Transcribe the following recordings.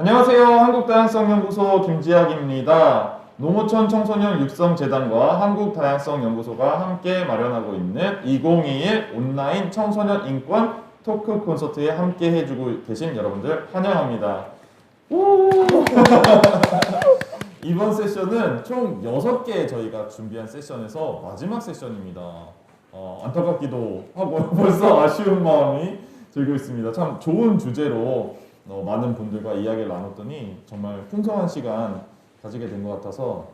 안녕하세요. 한국다양성연구소 김지학입니다. 농어촌 청소년 육성재단과 한국다양성연구소가 함께 마련하고 있는 2021 온라인 청소년 인권 토크 콘서트에 함께 해주고 계신 여러분들 환영합니다. 이번 세션은 총 6개 저희가 준비한 세션에서 마지막 세션입니다. 안타깝기도 하고 벌써 아쉬운 마음이 들고 있습니다. 참 좋은 주제로 많은 분들과 이야기를 나눴더니 정말 풍성한 시간 가지게 된 것 같아서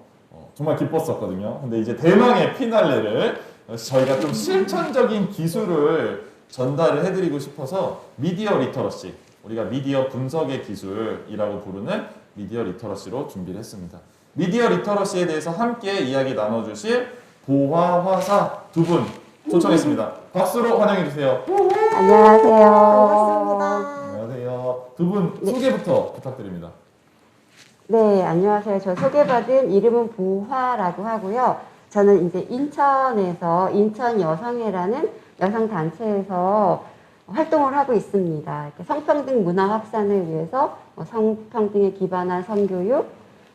정말 기뻤었거든요. 근데 이제 대망의 피날레를 저희가 좀 실천적인 기술을 전달을 해드리고 싶어서 미디어 리터러시, 우리가 미디어 분석의 기술이라고 부르는 미디어 리터러시로 준비를 했습니다. 미디어 리터러시에 대해서 함께 이야기 나눠주실 보화, 화사 두 분 초청했습니다. 박수로 환영해주세요. 안녕하세요. 반갑습니다. 안녕하세요. 두 분 소개부터 부탁드립니다. 네, 안녕하세요. 저 소개받은 이름은 보화라고 하고요. 저는 이제 인천에서 인천 여성회라는 여성단체에서 활동을 하고 있습니다. 이렇게 성평등 문화 확산을 위해서 성평등에 기반한 성교육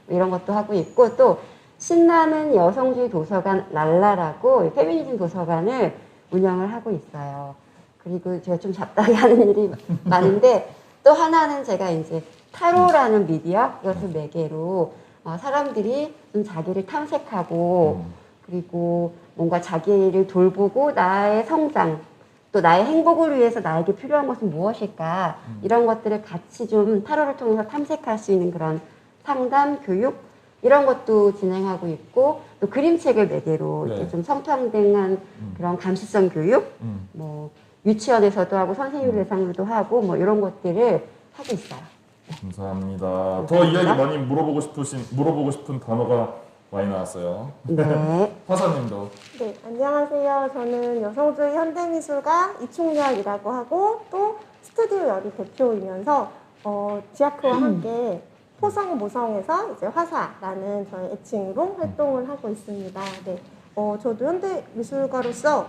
이런 것도 하고 있고, 또 신나는 여성주의 도서관 랄라라고 페미니즘 도서관을 운영을 하고 있어요. 그리고 제가 좀 잡다하게 하는 일이 많은데, 또 하나는 제가 이제 타로라는 미디어, 이것을 매개로 사람들이 좀 자기를 탐색하고, 그리고 뭔가 자기를 돌보고 나의 성장, 또 나의 행복을 위해서 나에게 필요한 것은 무엇일까, 이런 것들을 같이 좀 타로를 통해서 탐색할 수 있는 그런 상담, 교육, 이런 것도 진행하고 있고, 또 그림책을 매개로 네. 이렇게 좀 성평등한 그런 감수성 교육, 뭐 유치원에서도 하고 선생님을 대상으로도 하고 뭐 이런 것들을 하고 있어요. 감사합니다. 더 이야기 많이 물어보고 싶은 단어가 많이 나왔어요. 네. 화사님도. 네, 안녕하세요. 저는 여성주의 현대미술가 이충렬이라고 하고 또 스튜디오 열이 대표이면서 지아크와 함께 포성 모성에서 이제 화사라는 저의 애칭으로 활동을 하고 있습니다. 네, 저도 현대미술가로서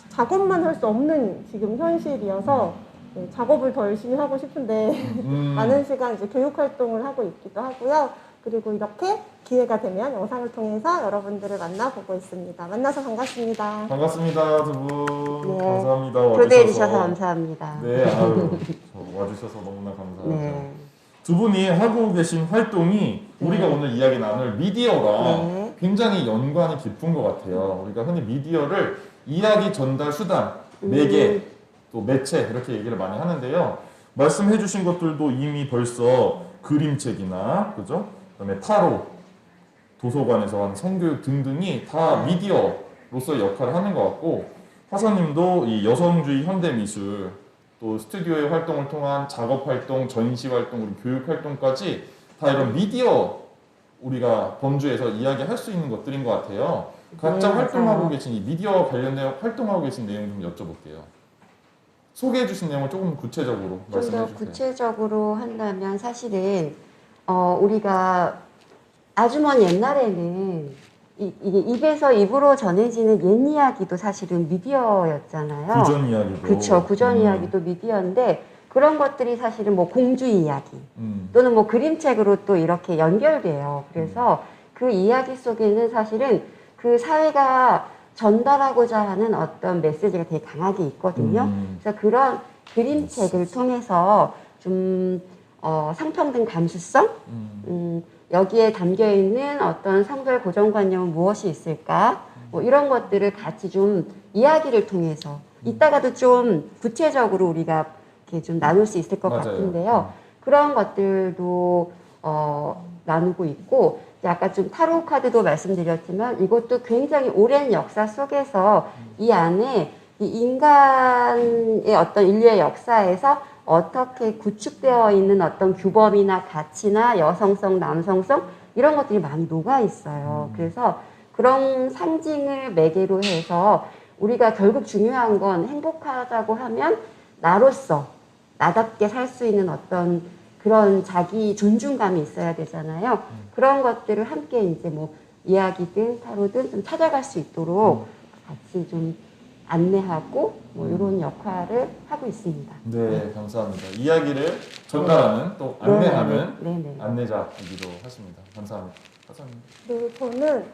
작업만 할 수 없는 지금 현실이어서 네, 작업을 더 열심히 하고 싶은데 많은 시간 이제 교육 활동을 하고 있기도 하고요. 그리고 이렇게 기회가 되면 영상을 통해서 여러분들을 만나보고 있습니다. 만나서 반갑습니다. 반갑습니다, 두 분. 네. 감사합니다. 초대해 주셔서 감사합니다. 네, 아유, 와주셔서 너무나 감사하죠. 네. 두 분이 하고 계신 활동이 우리가 오늘 이야기 나눌 미디어랑 네. 굉장히 연관이 깊은 것 같아요. 우리가 흔히 미디어를 이야기 전달 수단, 매개, 또 매체 이렇게 얘기를 많이 하는데요. 말씀해 주신 것들도 이미 벌써 그림책이나 그죠? 그다음에 타로, 도서관에서 하는 성교육 등등이 다 미디어로서의 역할을 하는 것 같고, 화사님도 이 여성주의 현대미술, 또 스튜디오의 활동을 통한 작업 활동, 전시 활동, 우리 교육 활동까지 다 이런 미디어 우리가 범주에서 이야기할 수 있는 것들인 것 같아요. 각자 네, 활동하고 맞아요. 계신 이 미디어 관련된 활동하고 계신 내용 좀 여쭤볼게요. 소개해 주신 내용을 조금 구체적으로 좀 말씀해 더 주세요. 구체적으로 한다면 사실은 우리가 아주 먼 옛날에는 이게 입에서 입으로 전해지는 옛 이야기도 사실은 미디어였잖아요. 구전 이야기도. 그렇죠. 구전 이야기도 미디어인데, 그런 것들이 사실은 뭐 공주 이야기 또는 뭐 그림책으로 또 이렇게 연결돼요. 그래서 그 이야기 속에는 사실은 그 사회가 전달하고자 하는 어떤 메시지가 되게 강하게 있거든요. 그래서 그런 그림책을 통해서 좀 성평등 감수성, 여기에 담겨 있는 어떤 성별 고정관념은 무엇이 있을까? 뭐 이런 것들을 같이 좀 이야기를 통해서 이따가도 좀 구체적으로 우리가 이렇게 좀 나눌 수 있을 것 맞아요. 같은데요. 그런 것들도 나누고 있고, 아까 좀 타로 카드도 말씀드렸지만 이것도 굉장히 오랜 역사 속에서 이 안에 이 인간의 어떤 인류의 역사에서 어떻게 구축되어 있는 어떤 규범이나 가치나 여성성, 남성성 이런 것들이 많이 녹아 있어요. 그래서 그런 상징을 매개로 해서 우리가 결국 중요한 건 행복하다고 하면 나로서 나답게 살 수 있는 어떤 그런 자기 존중감이 있어야 되잖아요. 그런 것들을 함께 이제 뭐 이야기든 타로든 좀 찾아갈 수 있도록 같이 좀 안내하고 뭐 이런 역할을 하고 있습니다. 네, 감사합니다. 이야기를 전달하는 또 안내하는 네네. 안내자이기도 하십니다. 감사합니다. 과장님. 네, 저는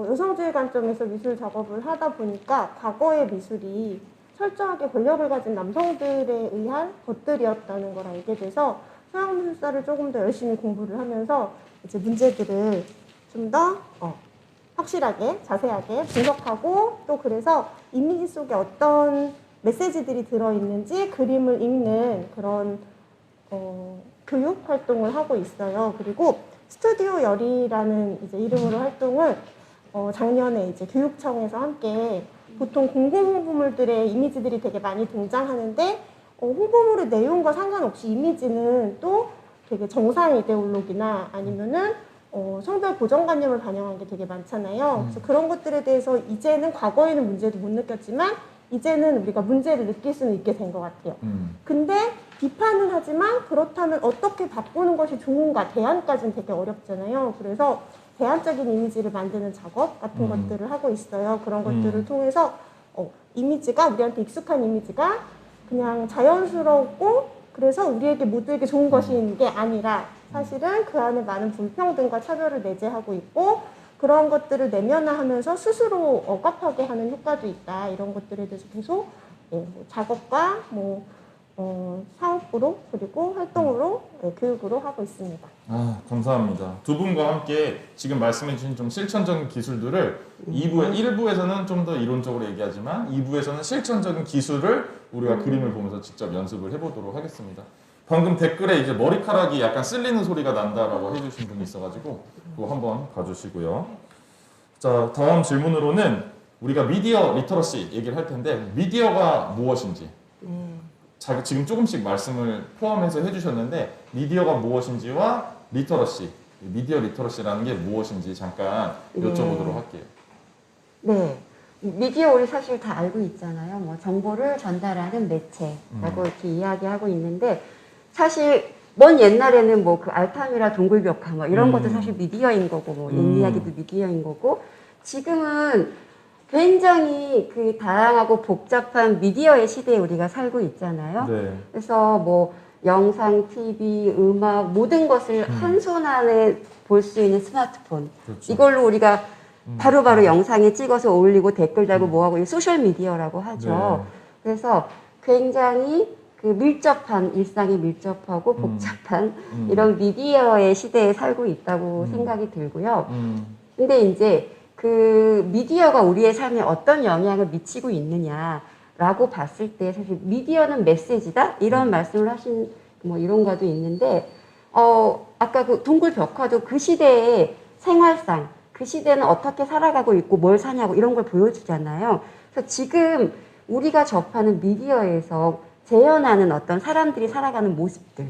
여성주의 관점에서 미술 작업을 하다 보니까 과거의 미술이 철저하게 권력을 가진 남성들에 의한 것들이었다는 걸 알게 돼서 서양미술사를 조금 더 열심히 공부를 하면서 이제 문제들을 좀 더 확실하게 자세하게 분석하고 또 그래서 이미지 속에 어떤 메시지들이 들어있는지 그림을 읽는 그런 교육 활동을 하고 있어요. 그리고 스튜디오 열이라는 이제 이름으로 활동을 작년에 이제 교육청에서 함께 보통 공공 홍보물들의 이미지들이 되게 많이 등장하는데 홍보물의 내용과 상관없이 이미지는 또 되게 정상 이데올로기나 아니면은 성별 고정관념을 반영한 게 되게 많잖아요. 그래서 그런 것들에 대해서 이제는 과거에는 문제도 못 느꼈지만 이제는 우리가 문제를 느낄 수는 있게 된 것 같아요. 근데 비판은 하지만 그렇다면 어떻게 바꾸는 것이 좋은가 대안까지는 되게 어렵잖아요. 그래서 대안적인 이미지를 만드는 작업 같은 것들을 하고 있어요. 그런 것들을 통해서 이미지가 우리한테 익숙한 이미지가 그냥 자연스럽고 그래서 우리에게 모두에게 좋은 것인 게 아니라 사실은 그 안에 많은 불평등과 차별을 내재하고 있고 그런 것들을 내면화하면서 스스로 억압하게 하는 효과도 있다. 이런 것들에 대해서 계속 뭐 작업과 사업으로 그리고 활동으로 교육으로 하고 있습니다. 아, 감사합니다. 두 분과 함께 지금 말씀해 주신 좀 실천적인 기술들을 1부에서는 좀 더 이론적으로 얘기하지만 2부에서는 실천적인 기술을 우리가 그림을 보면서 직접 연습을 해보도록 하겠습니다. 방금 댓글에 이제 머리카락이 약간 쓸리는 소리가 난다라고 해주신 분이 있어가지고 그거 한번 봐주시고요. 자, 다음 질문으로는 우리가 미디어 리터러시 얘기를 할 텐데 미디어가 무엇인지 지금 조금씩 말씀을 포함해서 해주셨는데 미디어가 무엇인지와 리터러시, 미디어 리터러시라는 게 무엇인지 잠깐 여쭤보도록 할게요. 네. 미디어 우리 사실 다 알고 있잖아요. 뭐 정보를 전달하는 매체라고 이렇게 이야기하고 있는데 사실 먼 옛날에는 뭐 그 알타미라 동굴벽화 뭐 이런 것도 사실 미디어인 거고 뭐 옛이야기도 미디어인 거고 지금은 굉장히 그 다양하고 복잡한 미디어의 시대에 우리가 살고 있잖아요. 네. 그래서 뭐 영상, TV, 음악 모든 것을 한 손 안에 볼 수 있는 스마트폰 그렇죠. 이걸로 우리가 바로바로 영상에 찍어서 올리고 댓글 달고 뭐하고 이 소셜 미디어라고 하죠. 네. 그래서 굉장히 그 밀접한 일상이 밀접하고 복잡한 이런 미디어의 시대에 살고 있다고 생각이 들고요. 근데 이제 그 미디어가 우리의 삶에 어떤 영향을 미치고 있느냐라고 봤을 때 사실 미디어는 메시지다 이런 말씀을 하신 뭐 이론가도 있는데 아까 그 동굴벽화도 그 시대의 생활상 그 시대는 어떻게 살아가고 있고 뭘 사냐고 이런 걸 보여주잖아요. 그래서 지금 우리가 접하는 미디어에서 재현하는 어떤 사람들이 살아가는 모습들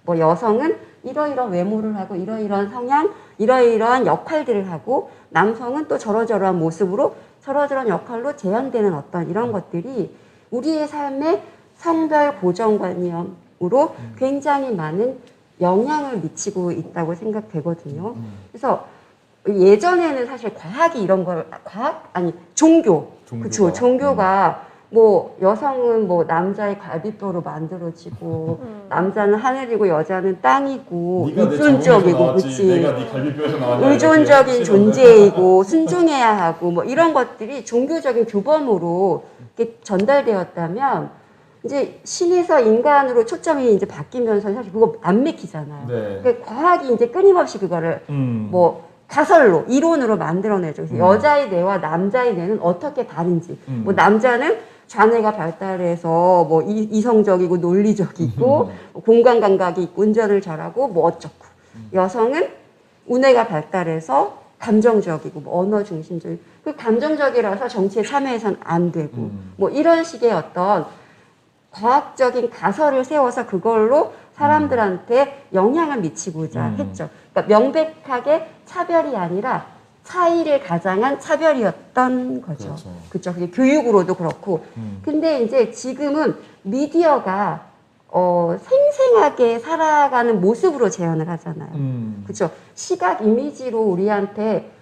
뭐 여성은 이러이러한 외모를 하고 이러이러한 성향 이러이러한 역할들을 하고 남성은 또 저러저러한 모습으로 저러저러한 역할로 재현되는 어떤 이런 것들이 우리의 삶의 성별 고정관념으로 굉장히 많은 영향을 미치고 있다고 생각되거든요. 그래서 예전에는 사실 과학이 이런 걸 종교가 그쵸 종교가 뭐 여성은 뭐 남자의 갈비뼈로 만들어지고 남자는 하늘이고 여자는 땅이고 의존적이고 그치 내가 네 갈비뼈에서 나왔냐 의존적인 존재이고 순종해야 하고 뭐 이런 것들이 종교적인 규범으로 이렇게 전달되었다면 이제 신에서 인간으로 초점이 이제 바뀌면서 사실 그거 안 맥히잖아요. 네. 그러니까 과학이 이제 끊임없이 그거를 뭐 가설로 이론으로 만들어내죠. 그래서 여자의 뇌와 남자의 뇌는 어떻게 다른지. 뭐 남자는 좌뇌가 발달해서 뭐 이성적이고 논리적이고 공간 감각이 있고 운전을 잘하고 뭐 어쩌고. 여성은 우뇌가 발달해서 감정적이고 뭐 언어 중심적이고 그 감정적이라서 정치에 참여해서는 안 되고 뭐 이런 식의 어떤 과학적인 가설을 세워서 그걸로 사람들한테 영향을 미치고자 했죠. 그러니까 명백하게 차별이 아니라 차이를 가장한 차별이었던 거죠. 그렇죠. 그게 교육으로도 그렇고. 근데 이제 지금은 미디어가 생생하게 살아가는 모습으로 재현을 하잖아요. 그렇죠. 시각 이미지로 우리한테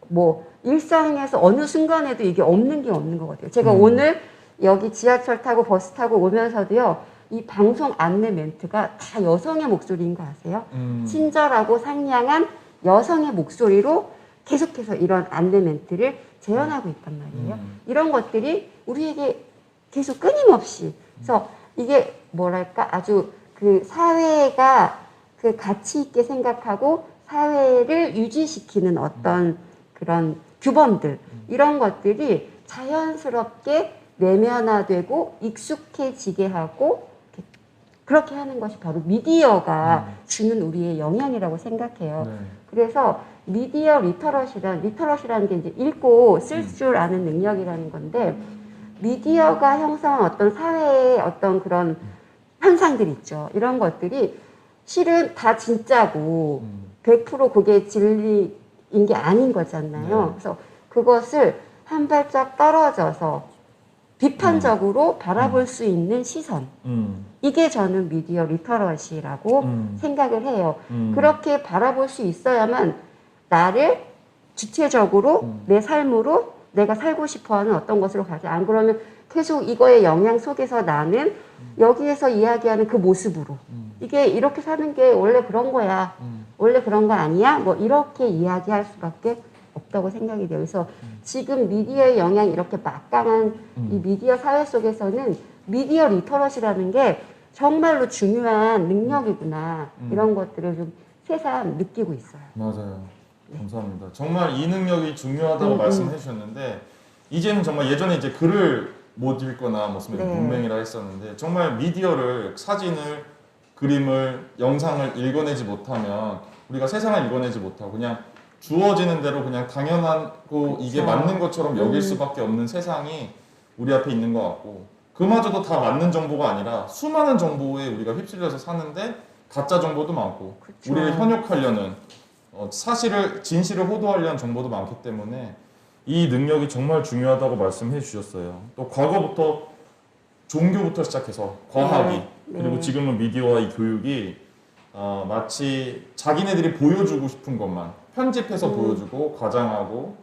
뭐 일상에서 어느 순간에도 이게 없는 게 없는 것 같아요. 제가 오늘 여기 지하철 타고 버스 타고 오면서도요, 이 방송 안내 멘트가 다 여성의 목소리인 거 아세요? 친절하고 상냥한 여성의 목소리로 계속해서 이런 안내 멘트를 재현하고 있단 말이에요. 이런 것들이 우리에게 계속 끊임없이. 그래서 이게 뭐랄까 아주 그 사회가 그 가치 있게 생각하고 사회를 유지시키는 어떤 그런 규범들, 이런 것들이 자연스럽게 내면화되고 익숙해지게 하고 그렇게 하는 것이 바로 미디어가 주는 우리의 영향이라고 생각해요. 네. 그래서 미디어 리터러시라는 게 이제 읽고 쓸 줄 아는 능력이라는 건데, 미디어가 형성한 어떤 사회의 어떤 그런 현상들 있죠. 이런 것들이 실은 다 진짜고 100% 그게 진리인 게 아닌 거잖아요. 네. 그래서 그것을 한 발짝 떨어져서 비판적으로 바라볼 수 있는 시선. 이게 저는 미디어 리터러시라고 생각을 해요. 그렇게 바라볼 수 있어야만 나를 주체적으로 내 삶으로 내가 살고 싶어하는 어떤 것으로 가지. 안 그러면 계속 이거의 영향 속에서 나는 여기에서 이야기하는 그 모습으로 이게 이렇게 사는 게 원래 그런 거야. 원래 그런 거 아니야? 뭐 이렇게 이야기할 수밖에 없다고 생각이 돼요. 그래서 지금 미디어의 영향이 이렇게 막강한 이 미디어 사회 속에서는 미디어 리터러시라는 게 정말로 중요한 능력이구나. 이런 것들을 좀 새삼 느끼고 있어요. 맞아요. 감사합니다. 정말 이 능력이 중요하다고 말씀해 주셨는데, 이제는 정말 예전에 이제 글을 못 읽거나 무슨 네. 문맹이라 했었는데, 정말 미디어를, 사진을, 그림을, 영상을 읽어내지 못하면 우리가 세상을 읽어내지 못하고 그냥 주어지는 대로 그냥 당연하고 이게 그렇죠. 맞는 것처럼 여길 수밖에 없는 세상이 우리 앞에 있는 것 같고, 그마저도 다 맞는 정보가 아니라 수많은 정보에 우리가 휩쓸려서 사는데 가짜 정보도 많고, 그렇죠. 우리를 현혹하려는 사실을, 진실을 호도하려는 정보도 많기 때문에 이 능력이 정말 중요하다고 말씀해 주셨어요. 또 과거부터 종교부터 시작해서 과학이, 네. 그리고 지금은 미디어와 이 교육이 마치 자기네들이 보여주고 싶은 것만 편집해서 보여주고 과장하고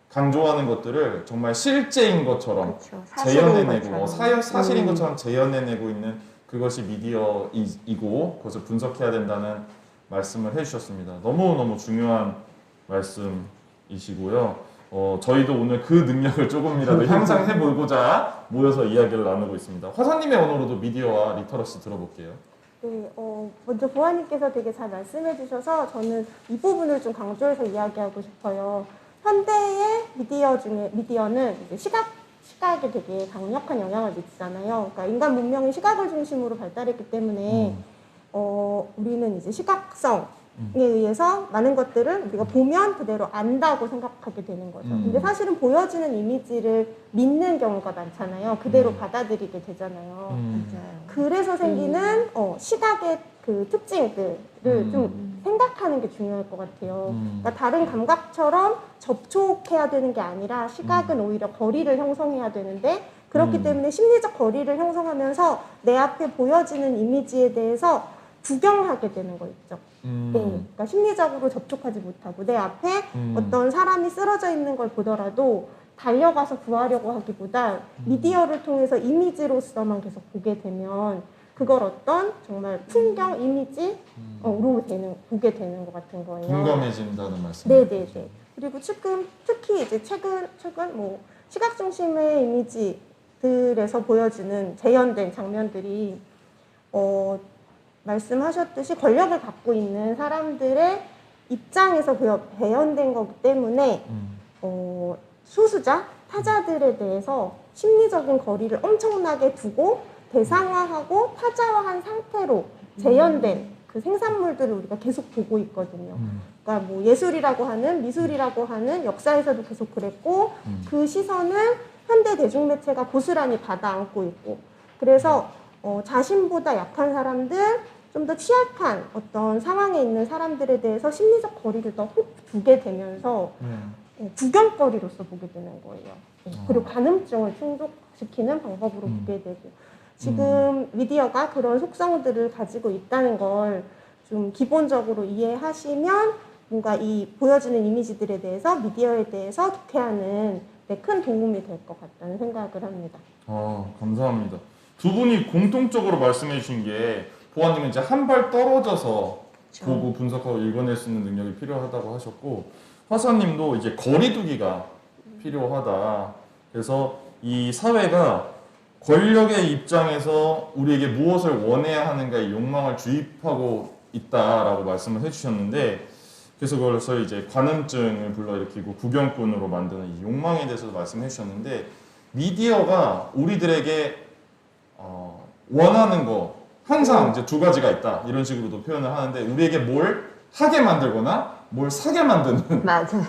강조하는 것들을 정말 실제인 것처럼 그렇죠. 사실인 재현해내고 것처럼. 사실인 것처럼 재현해내고 있는 그것이 미디어이고 그것을 분석해야 된다는 말씀을 해주셨습니다. 너무너무 중요한 말씀이시고요. 저희도 오늘 그 능력을 조금이라도 향상해보고자 모여서 이야기를 나누고 있습니다. 화사님의 언어로도 미디어와 리터러시 들어볼게요. 네, 먼저 보아님께서 되게 잘 말씀해 주셔서 저는 이 부분을 좀 강조해서 이야기하고 싶어요. 현대의 미디어는 이제 시각에 되게 강력한 영향을 미치잖아요. 그러니까 인간 문명이 시각을 중심으로 발달했기 때문에 우리는 이제 시각성에 의해서 많은 것들을 우리가 보면 그대로 안다고 생각하게 되는 거죠. 근데 사실은 보여지는 이미지를 믿는 경우가 많잖아요. 그대로 받아들이게 되잖아요. 맞아요. 그래서 생기는 시각의 그 특징들을 좀 생각하는 게 중요할 것 같아요. 그러니까 다른 감각처럼 접촉해야 되는 게 아니라 시각은 오히려 거리를 형성해야 되는데, 그렇기 때문에 심리적 거리를 형성하면서 내 앞에 보여지는 이미지에 대해서 구경하게 되는 거 있죠. 네, 그러니까 심리적으로 접촉하지 못하고 내 앞에 어떤 사람이 쓰러져 있는 걸 보더라도 달려가서 구하려고 하기보다 미디어를 통해서 이미지로서만 계속 보게 되면 그걸 어떤 정말 풍경, 이미지로 보게 되는 것 같은 거예요. 공감해진다는 말씀. 네네네. 그리고 특히 이제 최근 뭐 시각 중심의 이미지들에서 보여지는 재현된 장면들이 말씀하셨듯이 권력을 갖고 있는 사람들의 입장에서 배현된 거기 때문에 소수자, 타자들에 대해서 심리적인 거리를 엄청나게 두고 대상화하고 타자화한 상태로 재현된 그 생산물들을 우리가 계속 보고 있거든요. 그러니까 뭐 예술이라고 하는, 미술이라고 하는 역사에서도 계속 그랬고, 그 시선을 현대 대중매체가 고스란히 받아 안고 있고, 그래서 자신보다 약한 사람들, 좀 더 취약한 어떤 상황에 있는 사람들에 대해서 심리적 거리를 더 두게 되면서 구경거리로서 보게 되는 거예요. 그리고 간음증을 충족시키는 방법으로 보게 되고, 지금 미디어가 그런 속성들을 가지고 있다는 걸 좀 기본적으로 이해하시면 뭔가 이 보여지는 이미지들에 대해서 미디어에 대해서 독해하는 네, 큰 도움이 될 것 같다는 생각을 합니다. 감사합니다. 두 분이 공통적으로 말씀해 주신 게 보아님은 이제 한 발 떨어져서 그렇죠. 보고 분석하고 읽어낼 수 있는 능력이 필요하다고 하셨고 화사님도 이제 거리두기가 필요하다. 그래서 이 사회가 권력의 입장에서 우리에게 무엇을 원해야 하는가의 욕망을 주입하고 있다라고 말씀을 해주셨는데 그래서 그것을 이제 관음증을 불러일으키고 구경꾼으로 만드는 이 욕망에 대해서도 말씀해 주셨는데 미디어가 우리들에게 원하는 거 항상 이제 두 가지가 있다 이런 식으로도 표현을 하는데 우리에게 뭘 하게 만들거나 뭘 사게 만드는 맞아요.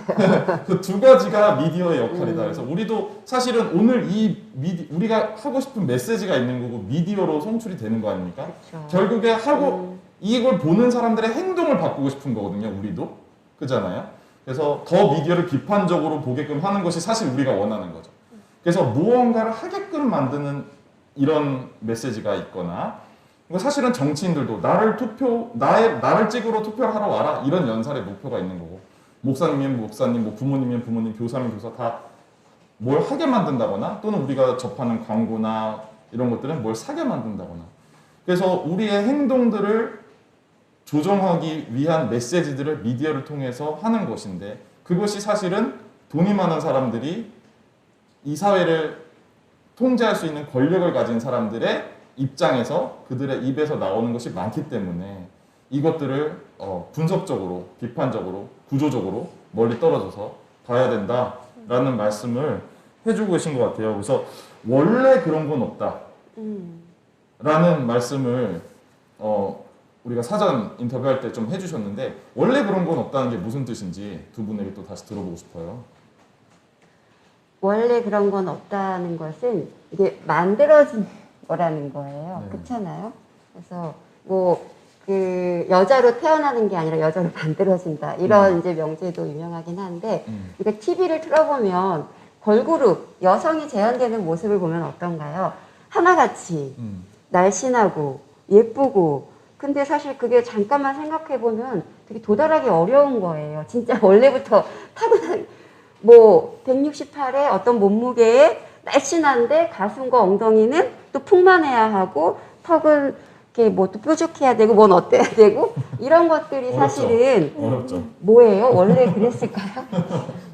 그 두 가지가 미디어의 역할이다. 그래서 우리도 사실은 오늘 우리가 하고 싶은 메시지가 있는 거고 미디어로 송출이 되는 거 아닙니까? 그렇죠. 결국에 이걸 보는 사람들의 행동을 바꾸고 싶은 거거든요. 우리도 그잖아요. 그래서 더 미디어를 비판적으로 보게끔 하는 것이 사실 우리가 원하는 거죠. 그래서 무언가를 하게끔 만드는 이런 메시지가 있거나 사실은 정치인들도 나를 찍으러 투표를 하러 와라 이런 연설의 목표가 있는 거고 목사님이면 목사님, 뭐 부모님이면 부모님, 교사면 교사 다 뭘 하게 만든다거나 또는 우리가 접하는 광고나 이런 것들은 뭘 사게 만든다거나 그래서 우리의 행동들을 조정하기 위한 메시지들을 미디어를 통해서 하는 것인데 그것이 사실은 돈이 많은 사람들이 이 사회를 통제할 수 있는 권력을 가진 사람들의 입장에서 그들의 입에서 나오는 것이 많기 때문에 이것들을 분석적으로, 비판적으로, 구조적으로 멀리 떨어져서 봐야 된다라는 말씀을 해주고 계신 것 같아요. 그래서 원래 그런 건 없다 라는 말씀을 우리가 사전 인터뷰할 때 좀 해주셨는데 원래 그런 건 없다는 게 무슨 뜻인지 두 분에게 또 다시 들어보고 싶어요. 원래 그런 건 없다는 것은 이게 만들어진 거라는 거예요. 네. 그렇잖아요. 그래서 뭐 그 여자로 태어나는 게 아니라 여자로 만들어진다 이런 이제 명제도 유명하긴 한데 그러니까 TV를 틀어보면 걸그룹 여성이 재현되는 모습을 보면 어떤가요? 하나같이 날씬하고 예쁘고 근데 사실 그게 잠깐만 생각해보면 되게 도달하기 어려운 거예요. 진짜 원래부터 타고난 뭐 168의 어떤 몸무게에 날씬한데 가슴과 엉덩이는 또 풍만해야 하고 턱은 이렇게 뭐 또 뾰족해야 되고 뭔 어때야 되고 이런 것들이 사실은 어렵죠. 뭐예요? 원래 그랬을까요?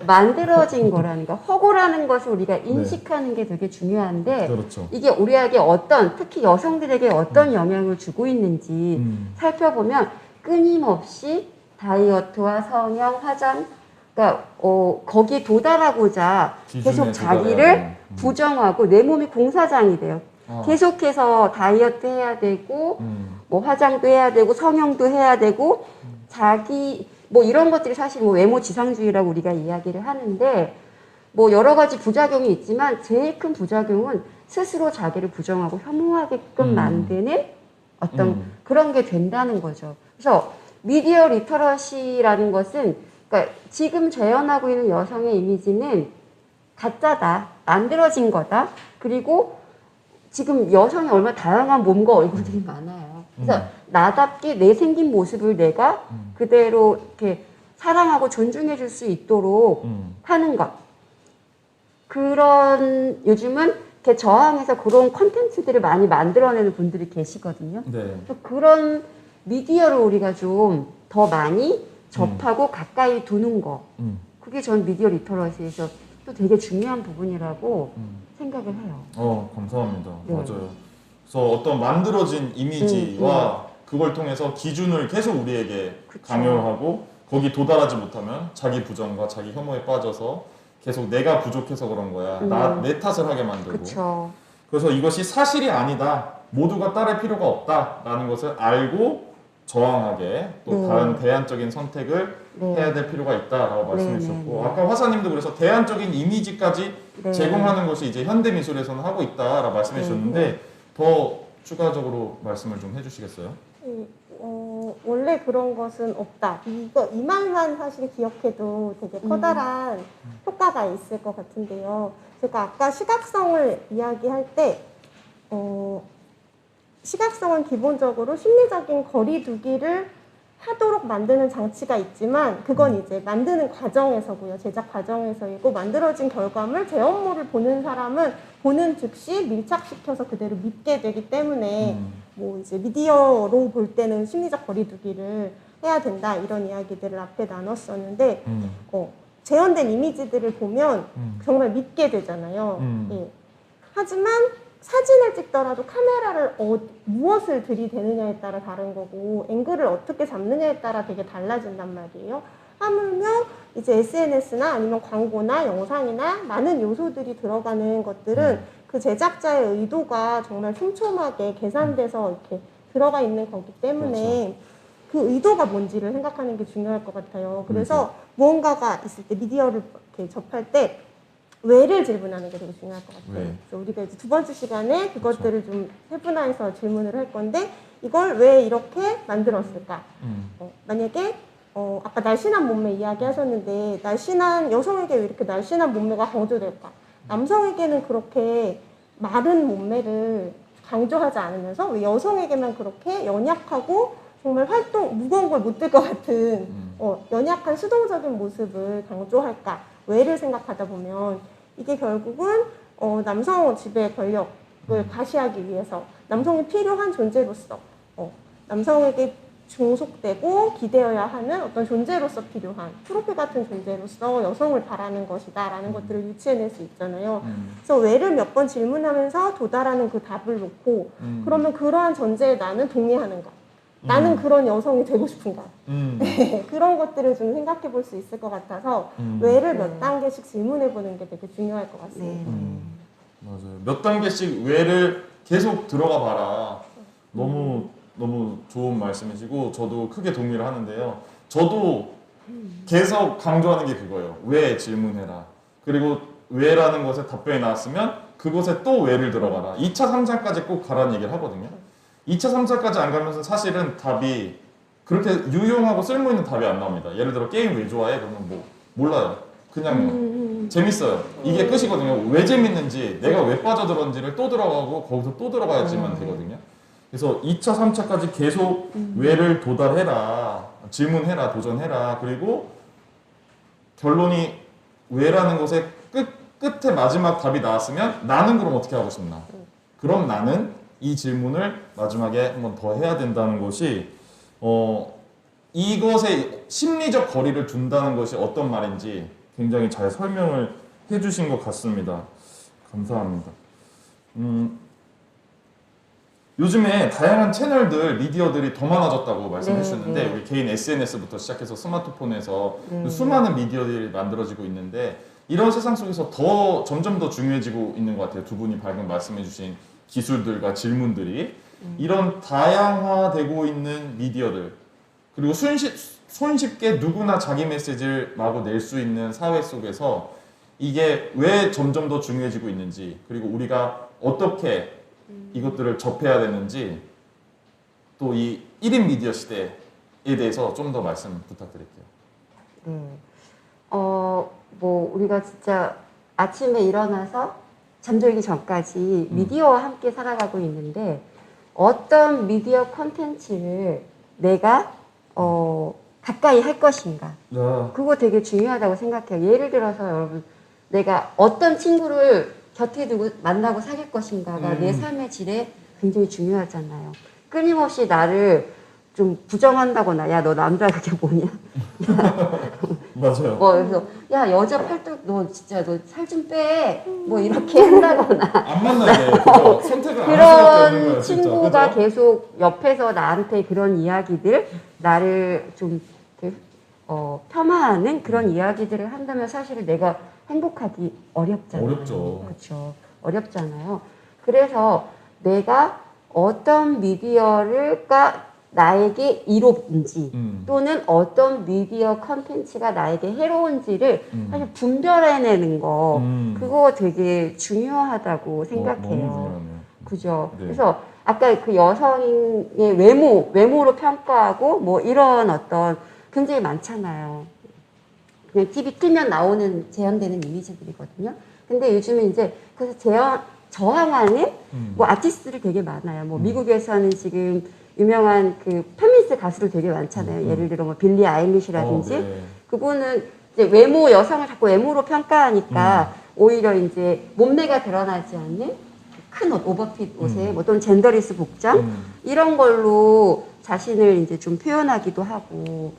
만들어진 거라는 거. 허구라는 것을 우리가 인식하는 게 되게 중요한데 그렇죠. 이게 우리에게 특히 여성들에게 어떤 영향을 주고 있는지 살펴보면 끊임없이 다이어트와 성형, 화장 그러니까 거기에 도달하고자 계속 자기를 부정하고 내 몸이 공사장이 돼요. 계속해서 다이어트 해야 되고 뭐 화장도 해야 되고 성형도 해야 되고 자기 뭐 이런 것들이 사실 뭐 외모 지상주의라고 우리가 이야기를 하는데 뭐 여러 가지 부작용이 있지만 제일 큰 부작용은 스스로 자기를 부정하고 혐오하게끔 만드는 어떤 그런 게 된다는 거죠. 그래서 미디어 리터러시라는 것은 그러니까 지금 재현하고 있는 여성의 이미지는 가짜다, 만들어진 거다. 그리고 지금 여성이 얼마나 다양한 몸과 얼굴들이 많아요. 그래서 나답게 내 생긴 모습을 내가 그대로 이렇게 사랑하고 존중해 줄 수 있도록 하는 것. 그런 요즘은 이렇게 저항해서 그런 콘텐츠들을 많이 만들어내는 분들이 계시거든요. 네. 그래서 그런 미디어를 우리가 좀 더 많이 접하고 가까이 두는 거. 그게 전 미디어 리터러시에서 또 되게 중요한 부분이라고 생각을 해요. 감사합니다. 네. 맞아요. 그래서 어떤 만들어진 이미지와 그걸 통해서 기준을 계속 우리에게 그쵸. 강요하고 거기 도달하지 못하면 자기 부정과 자기 혐오에 빠져서 계속 내가 부족해서 그런 거야. 내 탓을 하게 만들고. 그렇죠. 그래서 이것이 사실이 아니다. 모두가 따를 필요가 없다라는 것을 알고 저항하게 또 다른 대안적인 선택을 해야 될 필요가 있다라고 말씀해 주셨고 아까 화사님도 그래서 대안적인 이미지까지 제공하는 것이 이제 현대 미술에서는 하고 있다라고 말씀해 주셨는데 더 추가적으로 말씀을 좀 해주시겠어요? 원래 그런 것은 없다. 이 말만 사실 기억해도 되게 커다란 효과가 있을 것 같은데요. 제가 아까 시각성을 이야기할 때 시각성은 기본적으로 심리적인 거리두기를 하도록 만드는 장치가 있지만 그건 이제 만드는 과정에서고요. 제작 과정에서이고 만들어진 결과물, 제 업무를 보는 사람은 보는 즉시 밀착시켜서 그대로 믿게 되기 때문에 뭐 이제 미디어로 볼 때는 심리적 거리두기를 해야 된다 이런 이야기들을 앞에 나눴었는데 재현된 이미지들을 보면 정말 믿게 되잖아요. 예. 하지만 사진을 찍더라도 카메라를 무엇을 들이대느냐에 따라 다른 거고 앵글을 어떻게 잡느냐에 따라 되게 달라진단 말이에요. 하물며 이제 SNS나 아니면 광고나 영상이나 많은 요소들이 들어가는 것들은 그 제작자의 의도가 정말 촘촘하게 계산돼서 이렇게 들어가 있는 거기 때문에 그 의도가 뭔지를 생각하는 게 중요할 것 같아요. 그래서 무언가가 있을 때 미디어를 이렇게 접할 때 왜를 질문하는 게 되게 중요할 것 같아요. 왜? 그래서 우리가 이제 두 번째 시간에 그것들을 좀 세분화해서 질문을 할 건데 이걸 왜 이렇게 만들었을까? 만약에 아까 날씬한 몸매 이야기 하셨는데 날씬한 여성에게 왜 이렇게 날씬한 몸매가 강조될까? 남성에게는 그렇게 마른 몸매를 강조하지 않으면서 왜 여성에게만 그렇게 연약하고 정말 무거운 걸 못 들 것 같은 연약한 수동적인 모습을 강조할까? 왜를 생각하다 보면 이게 결국은 남성 지배 권력을 과시하기 위해서 남성이 필요한 존재로서 남성에게 종속되고 기대어야 하는 어떤 존재로서 필요한 트로피 같은 존재로서 여성을 바라는 것이다라는 것들을 유추해낼 수 있잖아요. 그래서 왜를 몇 번 질문하면서 도달하는 그 답을 놓고 그러면 그러한 전제에 나는 동의하는가? 나는 그런 여성이 되고 싶은가? 네, 그런 것들을 좀 생각해 볼 수 있을 것 같아서 왜를 몇 단계씩 질문해 보는 게 되게 중요할 것 같습니다. 맞아요. 몇 단계씩 왜를 계속 들어가 봐라. 너무 좋은 말씀이시고 저도 크게 동의를 하는데요. 저도 계속 강조하는 게 그거예요. 왜 질문해라. 그리고 왜라는 것에 답변이 나왔으면 그곳에 또 왜를 들어가라. 2차, 3차까지 꼭 가라는 얘기를 하거든요. 2차, 3차까지 안 가면서 사실은 답이 그렇게 유용하고 쓸모있는 답이 안 나옵니다. 예를 들어 게임 왜 좋아해? 그러면 뭐 몰라요. 그냥 재밌어요. 이게 끝이거든요. 왜 재밌는지 내가 왜 빠져들었는지를 또 들어가고 거기서 또 들어가야지만 되거든요. 그래서 2차, 3차까지 계속 왜를 도달해라. 질문해라. 도전해라. 그리고 결론이 왜라는 것에 끝에 마지막 답이 나왔으면 나는 그럼 어떻게 하고 싶나? 그럼 나는 이 질문을 마지막에 한 번 더 해야 된다는 것이 이것에 심리적 거리를 둔다는 것이 어떤 말인지 굉장히 잘 설명을 해주신 것 같습니다. 감사합니다. 요즘에 다양한 채널들, 미디어들이 더 많아졌다고 말씀해 주셨는데 우리 개인 SNS부터 시작해서 스마트폰에서 수많은 미디어들이 만들어지고 있는데 이런 세상 속에서 점점 더 중요해지고 있는 것 같아요. 두 분이 방금 말씀해 주신 기술들과 질문들이 이런 다양화되고 있는 미디어들 그리고 손쉽게 누구나 자기 메시지를 마구 낼 수 있는 사회 속에서 이게 왜 점점 더 중요해지고 있는지 그리고 우리가 어떻게 이것들을 접해야 되는지 또 이 1인 미디어 시대에 대해서 좀 더 말씀 부탁드릴게요. 네. 뭐 우리가 진짜 아침에 일어나서 잠들기 전까지 미디어와 함께 살아가고 있는데 어떤 미디어 콘텐츠를 내가 가까이 할 것인가 그거 되게 중요하다고 생각해요. 예를 들어서 여러분 내가 어떤 친구를 곁에 두고 만나고 사귈 것인가가 내 삶의 질에 굉장히 중요하잖아요. 끊임없이 나를 좀 부정한다거나 야 너 남자 그게 뭐냐 맞아요. 그래서 야 여자 팔뚝 너 진짜 너 살 좀 빼 뭐 이렇게 한다거나 안 만나게 그죠? 선택을 안 할 수밖에 없는 그런 거예요, 진짜. 친구가 그죠? 계속 옆에서 나한테 그런 이야기들 나를 좀 폄하하는 그런 이야기들을 한다면 사실 내가 행복하기 어렵잖아요. 어렵죠. 그렇죠. 어렵잖아요. 그래서 내가 어떤 미디어가 나에게 이롭은지 또는 어떤 미디어 컨텐츠가 나에게 해로운지를 사실 분별해내는 거 그거 되게 중요하다고 생각해요. 너무 중요하네요. 그죠? 네. 그래서 아까 그 여성의 외모로 평가하고 뭐 이런 어떤 굉장히 많잖아요. 그냥 TV 틀면 나오는 재현되는 이미지들이거든요. 근데 요즘에 이제 그래서 저항하는 뭐 아티스트들이 되게 많아요. 뭐 미국에서는 지금 유명한 그 페미니스트 페미니스트 가수들 되게 많잖아요. 예를 들어 뭐 빌리 아일리시라든지 네. 그분은 이제 외모 여성을 자꾸 외모로 평가하니까 오히려 이제 몸매가 드러나지 않는 큰 옷, 오버핏 옷에 뭐 또는 젠더리스 복장 이런 걸로 자신을 이제 좀 표현하기도 하고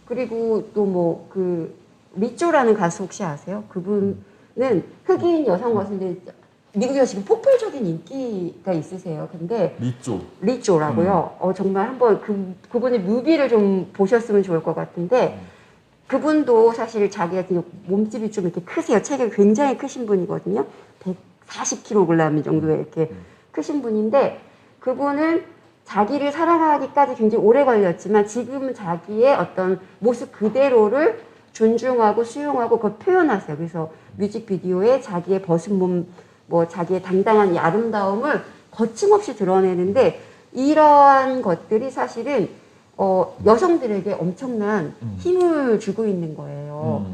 그리고 또 뭐 그 리조라는 가수 혹시 아세요? 그분은 흑인 여성 가수인데 미국에서 지금 폭발적인 인기가 있으세요. 근데 리조라고요. 정말 한번 그분의 뮤비를 좀 보셨으면 좋을 것 같은데 그분도 사실 자기가 몸집이 좀 이렇게 크세요. 체격이 굉장히 크신 분이거든요. 140kg 정도의 이렇게 크신 분인데 그분은 자기를 사랑하기까지 굉장히 오래 걸렸지만 지금은 자기의 어떤 모습 그대로를 존중하고 수용하고 그걸 표현하세요. 그래서 뮤직비디오에 자기의 벗은 몸, 뭐 자기의 당당한 이 아름다움을 거침없이 드러내는데 이러한 것들이 사실은 여성들에게 엄청난 힘을 주고 있는 거예요.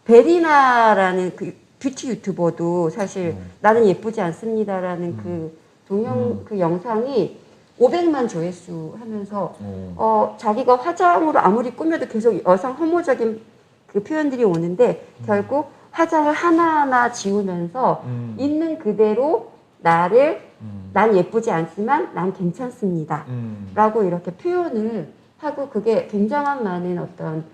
베리나라는 그 뷰티 유튜버도 사실 나는 예쁘지 않습니다라는 그 영상이 500만 조회수 하면서 자기가 화장으로 아무리 꾸며도 계속 여성 혐오적인 그 표현들이 오는데 결국 화장을 하나하나 지우면서 있는 그대로 난 예쁘지 않지만 난 괜찮습니다. 라고 이렇게 표현을 하고 그게 굉장한 많은 어떤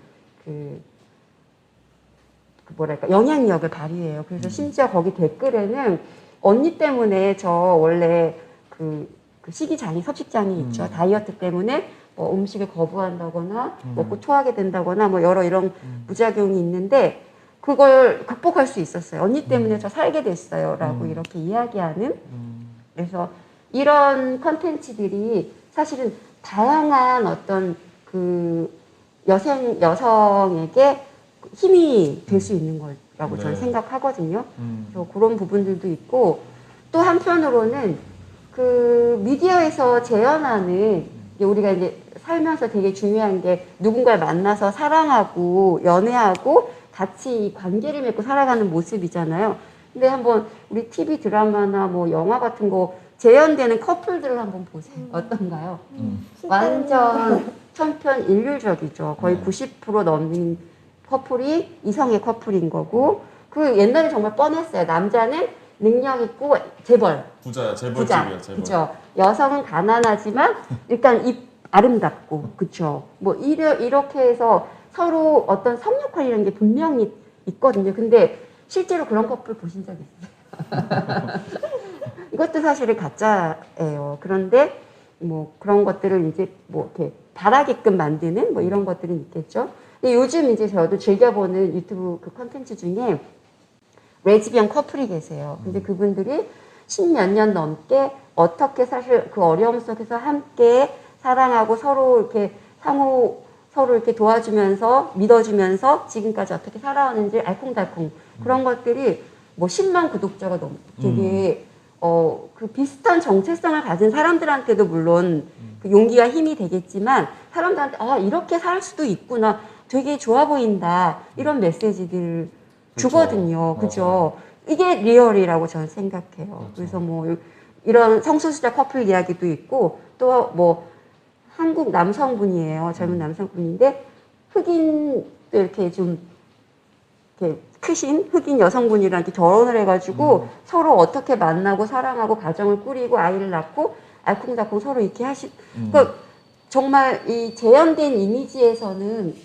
뭐랄까 영향력을 발휘해요. 그래서 심지어 거기 댓글에는 언니 때문에 저 원래 그 식이장애, 섭식장애 있죠. 다이어트 때문에 뭐 음식을 거부한다거나 먹고 토하게 된다거나 뭐 여러 이런 부작용이 있는데 그걸 극복할 수 있었어요. 언니 때문에 저 살게 됐어요. 라고 이렇게 이야기하는 그래서 이런 컨텐츠들이 사실은 다양한 어떤 그 여성에게 힘이 될 수 있는 거라고 저는 생각하거든요. 그래서 그런 부분들도 있고 또 한편으로는 그 미디어에서 재현하는 우리가 이제 살면서 되게 중요한 게 누군가를 만나서 사랑하고 연애하고 같이 관계를 맺고 살아가는 모습이잖아요. 근데 한번 우리 TV 드라마나 뭐 영화 같은 거 재현되는 커플들을 한번 보세요. 어떤가요? 완전 천편일률적이죠. 거의 90% 넘는 커플이 이성의 커플인 거고 그 옛날에 정말 뻔했어요. 남자는 능력 있고 재벌. 부자. 그죠. 여성은 가난하지만 일단 아름답고 그쵸. 뭐 이렇게 해서 서로 어떤 성 역할이라는 게 분명히 있거든요. 근데 실제로 그런 커플 보신 적 있어요? 이것도 사실은 가짜예요. 그런데 뭐 그런 것들을 이제 뭐 이렇게 바라게끔 만드는 뭐 이런 것들은 있겠죠. 근데 요즘 이제 저도 즐겨보는 유튜브 그 컨텐츠 중에 레즈비언 커플이 계세요. 근데 그분들이 10몇 년 넘게 어떻게 사실 그 어려움 속에서 함께 사랑하고 서로 이렇게 서로 이렇게 도와주면서 믿어주면서 지금까지 어떻게 살아왔는지 알콩달콩 그런 것들이 뭐 10만 구독자가 되게 그 비슷한 정체성을 가진 사람들한테도 물론 그 용기와 힘이 되겠지만 사람들한테 이렇게 살 수도 있구나 되게 좋아 보인다 이런 메시지들 주거든요. 그죠? 이게 리얼이라고 저는 생각해요. 그래서 뭐 이런 성소수자 커플 이야기도 있고 또 뭐 한국 남성분이에요. 젊은 남성분인데 흑인 이렇게 좀 이렇게 크신 흑인 여성분이랑 이렇게 결혼을 해가지고 서로 어떻게 만나고 사랑하고 가정을 꾸리고 아이를 낳고 알콩달콩 서로 이렇게 그러니까 정말 이 재현된 이미지에서는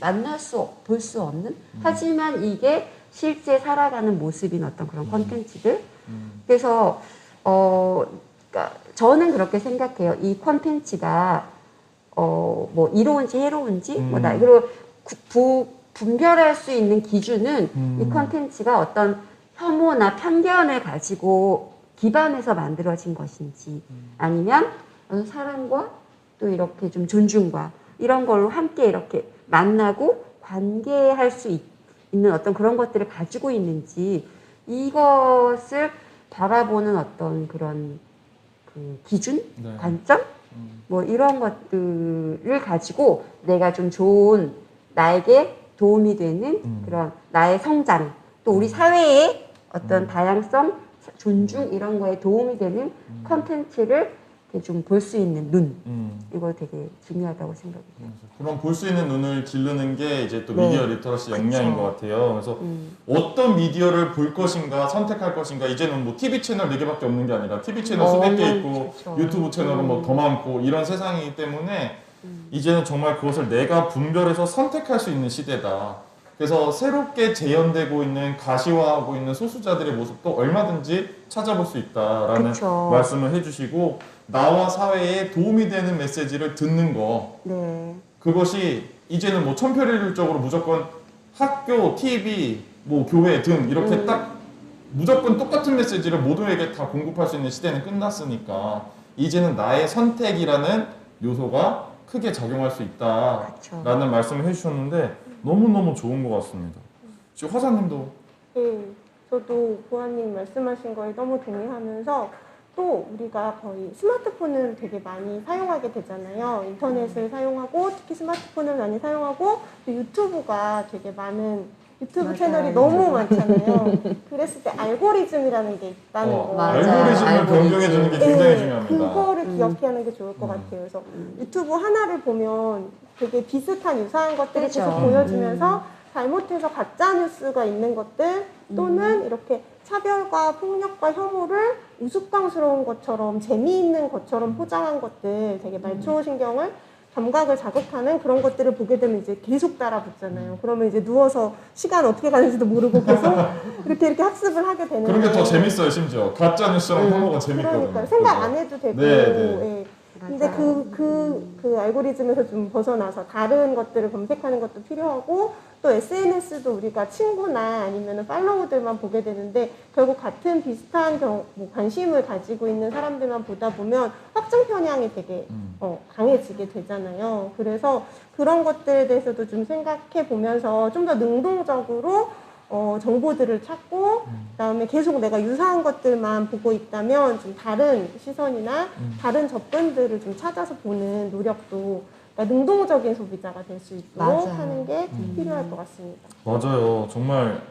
볼 수 없는 하지만 이게 실제 살아가는 모습인 어떤 그런 컨텐츠들. 그래서 그러니까 저는 그렇게 생각해요. 이 컨텐츠가 뭐 이로운지 해로운지 그리고 분별할 수 있는 기준은 이 컨텐츠가 어떤 혐오나 편견을 가지고 기반해서 만들어진 것인지 아니면 사랑과 또 이렇게 좀 존중과 이런 걸로 함께 이렇게 만나고 관계할 수 있는 어떤 그런 것들을 가지고 있는지 이것을 바라보는 어떤 그런 그 기준, 관점, 뭐 이런 것들을 가지고 내가 좀 좋은 나에게 도움이 되는 그런 나의 성장, 또 우리 사회의 어떤 다양성, 존중 이런 거에 도움이 되는 컨텐츠를 이렇게 좀 볼 수 있는 눈 이거 되게 중요하다고 생각해요. 그럼 볼 수 있는 눈을 기르는 게 이제 또 네. 미디어 리터러시 역량인 것 같아요. 그래서 어떤 미디어를 볼 것인가 선택할 것인가 이제는 뭐 TV 채널 4개밖에 없는 게 아니라 TV 채널 수백 개 있고 그렇죠. 유튜브 채널은 뭐 더 많고 이런 세상이기 때문에 이제는 정말 그것을 내가 분별해서 선택할 수 있는 시대다. 그래서 새롭게 재현되고 있는 가시화하고 있는 소수자들의 모습도 얼마든지 찾아볼 수 있다라는 그쵸. 말씀을 해주시고 나와 사회에 도움이 되는 메시지를 듣는 거 네. 그것이 이제는 뭐 천편일률적으로 무조건 학교, TV, 뭐 교회 등 이렇게 딱 무조건 똑같은 메시지를 모두에게 다 공급할 수 있는 시대는 끝났으니까 이제는 나의 선택이라는 요소가 크게 작용할 수 있다라는 그쵸. 말씀을 해주셨는데 너무너무 좋은 것 같습니다. 지금 화사님도 네, 저도 보아님 말씀하신 거에 너무 동의하면서 또 우리가 거의 스마트폰을 되게 많이 사용하게 되잖아요. 인터넷을 사용하고 특히 스마트폰을 많이 사용하고 또 유튜브가 되게 많은 유튜브 맞아요. 채널이 너무 많잖아요. 그랬을 때 알고리즘이라는 게 있다는 거. 맞아요. 알고리즘을 알고리즘. 변경해 주는 게 굉장히 네, 중요합니다. 그거를 기억하는 게 좋을 것 같아요. 그래서 유튜브 하나를 보면 되게 비슷한 유사한 것들을 그렇죠. 계속 보여주면서 잘못해서 가짜 뉴스가 있는 것들 또는 이렇게 차별과 폭력과 혐오를 우스꽝스러운 것처럼 재미있는 것처럼 포장한 것들 되게 말초신경을 감각을 자극하는 그런 것들을 보게 되면 이제 계속 따라붙잖아요. 그러면 이제 누워서 시간 어떻게 가는지도 모르고 계속 이렇게 학습을 하게 되는 그런 게 더 재밌어요 심지어 가짜 뉴스랑 혐오가 재밌거든요. 그러니까 생각 그죠? 안 해도 되고 네, 네. 예. 근데 그 알고리즘에서 좀 벗어나서 다른 것들을 검색하는 것도 필요하고 또 SNS도 우리가 친구나 아니면 팔로우들만 보게 되는데 결국 같은 비슷한 뭐 관심을 가지고 있는 사람들만 보다 보면 확증 편향이 되게 강해지게 되잖아요. 그래서 그런 것들에 대해서도 좀 생각해 보면서 좀 더 능동적으로 정보들을 찾고 그다음에 계속 내가 유사한 것들만 보고 있다면 좀 다른 시선이나 다른 접근들을 좀 찾아서 보는 노력도 그러니까 능동적인 소비자가 될 수 있도록 맞아요. 하는 게 필요할 것 같습니다. 맞아요. 정말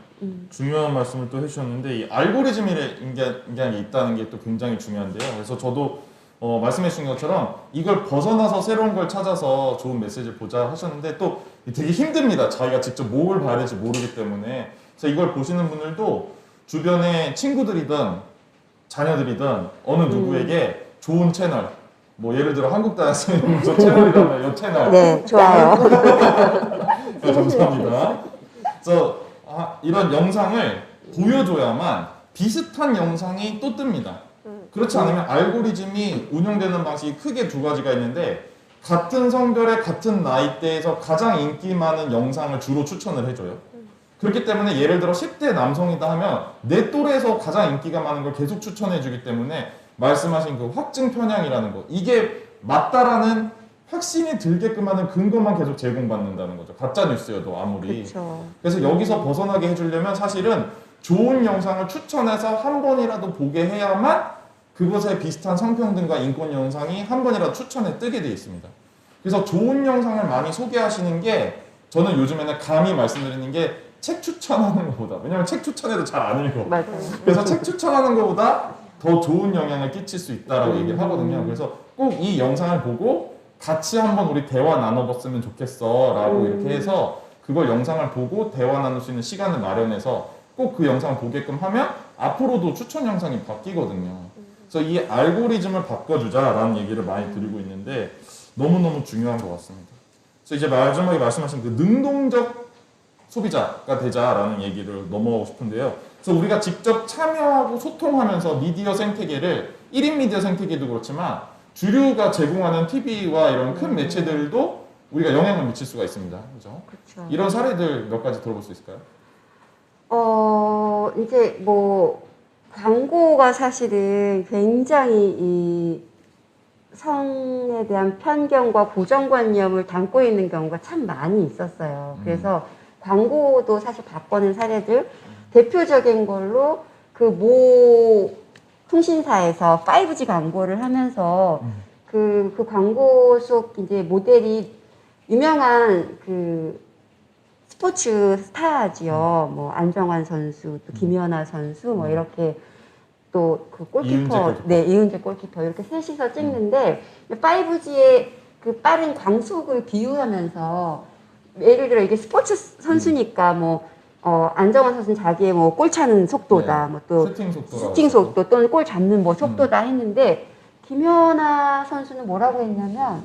중요한 말씀을 또 해주셨는데 이 알고리즘이라는 게 있다는 게 또 굉장히 중요한데요. 그래서 저도 말씀해 주신 것처럼 이걸 벗어나서 새로운 걸 찾아서 좋은 메시지를 보자 하셨는데 또 되게 힘듭니다. 자기가 직접 뭘 봐야 될지 모르기 때문에. 그래서 이걸 보시는 분들도 주변에 친구들이든 자녀들이든 어느 누구에게 좋은 채널 뭐 예를 들어 한국다이아스님 저 채널이라면 이 채널 네, 좋아요. 네, 감사합니다. 그래서 이런 영상을 보여줘야만 비슷한 영상이 또 뜹니다. 그렇지 않으면 알고리즘이 운영되는 방식이 크게 두 가지가 있는데 같은 성별의 같은 나이대에서 가장 인기 많은 영상을 주로 추천을 해줘요. 그렇기 때문에 예를 들어 10대 남성이다 하면 내 또래에서 가장 인기가 많은 걸 계속 추천해주기 때문에 말씀하신 그 확증 편향이라는 거 이게 맞다라는 확신이 들게끔 하는 근거만 계속 제공받는다는 거죠. 가짜 뉴스여도 아무리. 그렇죠. 그래서 여기서 벗어나게 해주려면 사실은 좋은 영상을 추천해서 한 번이라도 보게 해야만 그것에 비슷한 성평등과 인권 영상이 한 번이라도 추천에 뜨게 돼 있습니다. 그래서 좋은 영상을 많이 소개하시는 게 저는 요즘에는 감히 말씀드리는 게 책 추천하는 것보다 왜냐면 책 추천해도 잘 안 읽어. 맞아요. 그래서 책 추천하는 것보다 더 좋은 영향을 끼칠 수 있다라고 얘기를 하거든요. 그래서 꼭 이 영상을 보고 같이 한번 우리 대화 나눠봤으면 좋겠어 라고 이렇게 해서 그걸 영상을 보고 대화 나눌 수 있는 시간을 마련해서 꼭 그 영상을 보게끔 하면 앞으로도 추천 영상이 바뀌거든요. 그래서 이 알고리즘을 바꿔주자라는 얘기를 많이 드리고 있는데 너무너무 중요한 것 같습니다. 그래서 이제 마지막에 말씀하신 그 능동적 소비자가 되자라는 얘기를 넘어가고 싶은데요. 그래서 우리가 직접 참여하고 소통하면서 미디어 생태계를 1인 미디어 생태계도 그렇지만 주류가 제공하는 TV와 이런 큰 매체들도 우리가 영향을 미칠 수가 있습니다. 그죠? 그렇죠. 이런 사례들 몇 가지 들어볼 수 있을까요? 이제 뭐 광고가 사실은 굉장히 이 성에 대한 편견과 고정관념을 담고 있는 경우가 참 많이 있었어요. 그래서 광고도 사실 바꿔낸 사례들 대표적인 걸로 그 모 통신사에서 5G 광고를 하면서 그 광고 속 이제 모델이 유명한 그 스포츠 스타지요. 뭐 안정환 선수, 또 김연아 선수, 뭐 이렇게 또 그 이은재 골키퍼, 골키퍼. 네, 이은재 골키퍼 이렇게 셋이서 찍는데 5G의 그 빠른 광속을 비유하면서 예를 들어 이게 스포츠 선수니까 뭐 안정환 선수는 자기의 뭐 골 차는 속도다, 네. 뭐 또 슈팅 속도라고 슈팅 했었고. 속도 또는 골 잡는 뭐 속도다 했는데 김연아 선수는 뭐라고 했냐면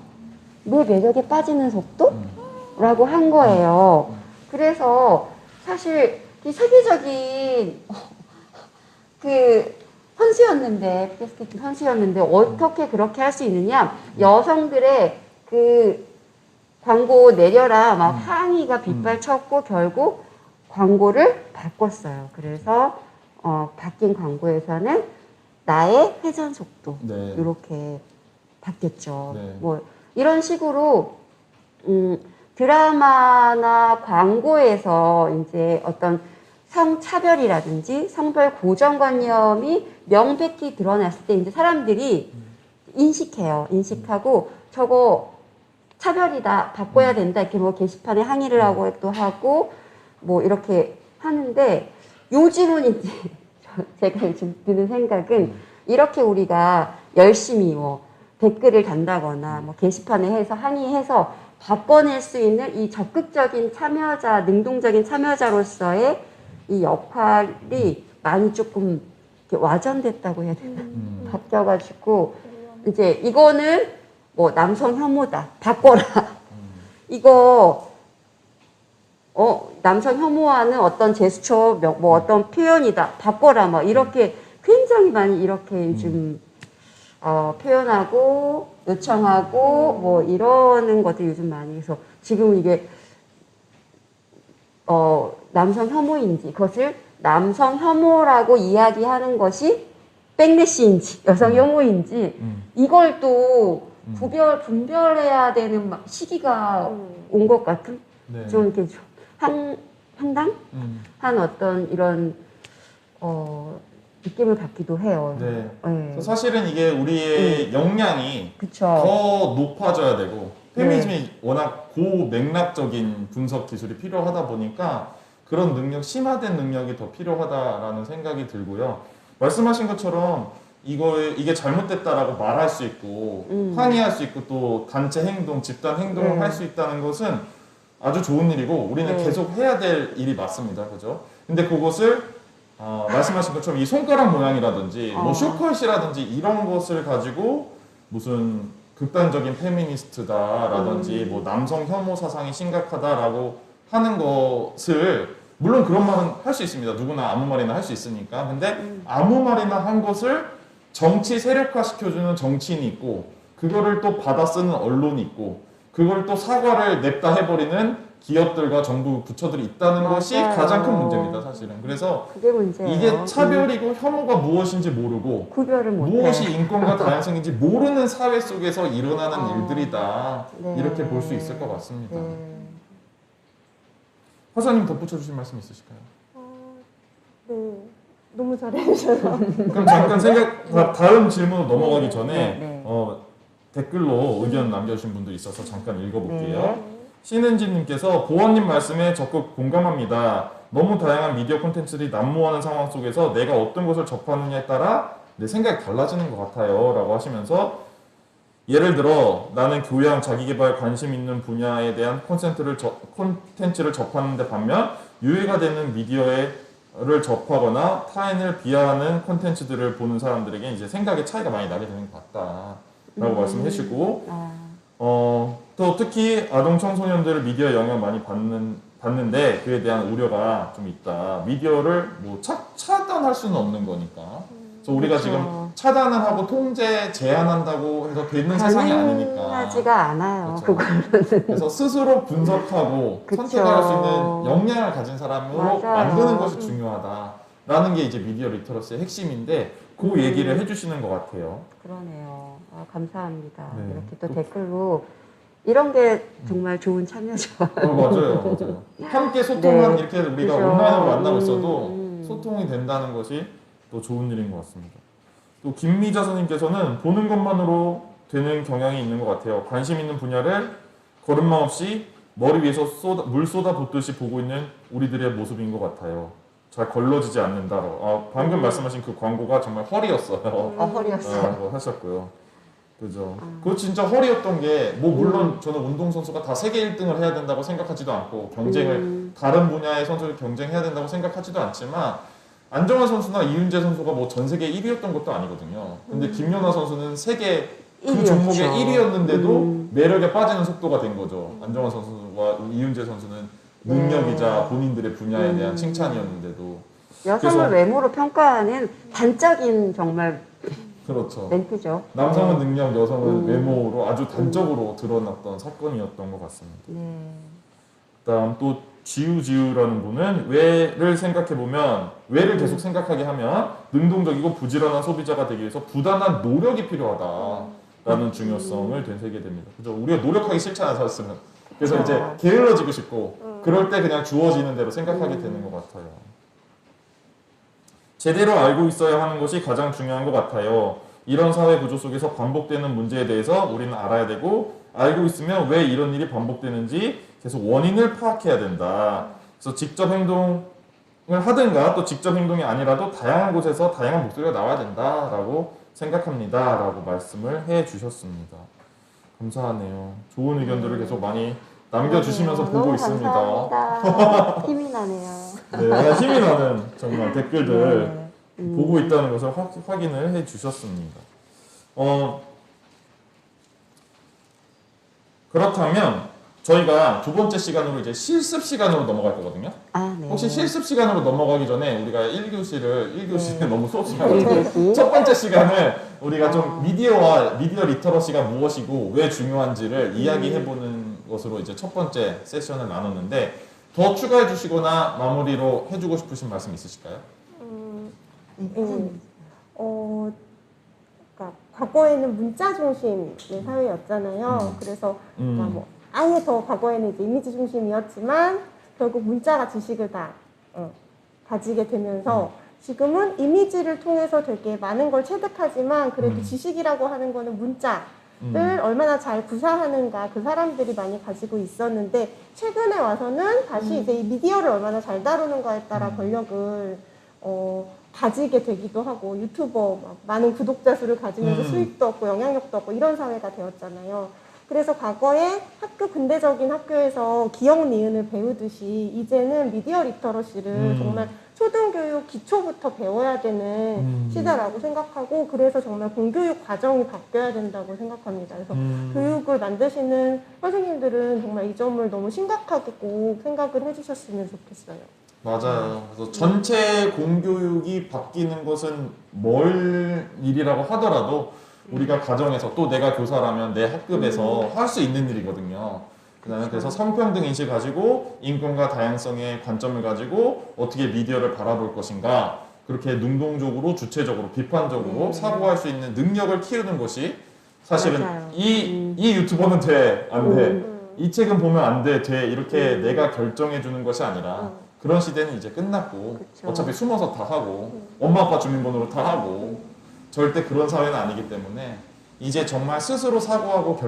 내 매력에 빠지는 속도라고 한 거예요. 그래서 사실 이 세계적인 그 선수였는데 피겨스케이팅 선수였는데 어떻게 그렇게 할 수 있느냐? 여성들의 그 광고 내려라 막 항의가 빗발쳤고 결국 광고를 바꿨어요. 그래서 바뀐 광고에서는 나의 회전 속도 네. 이렇게 바뀌었죠. 네. 뭐 이런 식으로 드라마나 광고에서 이제 어떤 성차별이라든지 성별 고정관념이 명백히 드러났을 때 이제 사람들이 인식하고 저거 차별이다, 바꿔야 된다, 이렇게 뭐 게시판에 항의를 하고 또 하고 뭐 이렇게 하는데 요즘은 이제 제가 요즘 드는 생각은 이렇게 우리가 열심히 뭐 댓글을 단다거나 뭐 게시판에 해서 항의해서 바꿔낼 수 있는 이 적극적인 참여자, 능동적인 참여자로서의 이 역할이 많이 조금 이렇게 와전됐다고 해야 되나? 바뀌어가지고 이제 이거는 뭐 남성 혐오다, 바꿔라. 이거 남성 혐오하는 어떤 제스처, 뭐 어떤 표현이다, 바꿔라, 막 이렇게 굉장히 많이 이렇게 요즘 표현하고 요청하고 뭐 이러는 것들이 요즘 많이 해서 지금 이게 남성 혐오인지 그것을 남성 혐오라고 이야기하는 것이 백래시인지 여성 혐오인지 이걸 또 분별해야 되는 막 시기가 온 것 같은 네. 좀 이렇게 좀 황당한 어떤 이런 느낌을 받기도 해요. 네. 네. 그래서 사실은 이게 우리의 역량이 그쵸. 더 높아져야 되고 페미니즘이 워낙 고맥락적인 분석 기술이 필요하다 보니까 그런 능력, 심화된 능력이 더 필요하다라는 생각이 들고요. 말씀하신 것처럼 이게 잘못됐다라고 말할 수 있고 항의할 수 있고 또 단체 행동, 집단 행동을 할 수 있다는 것은 아주 좋은 일이고 우리는 계속 해야 될 일이 맞습니다. 그죠? 근데 그것을 말씀하신 것처럼 이 손가락 모양이라든지 뭐 쇼컷이라든지 이런 것을 가지고 무슨 극단적인 페미니스트다라든지 뭐 남성 혐오 사상이 심각하다라고 하는 것을 물론 그런 말은 할 수 있습니다. 누구나 아무 말이나 할 수 있으니까. 근데 아무 말이나 한 것을 정치 세력화 시켜주는 정치인이 있고 그거를 또 받아 쓰는 언론이 있고 그걸 또 사과를 냅다 해버리는 기업들과 정부 부처들이 있다는 것이 맞아요. 가장 큰 문제입니다. 사실은. 그래서 그게 문제예요. 이게 차별이고 혐오가 무엇인지 모르고 구별을 못해. 무엇이 인권과 다양성인지 모르는 사회 속에서 일어나는 일들이다. 네. 이렇게 볼 수 있을 것 같습니다. 네. 화사님 덧붙여 주실 말씀 있으실까요? 네, 너무 잘해주셔서. 그럼 잠깐 다음 질문으로 넘어가기 전에 네. 댓글로 의견 남겨주신 분도 있어서 잠깐 읽어볼게요. 네. 신은진님께서 보원님 말씀에 적극 공감합니다. 너무 다양한 미디어 콘텐츠들이 난무하는 상황 속에서 내가 어떤 것을 접하느냐에 따라 내 생각이 달라지는 것 같아요 라고 하시면서 예를 들어 나는 교양, 자기개발 관심 있는 분야에 대한 콘텐츠를 접하는데 반면 유해가 되는 미디어를 접하거나 타인을 비하하는 콘텐츠들을 보는 사람들에게 이제 생각의 차이가 많이 나게 되는 것 같다라고 말씀해 주시고 또 특히 아동 청소년들을 미디어 영향 많이 받는데 그에 대한 우려가 좀 있다. 미디어를 뭐 차단할 수는 없는 거니까. 그래서 우리가 그쵸. 지금 차단을 하고 통제, 제한한다고 해서 되는 세상이 아니니까. 가능하지가 않아요. 그쵸. 그거는. 그래서 스스로 분석하고 그쵸. 선택할 수 있는 역량을 가진 사람으로 맞아요. 만드는 것이 중요하다라는 게 이제 미디어 리터러시의 핵심인데 그 얘기를 해주시는 것 같아요. 그러네요. 감사합니다. 네. 이렇게 또 댓글로 이런 게 정말 좋은 참여죠. 맞아요. 함께 소통한 네. 이렇게 우리가 그죠. 온라인으로 만나고 있어도 소통이 된다는 것이 또 좋은 일인 것 같습니다. 또 김미자 선생님께서는 보는 것만으로 되는 경향이 있는 것 같아요. 관심 있는 분야를 거름망 없이 머리 위에서 물 쏟아 붓듯이 보고 있는 우리들의 모습인 것 같아요. 잘 걸러지지 않는다로. 방금 말씀하신 그 광고가 정말 허리였어요. 허리였어요. 그거 하셨고요. 그죠. 그거 진짜 허리였던 게, 뭐, 물론 저는 운동선수가 다 세계 1등을 해야 된다고 생각하지도 않고, 경쟁을, 다른 분야의 선수를 경쟁해야 된다고 생각하지도 않지만, 안정환 선수나 이윤재 선수가 뭐 전 세계 1위였던 것도 아니거든요. 근데 김연아 선수는 세계 그 1위였죠. 종목의 1위였는데도 매력에 빠지는 속도가 된 거죠. 안정환 선수와 이윤재 선수는 능력이자 본인들의 분야에 대한 칭찬이었는데도. 여성을 그래서- 외모로 평가하는 단적인 정말 그렇죠. 멘트죠. 남성은 능력, 여성은 외모로 아주 단적으로 드러났던 사건이었던 것 같습니다. 네. 그다음 또 지우지우라는 분은 왜를 생각해보면 왜를 계속 생각하게 하면 능동적이고 부지런한 소비자가 되기 위해서 부단한 노력이 필요하다라는 중요성을 되새게 됩니다. 그죠? 우리가 노력하기 싫잖아요, 사실은. 그래서 이제 게을러지고 싶고 그럴 때 그냥 주어지는 대로 생각하게 되는 것 같아요. 제대로 알고 있어야 하는 것이 가장 중요한 것 같아요. 이런 사회 구조 속에서 반복되는 문제에 대해서 우리는 알아야 되고 알고 있으면 왜 이런 일이 반복되는지 계속 원인을 파악해야 된다. 그래서 직접 행동을 하든가 또 직접 행동이 아니라도 다양한 곳에서 다양한 목소리가 나와야 된다라고 생각합니다. 라고 말씀을 해 주셨습니다. 감사하네요. 좋은 의견들을 계속 많이 남겨주시면서 보고 너무 있습니다. 감사합니다. 힘이 나네요. 네, 힘이 나는 정말 댓글들 네. 보고 있다는 것을 확인을 해 주셨습니다. 그렇다면 저희가 두 번째 시간으로 이제 실습 시간으로 넘어갈 거거든요. 아, 네. 혹시 실습 시간으로 넘어가기 전에 우리가 1교시는 너무 수업 시간이 일교시. 첫 번째 시간을 우리가 좀 미디어 리터러시가 무엇이고 왜 중요한지를 이야기해보는 것으로 이제 첫 번째 세션을 나눴는데 더 추가해 주시거나 마무리로 해주고 싶으신 말씀 있으실까요? 그러니까 과거에는 문자 중심의 사회였잖아요. 그래서 그러니까 뭐 아예 더 과거에는 이제 이미지 중심이었지만 결국 문자가 지식을 다 가지게 되면서 지금은 이미지를 통해서 되게 많은 걸 체득하지만 그래도 지식이라고 하는 거는 문자를 얼마나 잘 구사하는가 그 사람들이 많이 가지고 있었는데 최근에 와서는 다시 이제 이 미디어를 얼마나 잘 다루는가에 따라 권력을 가지게 되기도 하고 유튜버 막 많은 구독자 수를 가지면서 수익도 얻고 영향력도 얻고 이런 사회가 되었잖아요. 그래서 과거에 근대적인 학교에서 기억 니은을 배우듯이 이제는 미디어 리터러시를 정말 초등교육 기초부터 배워야 되는 시대라고 생각하고 그래서 정말 공교육 과정이 바뀌어야 된다고 생각합니다. 그래서 교육을 만드시는 선생님들은 정말 이 점을 너무 심각하게 꼭 생각을 해주셨으면 좋겠어요. 맞아요. 그래서 전체 공교육이 바뀌는 것은 멀 일이라고 하더라도 우리가 가정에서 또 내가 교사라면 내 학급에서 할 수 있는 일이거든요. 그래서 성평등 인식 가지고 인권과 다양성의 관점을 가지고 어떻게 미디어를 바라볼 것인가 그렇게 능동적으로 주체적으로 비판적으로 사고할 수 있는 능력을 키우는 것이 사실은 맞아요. 이 유튜버는 돼, 안 돼. 이 책은 보면 안 돼, 돼. 이렇게 내가 결정해 주는 것이 아니라 그런 시대는 이제 끝났고 그쵸. 어차피 숨어서 다 하고 엄마 아빠 주민번호로 다 하고 절대 그런 사회는 아니기 때문에 이제 정말 스스로 사고하고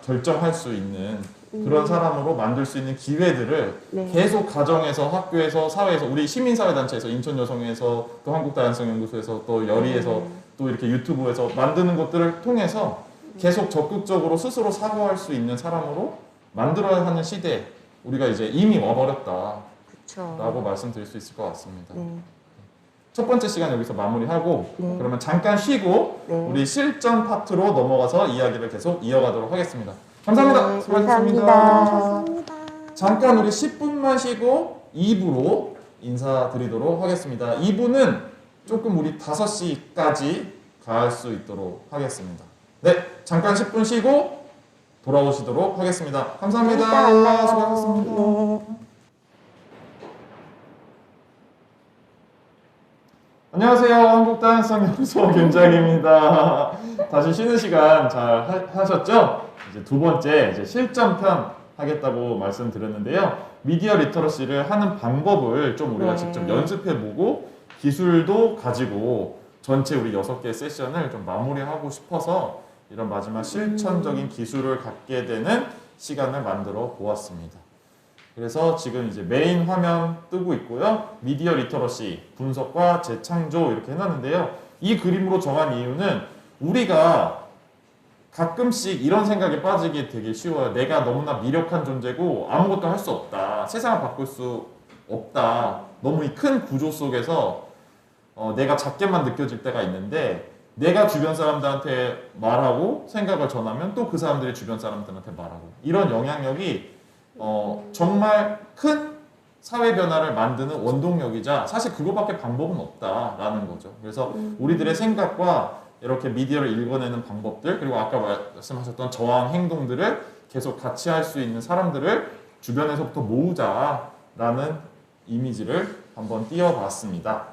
결정할 수 있는 그런 사람으로 만들 수 있는 기회들을 네. 계속 가정에서 학교에서 사회에서 우리 시민사회단체에서 인천여성에서 또 한국다양성연구소에서 또 열의에서 또 이렇게 유튜브에서 만드는 것들을 통해서 계속 적극적으로 스스로 사고할 수 있는 사람으로 만들어야 하는 시대에 우리가 이제 이미 와버렸다 그쵸. 라고 말씀드릴 수 있을 것 같습니다. 네. 첫 번째 시간 여기서 마무리하고 네. 그러면 잠깐 쉬고 네. 우리 실전 파트로 넘어가서 이야기를 계속 이어가도록 하겠습니다. 감사합니다. 네, 수고하셨습니다. 감사합니다. 잠깐 우리 10분만 쉬고 2부로 인사드리도록 하겠습니다. 2부는 조금 우리 5시까지 갈 수 있도록 하겠습니다. 네, 잠깐 10분 쉬고 돌아오시도록 하겠습니다. 감사합니다. 이따 만나요. 수고하셨습니다. 네. 안녕하세요. 한국다양성연구소 김장입니다. 다시 쉬는 시간 잘 하셨죠? 이제 두 번째 이제 실전편 하겠다고 말씀드렸는데요. 미디어 리터러시를 하는 방법을 좀 우리가 네. 직접 연습해보고 기술도 가지고 전체 우리 6개 세션을 좀 마무리하고 싶어서 이런 마지막 실천적인 기술을 갖게 되는 시간을 만들어 보았습니다. 그래서 지금 이제 메인 화면 뜨고 있고요. 미디어 리터러시, 분석과 재창조 이렇게 해놨는데요. 이 그림으로 정한 이유는 우리가 가끔씩 이런 생각에 빠지게 되게 쉬워요. 내가 너무나 미력한 존재고 아무것도 할 수 없다. 세상을 바꿀 수 없다. 너무 이 큰 구조 속에서 내가 작게만 느껴질 때가 있는데 내가 주변 사람들한테 말하고 생각을 전하면 또 그 사람들이 주변 사람들한테 말하고 이런 영향력이 정말 큰 사회 변화를 만드는 원동력이자 사실 그거밖에 방법은 없다라는 거죠. 그래서 우리들의 생각과 이렇게 미디어를 읽어내는 방법들 그리고 아까 말씀하셨던 저항 행동들을 계속 같이 할 수 있는 사람들을 주변에서부터 모으자라는 이미지를 한번 띄워봤습니다.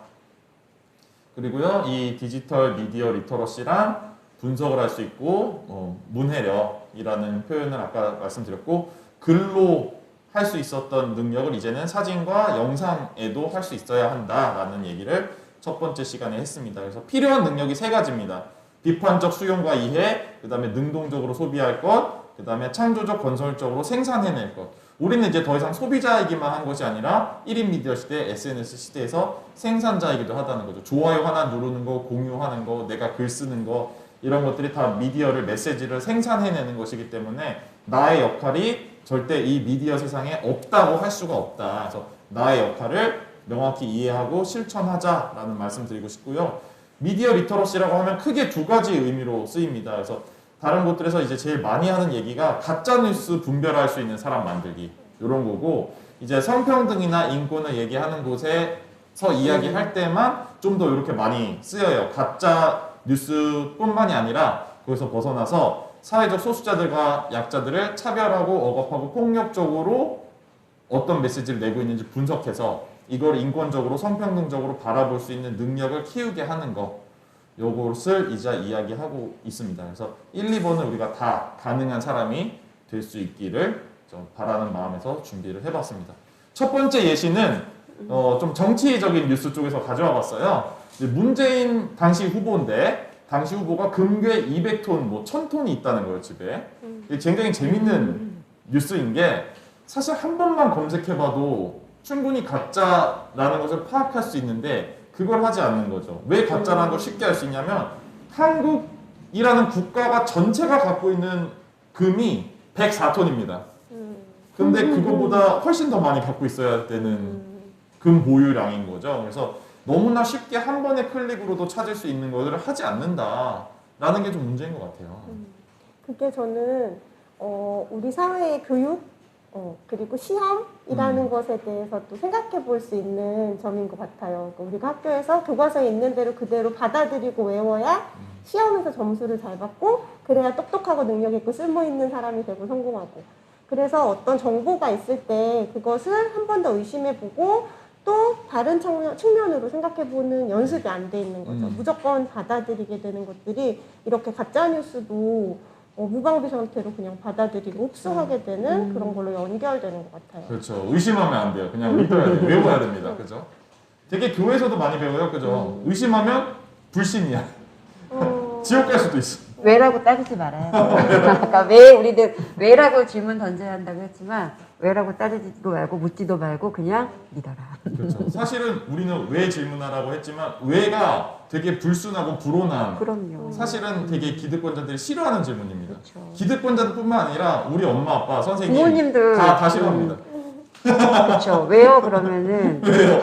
그리고요, 이 디지털 미디어 리터러시랑 분석을 할 수 있고 문해력이라는 표현을 아까 말씀드렸고 글로 할 수 있었던 능력을 이제는 사진과 영상에도 할 수 있어야 한다라는 얘기를 첫 번째 시간에 했습니다. 그래서 필요한 능력이 세 가지입니다. 비판적 수용과 이해, 그 다음에 능동적으로 소비할 것, 그 다음에 창조적 건설적으로 생산해낼 것. 우리는 이제 더 이상 소비자이기만 한 것이 아니라 1인 미디어 시대, SNS 시대에서 생산자이기도 하다는 거죠. 좋아요 하나 누르는 거, 공유하는 거, 내가 글 쓰는 거 이런 것들이 다 미디어를, 메시지를 생산해내는 것이기 때문에 나의 역할이 절대 이 미디어 세상에 없다고 할 수가 없다. 그래서 나의 역할을 명확히 이해하고 실천하자라는 말씀 드리고 싶고요. 미디어 리터러시라고 하면 크게 두 가지 의미로 쓰입니다. 그래서 다른 곳들에서 이제 제일 많이 하는 얘기가 가짜뉴스 분별할 수 있는 사람 만들기 이런 거고 이제 성평등이나 인권을 얘기하는 곳에서 이야기할 때만 좀 더 이렇게 많이 쓰여요. 가짜 뉴스뿐만이 아니라 거기서 벗어나서 사회적 소수자들과 약자들을 차별하고 억압하고 폭력적으로 어떤 메시지를 내고 있는지 분석해서 이걸 인권적으로 성평등적으로 바라볼 수 있는 능력을 키우게 하는 거 요것을 이제 이야기하고 있습니다. 그래서 1, 2번은 우리가 다 가능한 사람이 될 수 있기를 좀 바라는 마음에서 준비를 해봤습니다. 첫 번째 예시는 좀 정치적인 뉴스 쪽에서 가져와 봤어요. 문재인 당시 후보인데 당시 후보가 금괴 200톤, 뭐 1000톤이 있다는 거예요, 집에. 이게 굉장히 재밌는 뉴스인 게 사실 한 번만 검색해봐도 충분히 가짜라는 것을 파악할 수 있는데 그걸 하지 않는 거죠. 왜 가짜라는 걸 쉽게 알 수 있냐면 한국이라는 국가가 전체가 갖고 있는 금이 104톤입니다. 근데 그거보다 훨씬 더 많이 갖고 있어야 되는 금 보유량인 거죠. 그래서 너무나 쉽게 한 번의 클릭으로도 찾을 수 있는 것을 하지 않는다라는 게 좀 문제인 것 같아요. 그게 저는 우리 사회의 교육 그리고 시험이라는 것에 대해서 또 생각해 볼 수 있는 점인 것 같아요. 그러니까 우리가 학교에서 교과서에 있는 대로 그대로 받아들이고 외워야 시험에서 점수를 잘 받고 그래야 똑똑하고 능력 있고 쓸모 있는 사람이 되고 성공하고 그래서 어떤 정보가 있을 때 그것을 한 번 더 의심해 보고 또 다른 측면으로 생각해 보는 연습이 안 돼 있는 거죠. 무조건 받아들이게 되는 것들이 이렇게 가짜뉴스도 무방비 상태로 그냥 받아들이고 흡수하게 되는 그런 걸로 연결되는 것 같아요. 그렇죠. 의심하면 안 돼요. 그냥 믿어야 돼요. 외워야 됩니다. 그죠? 되게 교회에서도 많이 배워요. 그죠? 의심하면 불신이야. 지옥 갈 수도 있어. 왜라고 따지지 말아요. 아까 왜 우리들 왜라고 질문 던져야 한다고 했지만 왜라고 따지지도 말고 묻지도 말고 그냥 믿어라. 그렇죠. 사실은 우리는 왜 질문하라고 했지만 왜가 되게 불순하고 불온한 그럼요. 사실은 되게 기득권자들이 싫어하는 질문입니다. 그렇죠. 기득권자들뿐만 아니라 우리 엄마, 아빠, 선생님 부모님들 다 싫어합니다. 그렇죠. 왜요? 그러면은 왜요?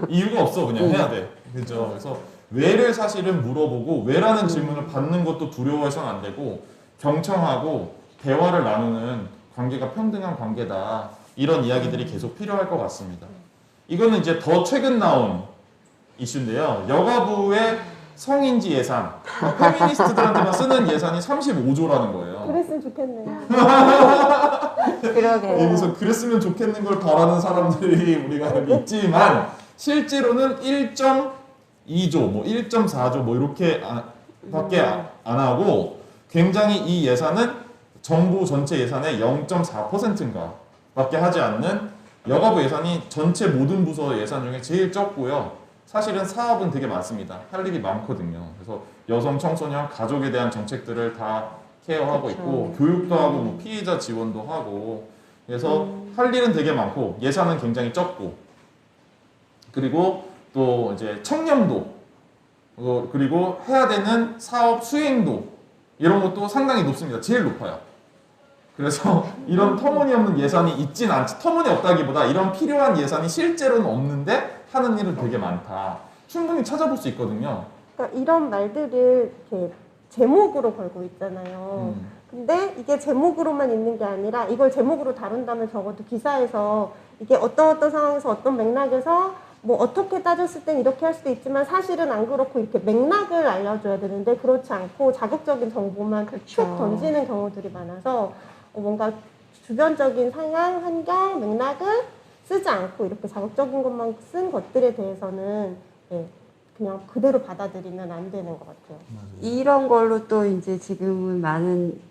이유가 없어. 그냥 해야 돼. 그죠? 그래서 왜를 사실은 물어보고 왜라는 질문을 받는 것도 두려워해서는 안 되고 경청하고 대화를 나누는 관계가 평등한 관계다. 이런 이야기들이 계속 필요할 것 같습니다. 이거는 이제 더 최근 나온 이슈인데요. 여가부의 성인지 예산, 페미니스트들한테만 쓰는 예산이 35조라는 거예요. 그랬으면 좋겠네요. 그러게. 여기서 그랬으면 좋겠는 걸 바라는 사람들이 우리가 여기 있지만 실제로는 1.2조, 뭐 1.4조 뭐 이렇게 밖에 안 하고 굉장히 이 예산은 정부 전체 예산의 0.4%인가 밖에 하지 않는 여가부 예산이 전체 모든 부서 예산 중에 제일 적고요. 사실은 사업은 되게 많습니다. 할 일이 많거든요. 그래서 여성, 청소년, 가족에 대한 정책들을 다 케어하고 그렇죠. 있고 교육도 하고 뭐 피해자 지원도 하고 그래서 할 일은 되게 많고 예산은 굉장히 적고 그리고 또 이제 청렴도 그리고 해야 되는 사업 수행도 이런 것도 상당히 높습니다. 제일 높아요. 그래서 이런 터무니없는 예산이 있진 않지 터무니없다기보다 이런 필요한 예산이 실제로는 없는데 하는 일은 되게 많다. 충분히 찾아볼 수 있거든요. 그러니까 이런 말들을 이렇게 제목으로 걸고 있잖아요. 근데 이게 제목으로만 있는 게 아니라 이걸 제목으로 다룬다면 적어도 기사에서 이게 어떤 상황에서 어떤 맥락에서 뭐 어떻게 따졌을 땐 이렇게 할 수도 있지만 사실은 안 그렇고 이렇게 맥락을 알려줘야 되는데 그렇지 않고 자극적인 정보만 쭉 던지는 경우들이 많아서 뭔가 주변적인 상황, 환경, 맥락을 쓰지 않고 이렇게 자극적인 것만 쓴 것들에 대해서는 예, 그냥 그대로 받아들이면 안 되는 것 같아요. 이런 걸로 또 이제 지금은 많은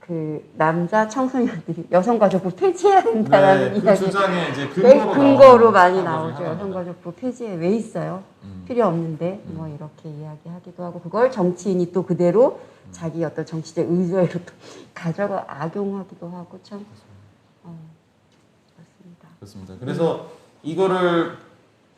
그 남자 청소년들이 여성가족부 폐지해야 된다라는 네, 그 이야기 주장에 이제 근거로 많이 나오는 나오죠. 하나입니다. 여성가족부 폐지에 왜 있어요? 필요 없는데 뭐 이렇게 이야기하기도 하고 그걸 정치인이 또 그대로 자기 어떤 정치적 의도로 또 가져가 악용하기도 하고 참 그렇습니다. 그렇습니다. 그래서 이거를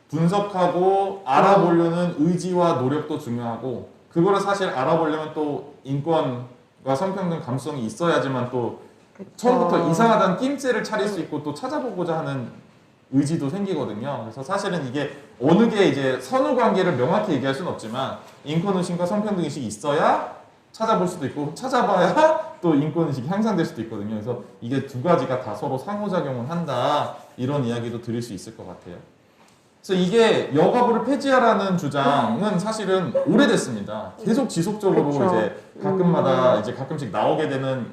분석하고 알아보려는 의지와 노력도 중요하고 그거를 사실 알아보려면 또 인권과 성평등 감수성이 있어야지만 또 그쵸. 처음부터 이상하다는 낌새를 차릴 수 있고 또 찾아보고자 하는 의지도 생기거든요. 그래서 사실은 이게 어느 게 이제 선후 관계를 명확히 얘기할 수는 없지만 인권의식과 성평등의식이 있어야 찾아볼 수도 있고 찾아봐야 또 인권의식이 향상될 수도 있거든요. 그래서 이게 두 가지가 다 서로 상호작용을 한다 이런 이야기도 드릴 수 있을 것 같아요. 그래서 이게 여가부를 폐지하라는 주장은 사실은 오래됐습니다. 계속 지속적으로 그쵸. 이제 가끔마다 이제 가끔씩 나오게 되는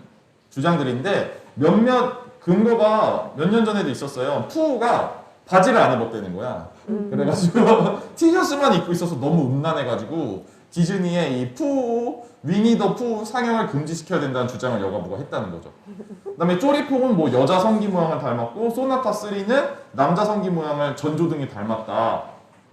주장들인데 몇몇 근거가 몇 년 전에도 있었어요. 푸우가 바지를 안 입었다는 거야. 그래가지고 티셔츠만 입고 있어서 너무 음란해가지고 디즈니의 이 푸우 위니 더 푸우 상영을 금지시켜야 된다는 주장을 여가부가 했다는 거죠. 그다음에 쪼리퐁은 뭐 여자 성기 모양을 닮았고 소나타 3는 남자 성기 모양을 전조등이 닮았다.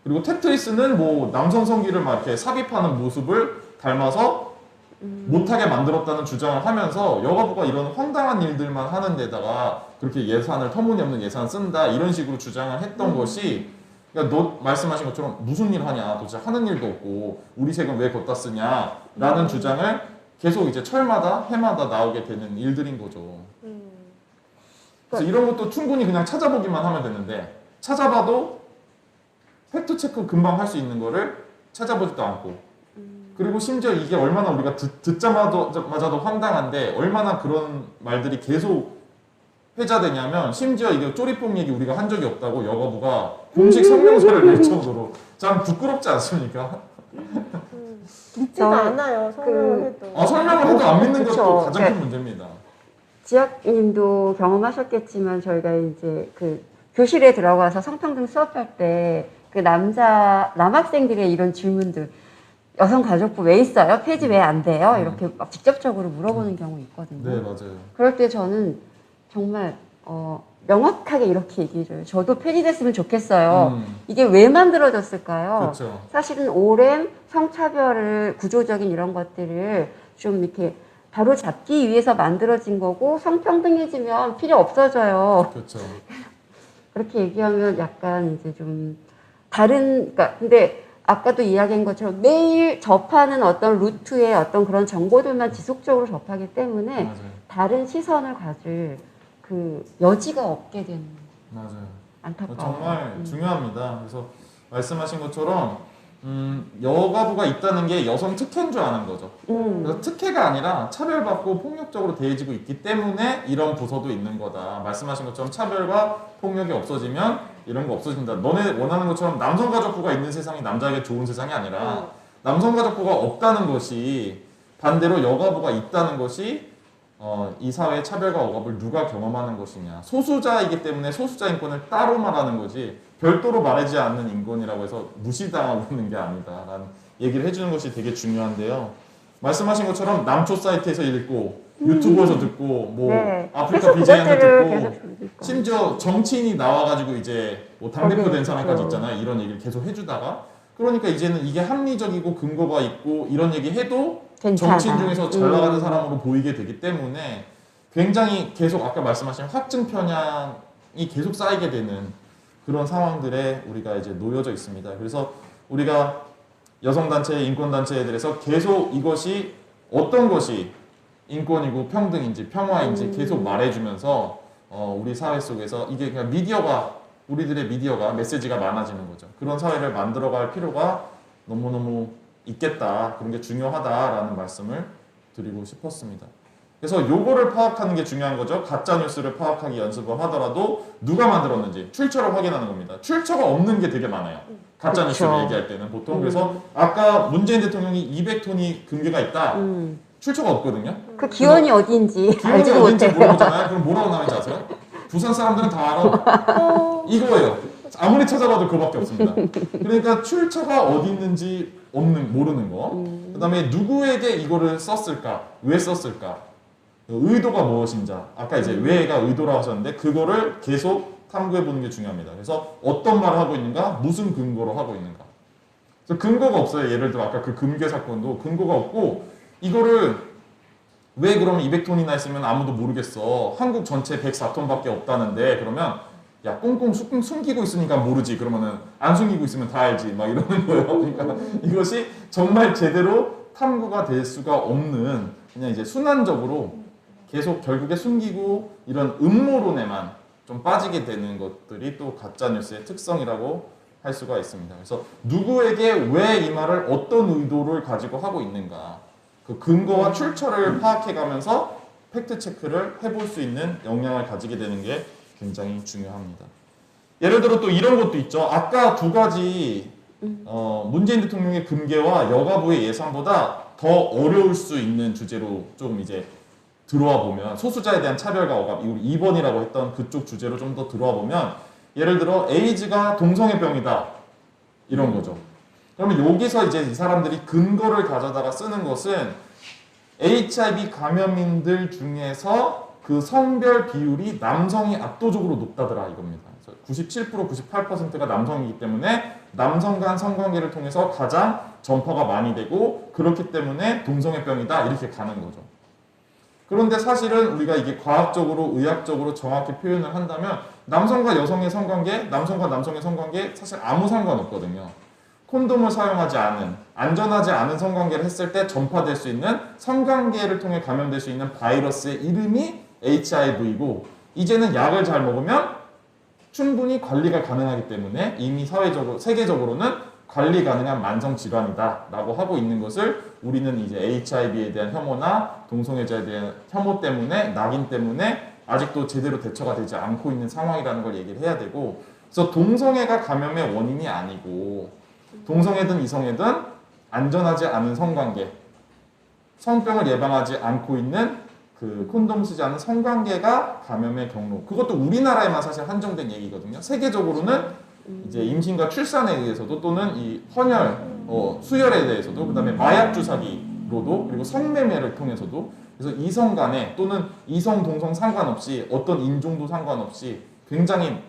그리고 테트리스는 뭐 남성 성기를 막 이렇게 삽입하는 모습을 닮아서 못하게 만들었다는 주장을 하면서 여가부가 이런 황당한 일들만 하는 데다가 그렇게 예산을 터무니없는 예산 쓴다 이런 식으로 주장을 했던 것이 그러니까 너 말씀하신 것처럼 무슨 일 하냐 도대체 하는 일도 없고 우리 세금 왜 걷다 쓰냐라는 주장을 계속 이제 철마다 해마다 나오게 되는 일들인 거죠. 그래서 이런 것도 충분히 그냥 찾아보기만 하면 되는데 찾아봐도 팩트 체크 금방 할 수 있는 거를 찾아보지도 않고 그리고 심지어 이게 얼마나 우리가 듣자마자도 황당한데 얼마나 그런 말들이 계속 회자되냐면 심지어 이게 쪼리뽕 얘기 우리가 한 적이 없다고 여가부가 공식 성명서를 낼 정도로 참 부끄럽지 않습니까? 믿지도 않아요. 설명을 해도. 설명을 해도 안 믿는 그쵸. 것도 가장 큰 문제입니다. 지학님도 경험하셨겠지만 저희가 이제 그 교실에 들어가서 성평등 수업할 때 그 남학생들의 이런 질문들 여성가족부 왜 있어요? 폐지 왜 안 돼요? 이렇게 막 직접적으로 물어보는 경우 있거든요. 네, 맞아요. 그럴 때 저는 정말 명확하게 이렇게 얘기해줘요. 저도 폐지됐으면 좋겠어요. 이게 왜 만들어졌을까요? 그렇죠. 사실은 오랜 성차별을 구조적인 이런 것들을 좀 이렇게 바로 잡기 위해서 만들어진 거고 성평등해지면 필요 없어져요. 그렇죠. 그렇게 얘기하면 약간 이제 좀 다른 그러니까 근데 아까도 이야기한 것처럼 매일 접하는 어떤 루트의 어떤 그런 정보들만 지속적으로 접하기 때문에 맞아요. 다른 시선을 가질 그 여지가 없게 되는 맞아요. 안타까워. 정말 중요합니다. 그래서 말씀하신 것처럼 여가부가 있다는 게 여성 특혜인 줄 아는 거죠. 그래서 특혜가 아니라 차별받고 폭력적으로 대해지고 있기 때문에 이런 부서도 있는 거다. 말씀하신 것처럼 차별과 폭력이 없어지면 이런 거 없어진다. 너네 원하는 것처럼 남성가족부가 있는 세상이 남자에게 좋은 세상이 아니라 남성가족부가 없다는 것이 반대로 여가부가 있다는 것이 이 사회의 차별과 억압을 누가 경험하는 것이냐. 소수자이기 때문에 소수자 인권을 따로 말하는 거지 별도로 말하지 않는 인권이라고 해서 무시당하고 있는 게 아니다라는 얘기를 해주는 것이 되게 중요한데요. 말씀하신 것처럼 남초 사이트에서 읽고 유튜브에서 듣고 뭐 네. 아프리카 계속 BJ한테 그것들을 듣고 계속 들으니까. 심지어 정치인이 나와가지고 이제 뭐 당대표 된 사람까지 그렇죠. 있잖아요. 이런 얘기를 계속 해주다가 그러니까 이제는 이게 합리적이고 근거가 있고 이런 얘기 해도 괜찮아. 정치인 중에서 잘 나가는 사람으로 보이게 되기 때문에 굉장히 계속 아까 말씀하신 확증 편향이 계속 쌓이게 되는 그런 상황들에 우리가 이제 놓여져 있습니다. 그래서 우리가 여성단체, 인권단체에 대해서 계속 이것이 어떤 것이 인권이고 평등인지 평화인지 계속 말해주면서 우리 사회 속에서 이게 그냥 우리들의 미디어가 메시지가 많아지는 거죠. 그런 사회를 만들어갈 필요가 너무너무 있겠다. 그런 게 중요하다라는 말씀을 드리고 싶었습니다. 그래서 요거를 파악하는 게 중요한 거죠. 가짜뉴스를 파악하기 연습을 하더라도 누가 만들었는지 출처를 확인하는 겁니다. 출처가 없는 게 되게 많아요. 가짜뉴스를 그쵸. 얘기할 때는 보통. 그래서 아까 문재인 대통령이 200톤이 금괴가 있다. 출처가 없거든요. 그 기원이 어딘지 기원이 알지도 어딘지 못해요. 모르잖아요. 그럼 뭐라고 나오는지 아세요? 부산 사람들은 다 알아. 이거예요. 아무리 찾아봐도 그거밖에 없습니다. 그러니까 출처가 어디 있는지 모르는 거. 그다음에 누구에게 이거를 썼을까? 왜 썼을까? 의도가 무엇인지. 아까 이제 왜가 의도라고 하셨는데 그거를 계속 탐구해 보는 게 중요합니다. 그래서 어떤 말을 하고 있는가? 무슨 근거로 하고 있는가? 그래서 근거가 없어요. 예를 들어 아까 그 금괴 사건도 근거가 없고 이거를 왜 그러면 200톤이나 했으면 아무도 모르겠어. 한국 전체 104톤밖에 없다는데 그러면 야 꽁꽁 숨기고 있으니까 모르지. 그러면은 안 숨기고 있으면 다 알지. 막 이러는 거예요. 그러니까 이것이 정말 제대로 탐구가 될 수가 없는 그냥 이제 순환적으로 계속 결국에 숨기고 이런 음모론에만 좀 빠지게 되는 것들이 또 가짜뉴스의 특성이라고 할 수가 있습니다. 그래서 누구에게 왜 이 말을 어떤 의도를 가지고 하고 있는가 그 근거와 출처를 파악해가면서 팩트 체크를 해볼 수 있는 역량을 가지게 되는 게 굉장히 중요합니다. 예를 들어 또 이런 것도 있죠. 아까 두 가지 문재인 대통령의 금괴와 여가부의 예상보다 더 어려울 수 있는 주제로 좀 이제 들어와 보면 소수자에 대한 차별과 억압, 우리 2번이라고 했던 그쪽 주제로 좀 더 들어와 보면 예를 들어 에이즈가 동성애 병이다 이런 거죠. 그러면 여기서 이제 이 사람들이 근거를 가져다가 쓰는 것은 HIV 감염인들 중에서 그 성별 비율이 남성이 압도적으로 높다더라 이겁니다. 97%, 98%가 남성이기 때문에 남성 간 성관계를 통해서 가장 전파가 많이 되고 그렇기 때문에 동성애병이다 이렇게 가는 거죠. 그런데 사실은 우리가 이게 과학적으로 의학적으로 정확히 표현을 한다면 남성과 여성의 성관계, 남성과 남성의 성관계 사실 아무 상관없거든요. 콘돔을 사용하지 않은 안전하지 않은 성관계를 했을 때 전파될 수 있는 성관계를 통해 감염될 수 있는 바이러스의 이름이 HIV고 이제는 약을 잘 먹으면 충분히 관리가 가능하기 때문에 이미 사회적으로 세계적으로는 관리 가능한 만성 질환이다라고 하고 있는 것을 우리는 이제 HIV에 대한 혐오나 동성애자에 대한 혐오 때문에 낙인 때문에 아직도 제대로 대처가 되지 않고 있는 상황이라는 걸 얘기를 해야 되고 그래서 동성애가 감염의 원인이 아니고 동성애든 이성애든 안전하지 않은 성관계 성병을 예방하지 않고 있는 그 콘돔 쓰지 않은 성관계가 감염의 경로 그것도 우리나라에만 사실 한정된 얘기거든요. 세계적으로는 이제 임신과 출산에 의해서도 또는 이 헌혈, 수혈에 대해서도 그다음에 마약 주사기로도 그리고 성매매를 통해서도 그래서 이성 간에 또는 이성 동성 상관없이 어떤 인종도 상관없이 굉장히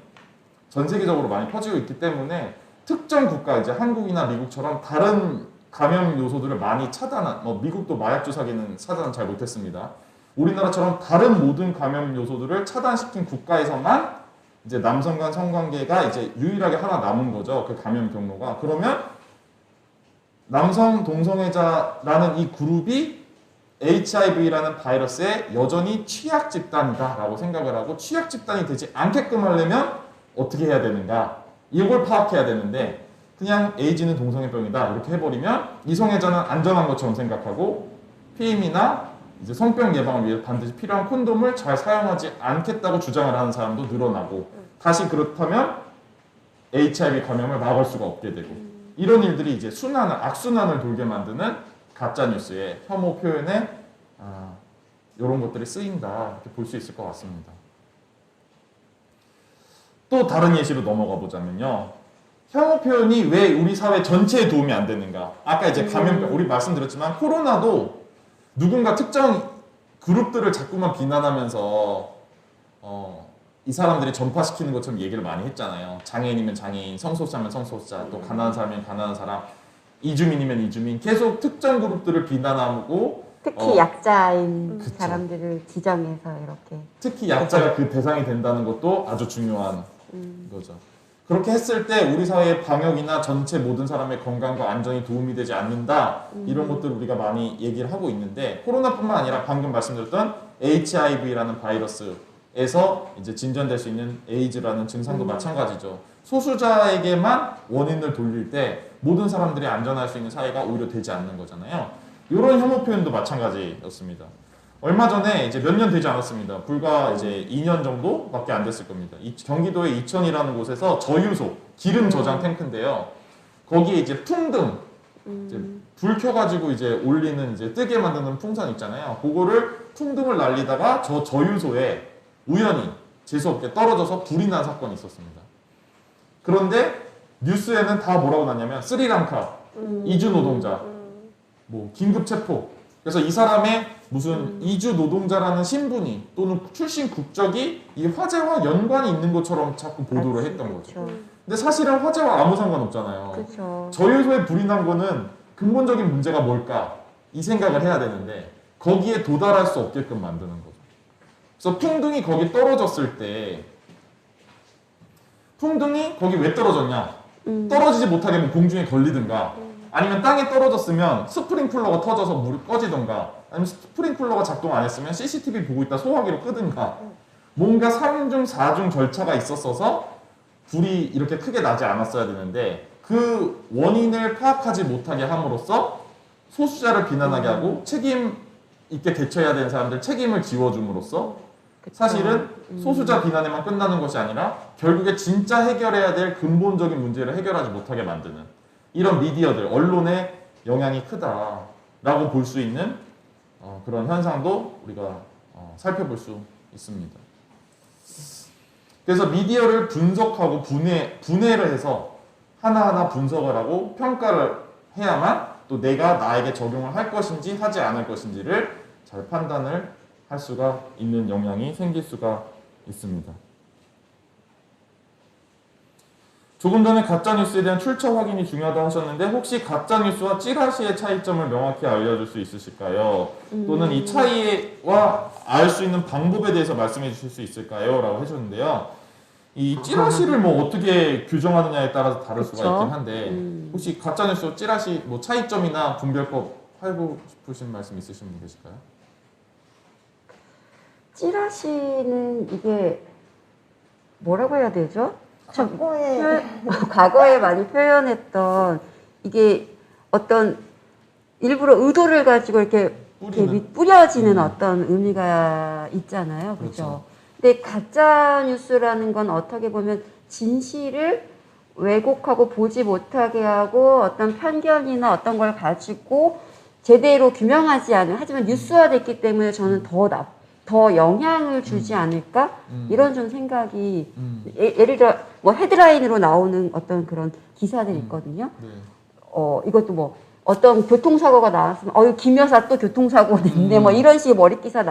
전 세계적으로 많이 퍼지고 있기 때문에 특정 국가 이제 한국이나 미국처럼 다른 감염 요소들을 많이 차단한 미국도 마약 주사기는 차단 잘 못했습니다. 우리나라처럼 다른 모든 감염 요소들을 차단시킨 국가에서만 이제 남성 간 성관계가 이제 유일하게 하나 남은 거죠. 그 감염 경로가. 그러면 남성 동성애자라는 이 그룹이 HIV라는 바이러스에 여전히 취약 집단이다라고 생각을 하고 취약 집단이 되지 않게끔 하려면 어떻게 해야 되는가? 이걸 파악해야 되는데 그냥 에이즈는 동성애병이다 이렇게 해버리면 이성애자는 안전한 것처럼 생각하고 피임이나 이제 성병 예방을 위해 반드시 필요한 콘돔을 잘 사용하지 않겠다고 주장을 하는 사람도 늘어나고 다시 그렇다면 HIV 감염을 막을 수가 없게 되고 이런 일들이 이제 악순환을 돌게 만드는 가짜뉴스의 혐오 표현에 이런 것들이 쓰인다 이렇게 볼 수 있을 것 같습니다. 또 다른 예시로 넘어가 보자면요. 혐오 표현이 왜 우리 사회 전체에 도움이 안 되는가? 아까 이제 감염병 우리 말씀드렸지만 코로나도 누군가 특정 그룹들을 자꾸만 비난하면서 이 사람들이 전파시키는 것처럼 얘기를 많이 했잖아요. 장애인이면 장애인, 성소수자면 성소수자, 또 가난한 사람이면 가난한 사람, 이주민이면 이주민 계속 특정 그룹들을 비난하고 특히 어. 약자인 그쵸. 사람들을 지정해서 이렇게. 특히 약자가 그 대상이 된다는 것도 아주 중요한 거죠. 그렇게 했을 때 우리 사회의 방역이나 전체 모든 사람의 건강과 안전이 도움이 되지 않는다 이런 것들을 우리가 많이 얘기를 하고 있는데 코로나뿐만 아니라 방금 말씀드렸던 HIV라는 바이러스에서 이제 진전될 수 있는 에이즈라는 증상도 마찬가지죠. 소수자에게만 원인을 돌릴 때 모든 사람들이 안전할 수 있는 사회가 오히려 되지 않는 거잖아요. 이런 혐오 표현도 마찬가지였습니다. 얼마 전에 이제 몇 년 되지 않았습니다. 불과 이제 2년 정도밖에 안 됐을 겁니다. 경기도의 이천이라는 곳에서 저유소 기름 저장 탱크인데요. 거기에 이제 풍등 이제 불 켜가지고 이제 올리는 이제 뜨게 만드는 풍선 있잖아요. 그거를 풍등을 날리다가 저유소에 우연히 재수 없게 떨어져서 불이 난 사건이 있었습니다. 그런데 뉴스에는 다 뭐라고 났냐면 스리랑카 이주 노동자 뭐 긴급 체포. 그래서 이 사람의 무슨 이주 노동자라는 신분이 또는 출신 국적이 이 화재와 연관이 있는 것처럼 자꾸 보도를 했던 거죠. 그렇죠. 근데 사실은 화재와 아무 상관없잖아요. 그렇죠. 저유소에 불이 난 거는 근본적인 문제가 뭘까? 이 생각을 해야 되는데 거기에 도달할 수 없게끔 만드는 거죠. 그래서 풍등이 거기 떨어졌을 때 풍등이 거기 왜 떨어졌냐? 떨어지지 못하게 뭐 공중에 걸리든가 아니면 땅에 떨어졌으면 스프링쿨러가 터져서 물이 꺼지던가 아니면 스프링쿨러가 작동 안 했으면 CCTV 보고 있다 소화기로 끄든가 뭔가 3중 4중 절차가 있었어서 불이 이렇게 크게 나지 않았어야 되는데 그 원인을 파악하지 못하게 함으로써 소수자를 비난하게 하고 책임 있게 대처해야 되는 사람들 책임을 지워줌으로써 사실은 소수자 비난에만 끝나는 것이 아니라 결국에 진짜 해결해야 될 근본적인 문제를 해결하지 못하게 만드는 이런 미디어들, 언론의 영향이 크다라고 볼 수 있는 그런 현상도 우리가 살펴볼 수 있습니다. 그래서 미디어를 분석하고 분해를 해서 하나하나 분석을 하고 평가를 해야만 또 내가 나에게 적용을 할 것인지 하지 않을 것인지를 잘 판단을 할 수가 있는 영향이 생길 수가 있습니다. 조금 전에 가짜뉴스에 대한 출처 확인이 중요하다고 하셨는데 혹시 가짜뉴스와 찌라시의 차이점을 명확히 알려줄 수 있으실까요? 또는 이 차이와 알 수 있는 방법에 대해서 말씀해 주실 수 있을까요? 라고 해주셨는데요. 이 찌라시를 뭐 어떻게 규정하느냐에 따라서 다를 수가 그쵸? 있긴 한데 혹시 가짜뉴스와 찌라시 뭐 차이점이나 분별법 하고 싶으신 말씀 있으신 분 계실까요? 찌라시는 이게 뭐라고 해야 되죠? 과거에 과거에 많이 표현했던 이게 어떤 일부러 의도를 가지고 이렇게 뿌려지는 어떤 의미가 있잖아요. 그렇죠? 그렇죠. 근데 가짜 뉴스라는 건 어떻게 보면 진실을 왜곡하고 보지 못하게 하고 어떤 편견이나 어떤 걸 가지고 제대로 규명하지 않은 하지만 뉴스화됐기 때문에 저는 더 영향을 주지 않을까 이런 좀 생각이 예를 들어 뭐 헤드라인으로 나오는 어떤 그런 기사들이 있거든요. 네. 이것도 뭐 어떤 교통사고가 나왔으면 김 여사 또 교통사고 냈네 뭐 이런 식의 머리 기사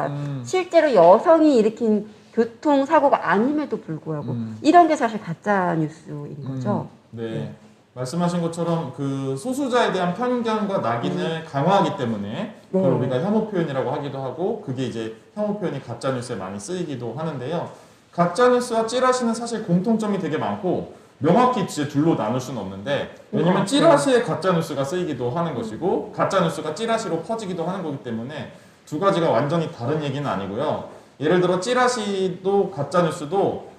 실제로 여성이 일으킨 교통사고가 아님에도 불구하고 이런 게 사실 가짜 뉴스인 거죠. 네. 말씀하신 것처럼 그 소수자에 대한 편견과 낙인을 강화하기 때문에 그걸 우리가 혐오 표현이라고 하기도 하고 그게 이제 혐오 표현이 가짜 뉴스에 많이 쓰이기도 하는데요. 가짜 뉴스와 찌라시는 사실 공통점이 되게 많고 명확히 진짜 둘로 나눌 수는 없는데 왜냐면 찌라시에 가짜 뉴스가 쓰이기도 하는 것이고 가짜 뉴스가 찌라시로 퍼지기도 하는 거기 때문에 두 가지가 완전히 다른 얘기는 아니고요. 예를 들어 찌라시도 가짜 뉴스도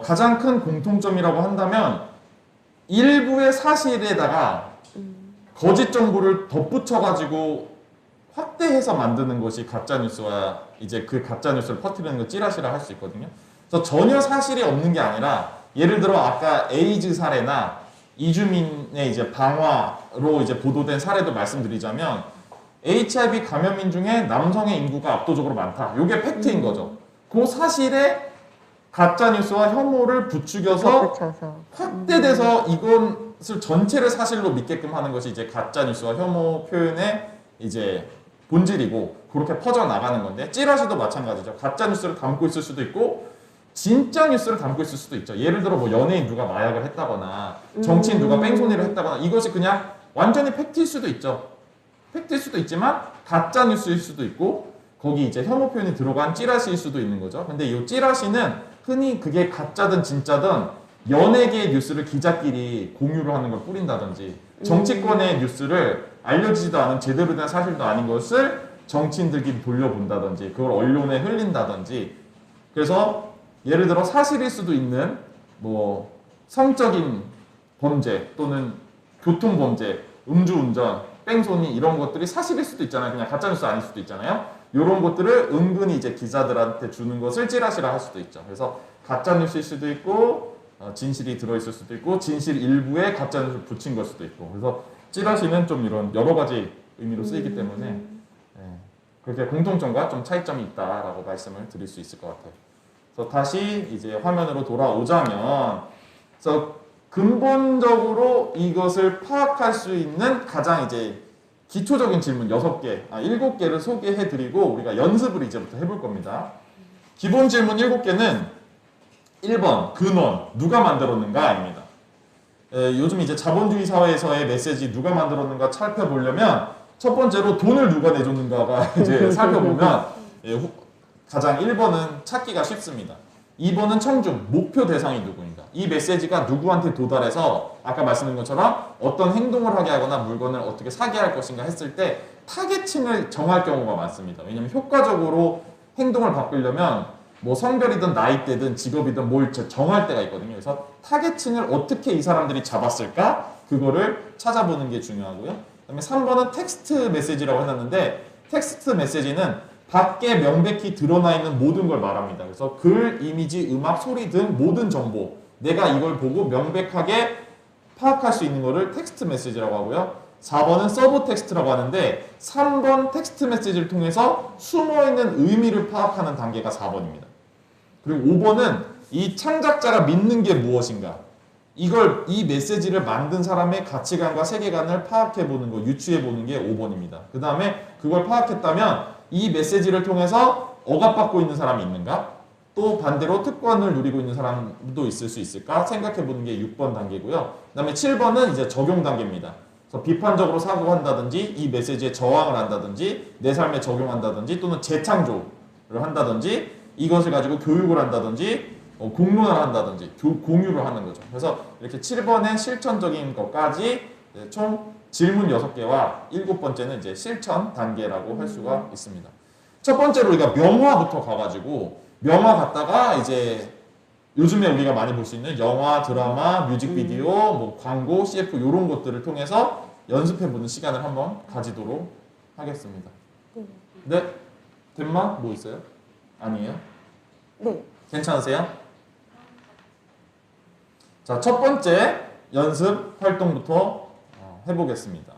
가장 큰 공통점이라고 한다면 일부의 사실에다가 거짓 정보를 덧붙여가지고 확대해서 만드는 것이 가짜뉴스와 이제 그 가짜뉴스를 퍼뜨리는 걸 찌라시라 할 수 있거든요. 그래서 전혀 사실이 없는 게 아니라 예를 들어 아까 에이즈 사례나 이주민의 이제 방화로 이제 보도된 사례도 말씀드리자면 HIV 감염인 중에 남성의 인구가 압도적으로 많다. 이게 팩트인 거죠. 그 사실에 가짜뉴스와 혐오를 부추겨서 확대돼서 이것을 전체를 사실로 믿게끔 하는 것이 이제 가짜뉴스와 혐오 표현의 이제 본질이고 그렇게 퍼져나가는 건데 찌라시도 마찬가지죠. 가짜뉴스를 담고 있을 수도 있고 진짜 뉴스를 담고 있을 수도 있죠. 예를 들어 뭐 연예인 누가 마약을 했다거나 정치인 누가 뺑소니를 했다거나 이것이 그냥 완전히 팩트일 수도 있죠. 팩트일 수도 있지만 가짜 뉴스일 수도 있고 거기 이제 혐오 표현이 들어간 찌라시일 수도 있는 거죠. 근데 이 찌라시는 흔히 그게 가짜든 진짜든 연예계 뉴스를 기자끼리 공유를 하는 걸 뿌린다든지 정치권의 뉴스를 알려지지도 않은 제대로 된 사실도 아닌 것을 정치인들끼리 돌려본다든지 그걸 언론에 흘린다든지 그래서 예를 들어 사실일 수도 있는 뭐 성적인 범죄 또는 교통범죄, 음주운전, 뺑소니 이런 것들이 사실일 수도 있잖아요. 그냥 가짜뉴스 아닐 수도 있잖아요. 이런 것들을 은근히 이제 기자들한테 주는 것을 찌라시라 할 수도 있죠. 그래서 가짜뉴스일 수도 있고 진실이 들어있을 수도 있고 진실 일부에 가짜뉴스를 붙인 걸 수도 있고 그래서 찌라시는 좀 이런 여러 가지 의미로 쓰이기 때문에 그렇게 공통점과 좀 차이점이 있다라고 말씀을 드릴 수 있을 것 같아요. 그래서 다시 이제 화면으로 돌아오자면 그래서 근본적으로 이것을 파악할 수 있는 가장 이제 기초적인 질문 6개, 7개를 소개해 드리고 우리가 연습을 이제부터 해볼 겁니다. 기본 질문 7개는 1번 근원 누가 만들었는가입니다. 요즘 이제 자본주의 사회에서의 메시지 누가 만들었는가 살펴보려면 첫 번째로 돈을 누가 내줬는가가 이제 살펴보면 가장 1번은 찾기가 쉽습니다. 2번은 청중, 목표 대상이 누구인가. 이 메시지가 누구한테 도달해서 아까 말씀드린 것처럼 어떤 행동을 하게 하거나 물건을 어떻게 사게 할 것인가 했을 때 타겟층을 정할 경우가 많습니다. 왜냐하면 효과적으로 행동을 바꾸려면 뭐 성별이든 나이대든 직업이든 뭘 정할 때가 있거든요. 그래서 타겟층을 어떻게 이 사람들이 잡았을까? 그거를 찾아보는 게 중요하고요. 그다음에 3번은 텍스트 메시지라고 해놨는데 텍스트 메시지는 밖에 명백히 드러나 있는 모든 걸 말합니다. 그래서 글, 이미지, 음악, 소리 등 모든 정보 내가 이걸 보고 명백하게 파악할 수 있는 거를 텍스트 메시지라고 하고요. 4번은 서브 텍스트라고 하는데 3번 텍스트 메시지를 통해서 숨어있는 의미를 파악하는 단계가 4번입니다. 그리고 5번은 이 창작자가 믿는 게 무엇인가 이 메시지를 만든 사람의 가치관과 세계관을 파악해보는 거, 유추해보는 게 5번입니다. 그 다음에 그걸 파악했다면 이 메시지를 통해서 억압받고 있는 사람이 있는가? 또 반대로 특권을 누리고 있는 사람도 있을 수 있을까? 생각해보는 게 6번 단계고요. 그 다음에 7번은 이제 적용 단계입니다. 그래서 비판적으로 사고한다든지 이 메시지에 저항을 한다든지 내 삶에 적용한다든지 또는 재창조를 한다든지 이것을 가지고 교육을 한다든지 공론을 한다든지 공유를 하는 거죠. 그래서 이렇게 7번의 실천적인 것까지 총 질문 6개와 7번째는 이제 실천 단계라고 할 수가 있습니다. 첫 번째로 우리가 명화부터 가가지고 명화 갔다가 이제 요즘에 우리가 많이 볼 수 있는 영화, 드라마, 뮤직비디오, 뭐 광고, CF 이런 것들을 통해서 연습해보는 시간을 한번 가지도록 하겠습니다. 네? 덴마 뭐 있어요? 아니에요? 네. 괜찮으세요? 자, 첫 번째 연습 활동부터 해보겠습니다.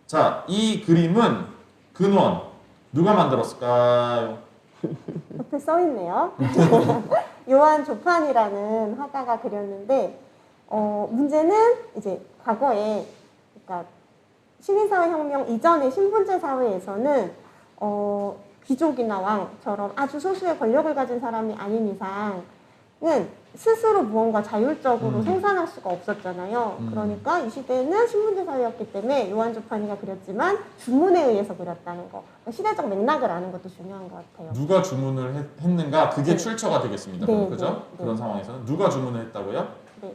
자, 이 그림은 근원 누가 만들었을까요? 옆에 써있네요. 요한 조판이라는 화가가 그렸는데 문제는 이제 과거에 그러니까 시민사회혁명 이전의 신분제 사회에서는 귀족이나 왕처럼 아주 소수의 권력을 가진 사람이 아닌 이상은 스스로 무언가 자율적으로 생산할 수가 없었잖아요. 그러니까 이 시대는 신분제 사회였기 때문에 요한 조판이가 그렸지만 주문에 의해서 그렸다는 거. 시대적 맥락을 아는 것도 중요한 것 같아요. 누가 주문을 했는가 그게 네. 출처가 되겠습니다. 네, 그죠? 네. 그런 상황에서는 누가 주문을 했다고요? 네.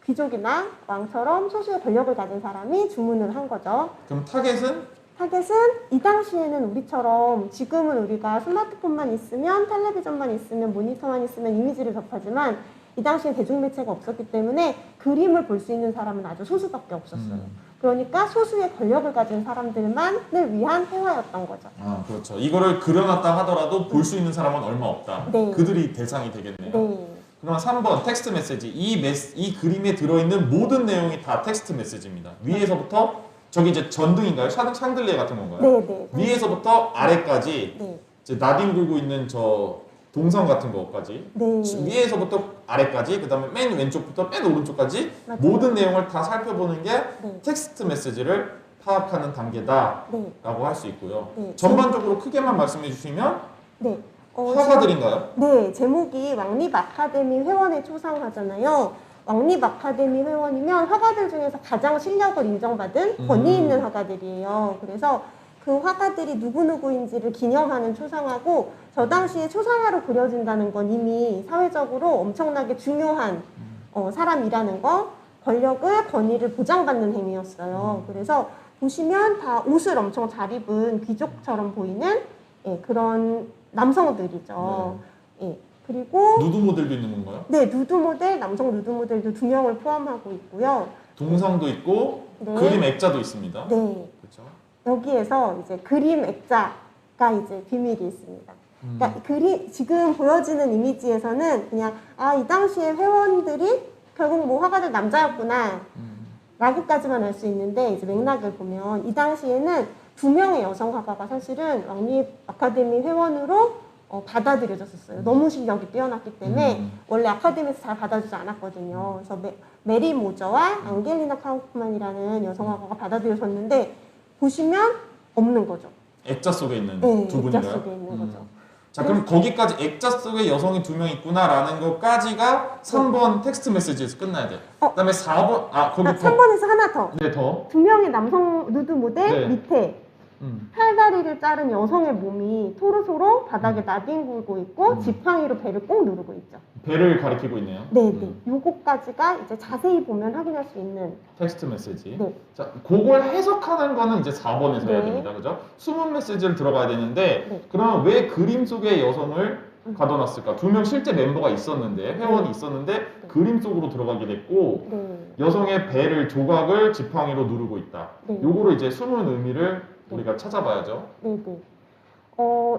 귀족이나 왕처럼 소수의 권력을 가진 사람이 주문을 한 거죠. 그럼 타겟은? 타겟은 이 당시에는 우리처럼 지금은 우리가 스마트폰만 있으면 텔레비전만 있으면 모니터만 있으면 이미지를 접하지만 이 당시에 대중매체가 없었기 때문에 그림을 볼 수 있는 사람은 아주 소수밖에 없었어요. 그러니까 소수의 권력을 가진 사람들만을 위한 회화였던 거죠. 아, 그렇죠. 이거를 그려놨다 하더라도 볼 수 있는 사람은 얼마 없다. 네. 그들이 대상이 되겠네요. 네. 그러면 3번 텍스트 메시지. 이 그림에 들어있는 모든 내용이 다 텍스트 메시지입니다. 위에서부터 저기 이제 전등인가요? 샹들리에 같은 건가요? 네, 네. 위에서부터 아래까지 네. 이제 나딘 굴고 있는 저 동선 같은 것까지 네. 위에서부터 아래까지 그 다음에 맨 왼쪽부터 맨 오른쪽까지 맞아요. 모든 내용을 다 살펴보는 게 네. 텍스트 메시지를 파악하는 단계다라고 네. 할 수 있고요. 네. 전반적으로 크게만 말씀해 주시면 네. 화가들인가요? 네, 제목이 왕립 아카데미 회원에 초상하잖아요. 왕립 아카데미 회원이면 화가들 중에서 가장 실력을 인정받은 권위 있는 화가들이에요. 그래서 그 화가들이 누구누구인지를 기념하는 초상화고 저 당시에 초상화로 그려진다는 건 이미 사회적으로 엄청나게 중요한 사람이라는 거, 권력을, 권위를 보장받는 행위였어요. 그래서 보시면 다 옷을 엄청 잘 입은 귀족처럼 보이는 그런 남성들이죠. 예. 그리고 누드 모델도 있는 건가요? 네, 누드 모델, 남성 누드 모델도 2명을 포함하고 있고요. 동상도 있고 네. 그림 액자도 있습니다. 네. 그렇죠. 여기에서 이제 그림 액자가 이제 비밀이 있습니다. 그러니까 지금 보여지는 이미지에서는 그냥 이 당시에 회원들이 결국 뭐 화가들 남자였구나 라고까지만 알 수 있는데 이제 맥락을 보면 이 당시에는 2명의 여성 화가가 사실은 왕립 아카데미 회원으로 받아들여졌었어요. 너무 실력이 뛰어났기 때문에 원래 아카데미에서 잘 받아주지 않았거든요. 그래서 메리 모저와 앙겔리나 카우프만이라는 여성 화가가 받아들여졌는데 보시면 없는 거죠. 액자 속에 있는 네, 두 액자 분인가요? 속에 있는 거죠. 자, 그럼 거기까지 액자 속에 여성이 2명 있구나라는 것까지가 3번 텍스트 메시지에서 끝나야 돼요. 그다음에 4번 거기 3번에서 하나 더. 네, 더. 2명의 남성 누드 모델 네. 밑에 팔다리를 자른 여성의 몸이 토르소로 바닥에 나뒹굴고 있고 지팡이로 배를 꼭 누르고 있죠. 배를 가리키고 있네요. 네네. 요거까지가 이제 자세히 보면 확인할 수 있는. 텍스트 메시지. 네. 자, 그걸 해석하는 거는 이제 4번에서 해야 네. 됩니다. 그죠? 숨은 메시지를 들어가야 되는데, 네. 그러면 왜 그림 속에 여성을 가둬놨을까? 2명 실제 멤버가 있었는데, 회원이 있었는데, 그림 속으로 들어가게 됐고, 네. 여성의 배를, 조각을 지팡이로 누르고 있다. 네. 요거로 이제 숨은 의미를 우리가 찾아봐야죠. 네네.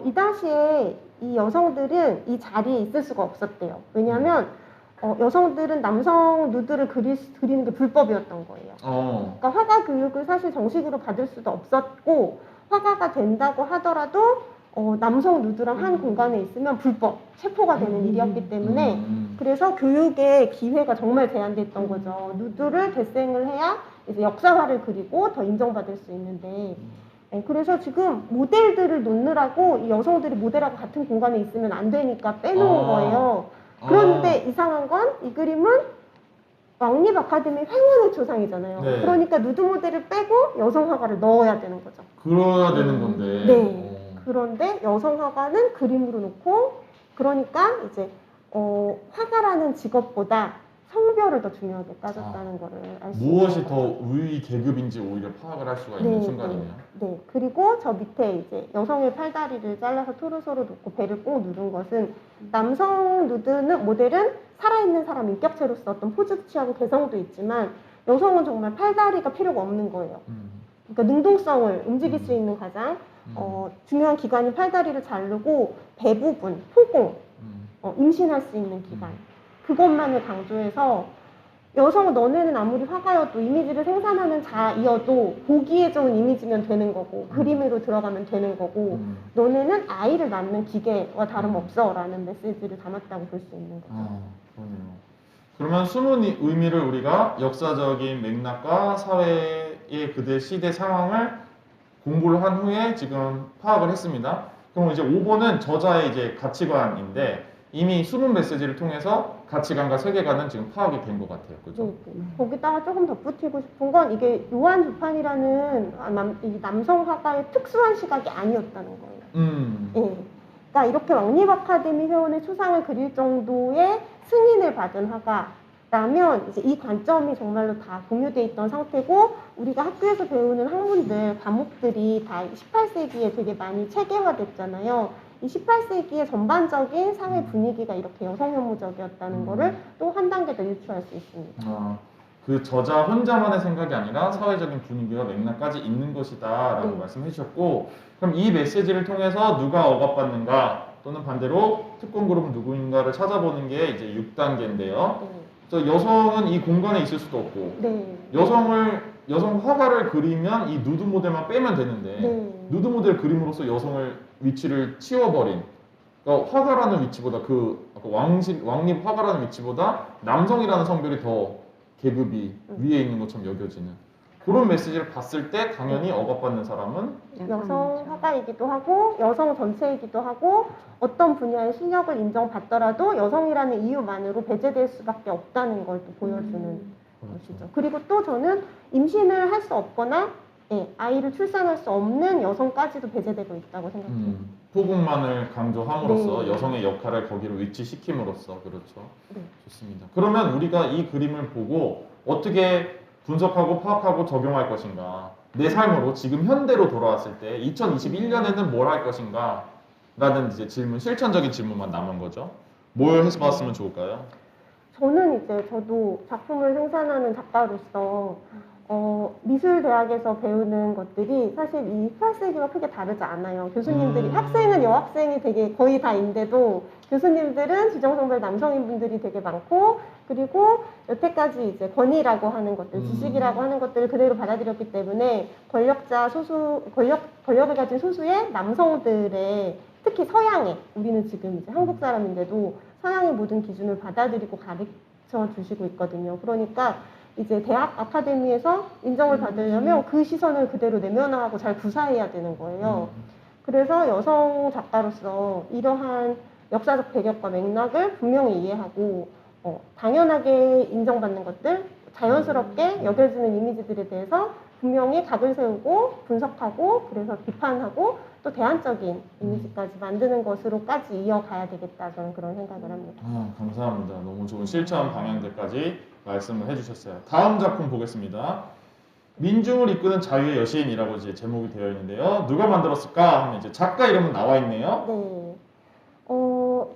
이 당시에 이 여성들은 이 자리에 있을 수가 없었대요. 왜냐하면 여성들은 남성 누드를 그리는 게 불법이었던 거예요. 그러니까 화가 교육을 사실 정식으로 받을 수도 없었고 화가가 된다고 하더라도 남성 누드랑 한 공간에 있으면 불법, 체포가 되는 일이었기 때문에 그래서 교육의 기회가 정말 제한됐던 거죠. 누드를 대생을 해야 이제 역사화를 그리고 더 인정받을 수 있는데 그래서 지금 모델들을 놓느라고 이 여성들이 모델하고 같은 공간에 있으면 안 되니까 빼놓은 거예요. 그런데 이상한 건 이 그림은 왕립 아카데미 회원의 초상이잖아요. 네. 그러니까 누드 모델을 빼고 여성 화가를 넣어야 되는 거죠. 그래야 되는 건데. 네. 그런데 여성 화가는 그림으로 놓고 그러니까 이제 화가라는 직업보다 성별을 더 중요하게 따졌다는 거를 알 수 있는 무엇이 거죠. 더 우위 계급인지 오히려 파악을 할 수가 있는 순간이네요. 네. 그리고 저 밑에 이제 여성의 팔다리를 잘라서 토르소로 놓고 배를 꼭 누른 것은 남성 누드는 모델은 살아있는 사람 인격체로서 어떤 포즈 취하고 개성도 있지만 여성은 정말 팔다리가 필요가 없는 거예요. 그러니까 능동성을 움직일 수 있는 가장 중요한 기관이 팔다리를 자르고 배 부분, 포공, 임신할 수 있는 기관 그것만을 강조해서 여성 너네는 아무리 화가여도 이미지를 생산하는 자이어도 보기에 좋은 이미지면 되는 거고 그림으로 들어가면 되는 거고 너네는 아이를 낳는 기계와 다름없어 라는 메시지를 담았다고 볼 수 있는 거죠. 그러네요. 그러면 숨은 의미를 우리가 역사적인 맥락과 사회의 그들 시대 상황을 공부를 한 후에 지금 파악을 했습니다. 그럼 이제 5번은 저자의 이제 가치관인데 이미 숨은 메시지를 통해서 가치관과 세계관은 지금 파악이 된 것 같아요. 그죠? 네. 거기다가 조금 덧붙이고 싶은 건 이게 요한 주판이라는 이 남성 화가의 특수한 시각이 아니었다는 거예요. 네. 그러니까 이렇게 왕립 아카데미 회원의 초상을 그릴 정도의 승인을 받은 화가라면 이제 이 관점이 정말로 다 공유돼 있던 상태고 우리가 학교에서 배우는 학문들, 과목들이 다 18세기에 되게 많이 체계화됐잖아요. 이 18세기의 전반적인 사회 분위기가 이렇게 여성 혐오적이었다는 거를 또 한 단계 더 유추할 수 있습니다. 그 저자 혼자만의 생각이 아니라 사회적인 분위기와 맥락까지 있는 것이다라고 말씀해 주셨고 그럼 이 메시지를 통해서 누가 억압받는가 또는 반대로 특권 그룹은 누구인가를 찾아보는 게 이제 6단계인데요. 그래서 여성은 이 공간에 있을 수도 없고 여성 화가를 그리면 이 누드 모델만 빼면 되는데 누드 모델 그림으로써 여성을 위치를 치워버린 그러니까 화가라는 위치보다 왕립 화가라는 위치보다 남성이라는 성별이 더 계급이 위에 있는 것처럼 여겨지는 그런 메시지를 봤을 때 당연히 억압받는 사람은 여성 화가이기도 하고 여성 전체이기도 하고 어떤 분야의 실력을 인정받더라도 여성이라는 이유만으로 배제될 수밖에 없다는 걸 또 보여주는 것이죠. 그리고 또 저는 임신을 할 수 없거나 아이를 출산할 수 없는 여성까지도 배제되고 있다고 생각해요. 포국만을 강조함으로써 네. 여성의 역할을 거기로 위치시킴으로써 그렇죠. 네. 좋습니다. 그러면 우리가 이 그림을 보고 어떻게 분석하고 파악하고 적용할 것인가? 내 삶으로 지금 현대로 돌아왔을 때 2021년에는 뭘 할 것인가? 라는 이제 질문, 실천적인 질문만 남은 거죠. 뭘 해서 봤으면 좋을까요? 저는 이제 저도 작품을 생산하는 작가로서 미술대학에서 배우는 것들이 사실 이 18세기와 크게 다르지 않아요. 교수님들이 학생은 여학생이 되게 거의 다인데도 교수님들은 지정성별 남성인 분들이 되게 많고 그리고 여태까지 이제 권위라고 하는 것들, 지식이라고 하는 것들을 그대로 받아들였기 때문에 권력을 가진 소수의 남성들의 특히 서양의 우리는 지금 이제 한국 사람인데도 서양의 모든 기준을 받아들이고 가르쳐 주시고 있거든요. 그러니까 이제 대학 아카데미에서 인정을 받으려면 그 시선을 그대로 내면화하고 잘 구사해야 되는 거예요. 그래서 여성 작가로서 이러한 역사적 배경과 맥락을 분명히 이해하고 당연하게 인정받는 것들, 자연스럽게 여겨지는 이미지들에 대해서 분명히 각을 세우고 분석하고 그래서 비판하고 또 대안적인 이미지까지 만드는 것으로까지 이어가야 되겠다 저는 그런 생각을 합니다. 감사합니다. 너무 좋은 실천 방향들까지 말씀을 해주셨어요. 다음 작품 보겠습니다. 민중을 이끄는 자유의 여신이라고 이제 제목이 되어 있는데요. 누가 만들었을까 하면 이제 작가 이름은 나와 있네요. 네.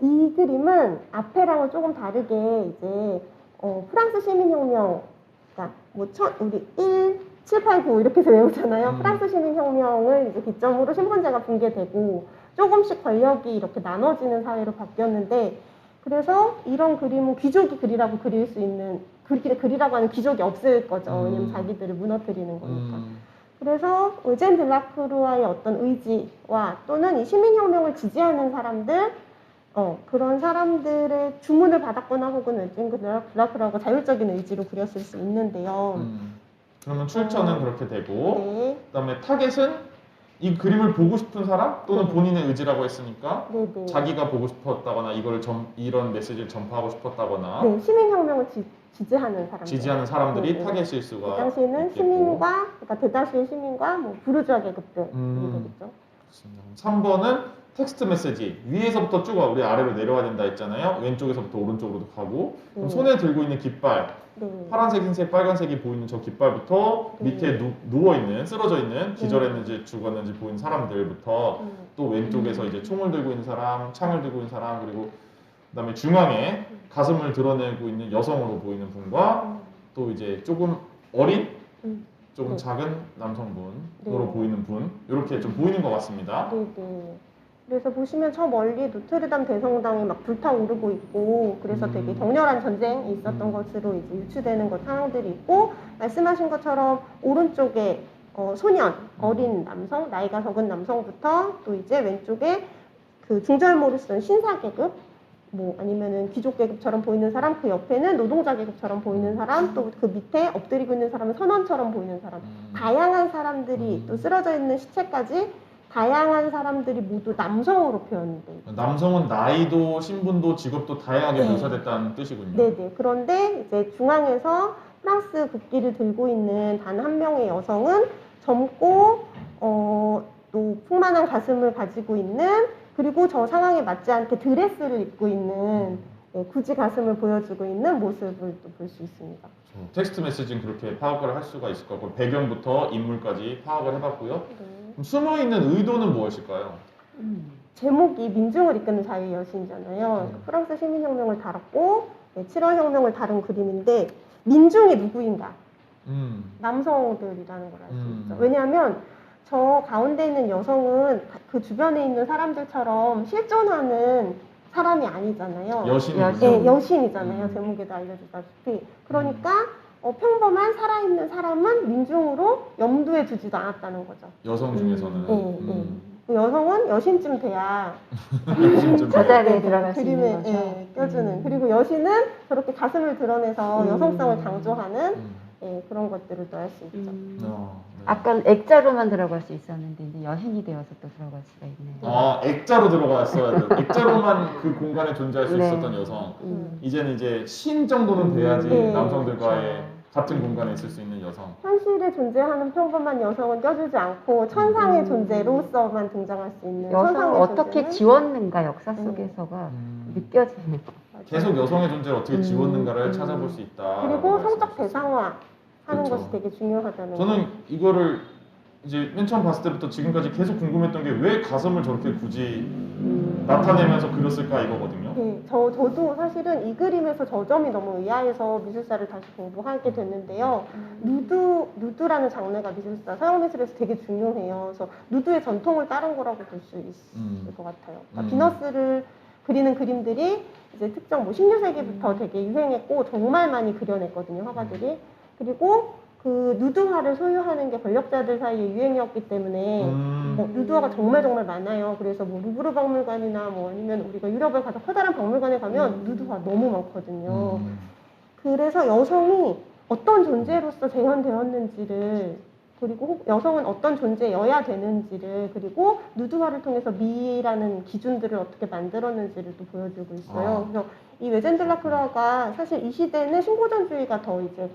이 그림은 앞에랑은 조금 다르게 이제 프랑스 시민혁명, 그러니까 우리 7, 8, 9 이렇게 해서 외우잖아요. 프랑스 시민혁명을 이제 기점으로 신분제가 붕괴되고 조금씩 권력이 이렇게 나눠지는 사회로 바뀌었는데 그래서 이런 그림은 귀족이 그리라고 그릴 수 있는 그리라고 하는 귀족이 없을 거죠. 왜냐면 자기들을 무너뜨리는 거니까. 그래서 의젠 들라크루아의 어떤 의지와 또는 이 시민혁명을 지지하는 사람들 그런 사람들의 주문을 받았거나 혹은 의젠 들라크루아가 자율적인 의지로 그렸을 수 있는데요. 그러면 출처는 그렇게 되고 네. 그다음에 타겟은 이 그림을 보고 싶은 사람 또는 본인의 의지라고 했으니까 네네. 자기가 보고 싶었다거나 이런 메시지를 전파하고 싶었다거나 네, 시민혁명을 지지하는 사람들. 지지하는 사람들이 네, 타겟일 수가 그 당시에는 있겠고. 시민과 그러니까 대다수의 시민과 뭐 부르주아 계급들이 되겠죠. 그렇습니다. 3번은 텍스트 메시지 위에서부터 쭉 우리 아래로 내려와야 된다 했잖아요. 왼쪽에서부터 오른쪽으로도 가고 그럼 손에 들고 있는 깃발 네. 파란색, 흰색, 빨간색이 보이는 저 깃발부터 네. 밑에 누워있는 쓰러져 있는 기절했는지 죽었는지 보이는 사람들부터 또 왼쪽에서 이제 총을 들고 있는 사람, 창을 들고 있는 사람 그리고 그다음에 중앙에 가슴을 드러내고 있는 여성으로 보이는 분과 또 이제 조금 어린 조금 네. 작은 남성분으로 네. 보이는 분 이렇게 좀 보이는 것 같습니다. 네네. 그래서 보시면 저 멀리 노트르담 대성당이 막 불타오르고 있고 그래서 되게 격렬한 전쟁이 있었던 것으로 이제 유추되는 것 상황들이 있고 말씀하신 것처럼 오른쪽에 소년, 어린 남성, 나이가 적은 남성부터 또 이제 왼쪽에 그 중절모를 쓴 신사 계급 뭐 아니면은 귀족 계급처럼 보이는 사람 그 옆에는 노동자 계급처럼 보이는 사람 또 그 밑에 엎드리고 있는 사람은 선원처럼 보이는 사람 다양한 사람들이 또 쓰러져 있는 시체까지 다양한 사람들이 모두 남성으로 표현돼 있어요. 남성은 나이도 신분도 직업도 다양하게 묘사됐다는 뜻이군요. 네네. 그런데 이제 중앙에서 프랑스 국기를 들고 있는 단 한 명의 여성은 젊고 또 풍만한 가슴을 가지고 있는 그리고 저 상황에 맞지 않게 드레스를 입고 있는 굳이 가슴을 보여주고 있는 모습을 또 볼 수 있습니다. 텍스트 메시지는 그렇게 파악을 할 수가 있을 것 같고 배경부터 인물까지 파악을 해봤고요. 네. 그럼 숨어있는 의도는 무엇일까요? 제목이 민중을 이끄는 자유의 여신이잖아요. 프랑스 시민혁명을 다뤘고 7월 혁명을 다룬 그림인데 민중이 누구인가? 남성들이라는 걸 알 수 있죠. 왜냐하면 저 가운데 있는 여성은 그 주변에 있는 사람들처럼 실존하는 사람이 아니잖아요. 여신이군요. 네, 여신이잖아요. 제목에도 알려주다시피. 그러니까 평범한 살아있는 사람은 민중으로 염두에 두지도 않았다는 거죠. 여성 중에서는. 네. 그 여성은 여신쯤 돼야 저 자리에 들어갈 수 그림에 있는 거죠. 껴주는. 그리고 여신은 저렇게 가슴을 드러내서 여성성을 강조하는 그런 것들을 또 할 수 있죠. 네. 아까 액자로만 들어갈 수 있었는데 이제 여신이 되어서 또 들어갈 수가 있네요. 액자로 들어갔어야 돼. 액자로만 그 공간에 존재할 수 네. 있었던 여성. 이제는 이제 신 정도는 돼야지 네. 남성들과의 같은 공간에 있을 수 있는 여성. 현실에 존재하는 평범한 여성은 껴주지 않고 천상의 존재로서만 등장할 수 있는 여성을 천상의 어떻게 존재는 지웠는가 역사 속에서가 느껴지는 거. 계속 여성의 존재를 어떻게 지웠는가를 찾아볼 수 있다. 그리고 성적 대상화 하는 그쵸. 것이 되게 중요하다는 저는 이거를 이제 맨 처음 봤을 때부터 지금까지 계속 궁금했던 게 왜 가슴을 저렇게 굳이 나타내면서 그렸을까 이거거든요. 네, 저도 사실은 이 그림에서 저 점이 너무 의아해서 미술사를 다시 공부하게 됐는데요. 누드라는 장르가 미술사, 서양 미술에서 되게 중요해요. 그래서 누드의 전통을 따른 거라고 볼 수 있을 것 같아요. 그러니까 비너스를 그리는 그림들이 이제 특정 뭐 16세기부터 되게 유행했고 정말 많이 그려냈거든요, 화가들이. 그리고 그 누드화를 소유하는 게 권력자들 사이에 유행이었기 때문에 누드화가 정말 많아요. 그래서 뭐 루브르 박물관이나 뭐 아니면 우리가 유럽의 가장 커다란 박물관에 가면 누드화 너무 많거든요. 그래서 여성이 어떤 존재로서 재현되었는지를, 그리고 여성은 어떤 존재여야 되는지를, 그리고 누드화를 통해서 미라는 기준들을 어떻게 만들었는지를 또 보여주고 있어요. 그래서 이 웨젠들라크라가 사실 이 시대는 신고전주의가 더 이제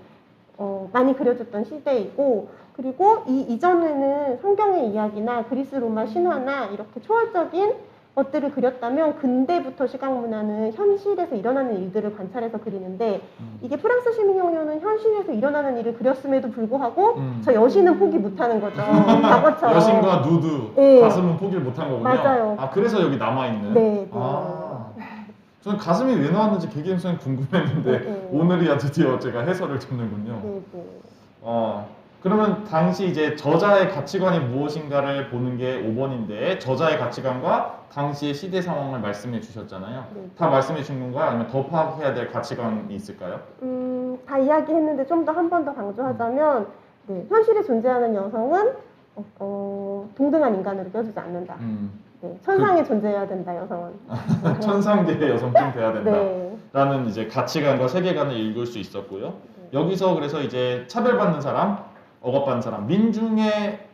많이 그려졌던 시대이고, 그리고 이 이전에는 성경의 이야기나 그리스 로마 신화나 이렇게 초월적인 것들을 그렸다면 근대부터 시각문화는 현실에서 일어나는 일들을 관찰해서 그리는데, 이게 프랑스 시민혁명은 현실에서 일어나는 일을 그렸음에도 불구하고 저 여신은 포기 못하는 거죠. 과거처럼. 여신과 누드, 네. 가슴은 포기를 못한 거군요. 맞아요. 아 그래서 여기 남아있는. 네. 저는 가슴이 왜 나왔는지 개개인적으로 궁금했는데 네. 오늘이야 드디어 제가 해설을 듣는군요. 네. 그러면 당시 이제 저자의 가치관이 무엇인가를 보는 게 5번인데 저자의 가치관과 당시의 시대 상황을 말씀해 주셨잖아요. 네. 다 말씀해 주신 건가요? 아니면 더 파악해야 될 가치관이 있을까요? 다 이야기했는데 좀 더 한 번 더 강조하자면, 네, 현실에 존재하는 여성은 동등한 인간으로 껴주지 않는다. 네, 천상에 존재해야 된다, 여성은. 천상계의 여성쯤 돼야 네. 된다라는 이제 가치관과 세계관을 읽을 수 있었고요. 여기서 그래서 이제 차별받는 사람, 억압받는 사람, 민중의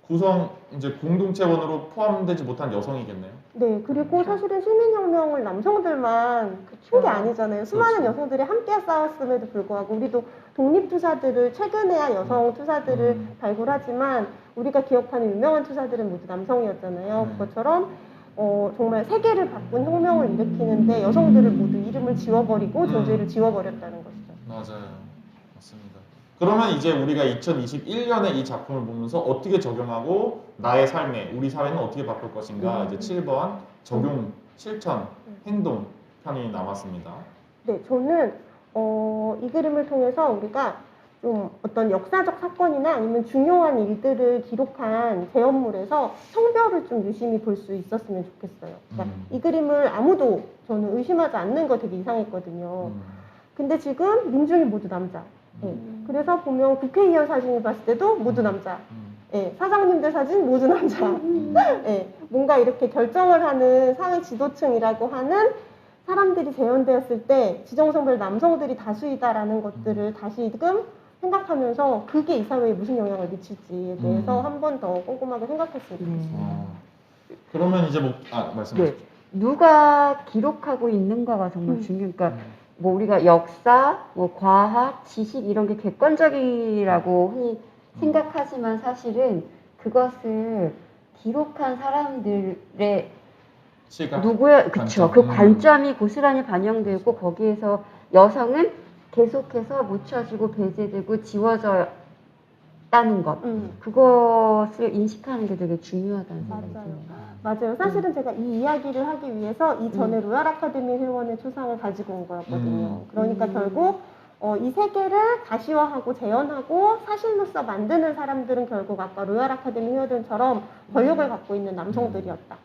구성 이제 공동체원으로 포함되지 못한 여성이겠네요. 네, 그리고 사실은 시민혁명을 남성들만 한 게 아니잖아요. 수많은 그렇죠. 여성들이 함께 싸웠음에도 불구하고 우리도 독립투사들을, 최근에야 여성 투사들을 발굴하지만 우리가 기억하는 유명한 투사들은 모두 남성이었잖아요. 그것처럼 정말 세계를 바꾼 혁명을 일으키는데 여성들을 모두 이름을 지워버리고 존재를 지워버렸다는 것이죠. 맞아요. 맞습니다. 그러면 이제 우리가 2021년에 이 작품을 보면서 어떻게 적용하고 나의 삶에 우리 사회는 어떻게 바꿀 것인가 이제 7번 적용, 실천, 행동 편이 남았습니다. 네, 저는 이 그림을 통해서 우리가 좀 어떤 역사적 사건이나 아니면 중요한 일들을 기록한 제언물에서 성별을 좀 유심히 볼 수 있었으면 좋겠어요. 그러니까 이 그림을 아무도 저는 의심하지 않는 거 되게 이상했거든요. 근데 지금 민중이 모두 남자. 네. 그래서 보면 국회의원 사진을 봤을 때도 모두 남자. 네. 사장님들 사진 모두 남자. 네. 뭔가 이렇게 결정을 하는 사회 지도층이라고 하는 사람들이 재현되었을 때 지정성별 남성들이 다수이다라는 것들을 다시금 생각하면서 그게 이 사회에 무슨 영향을 미칠지에 대해서 한 번 더 꼼꼼하게 생각했으면 좋겠습니다. 그러면 이제 말씀하십시오. 네. 누가 기록하고 있는가가 정말 중요해요. 그러니까 뭐 우리가 역사, 뭐 과학, 지식 이런 게 객관적이라고 흔히 생각하지만 사실은 그것을 기록한 사람들의 시각, 누구야, 그쵸. 관점. 그 관점이 고스란히 반영되고 거기에서 여성은 계속해서 묻혀지고 배제되고 지워져야는 것. 그것을 인식하는 게 되게 중요하다는 생각이 들어요. 맞아요. 사실은 제가 이 이야기를 하기 위해서 이전에 로얄 아카데미 회원의 초상을 가지고 온 거였거든요. 그러니까 결국 이 세계를 가시화하고 재현하고 사실로서 만드는 사람들은 결국 아까 로얄 아카데미 회원들처럼 권력을 갖고 있는 남성들이었다.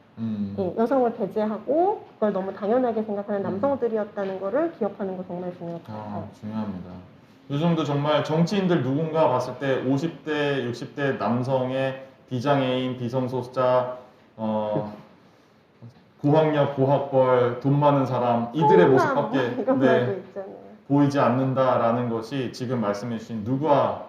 예, 여성을 배제하고 그걸 너무 당연하게 생각하는 남성들이었다는 거를 기억하는 거 정말 중요할 것 같아요. 중요합니다. 요즘도 정말 정치인들 누군가 봤을 때 50대, 60대 남성의 비장애인, 비성소수자, 고학력, 고학벌, 돈 많은 사람 이들의 모습밖에 이런 말도 있잖아요. 보이지 않는다라는 것이 지금 말씀해 주신 누가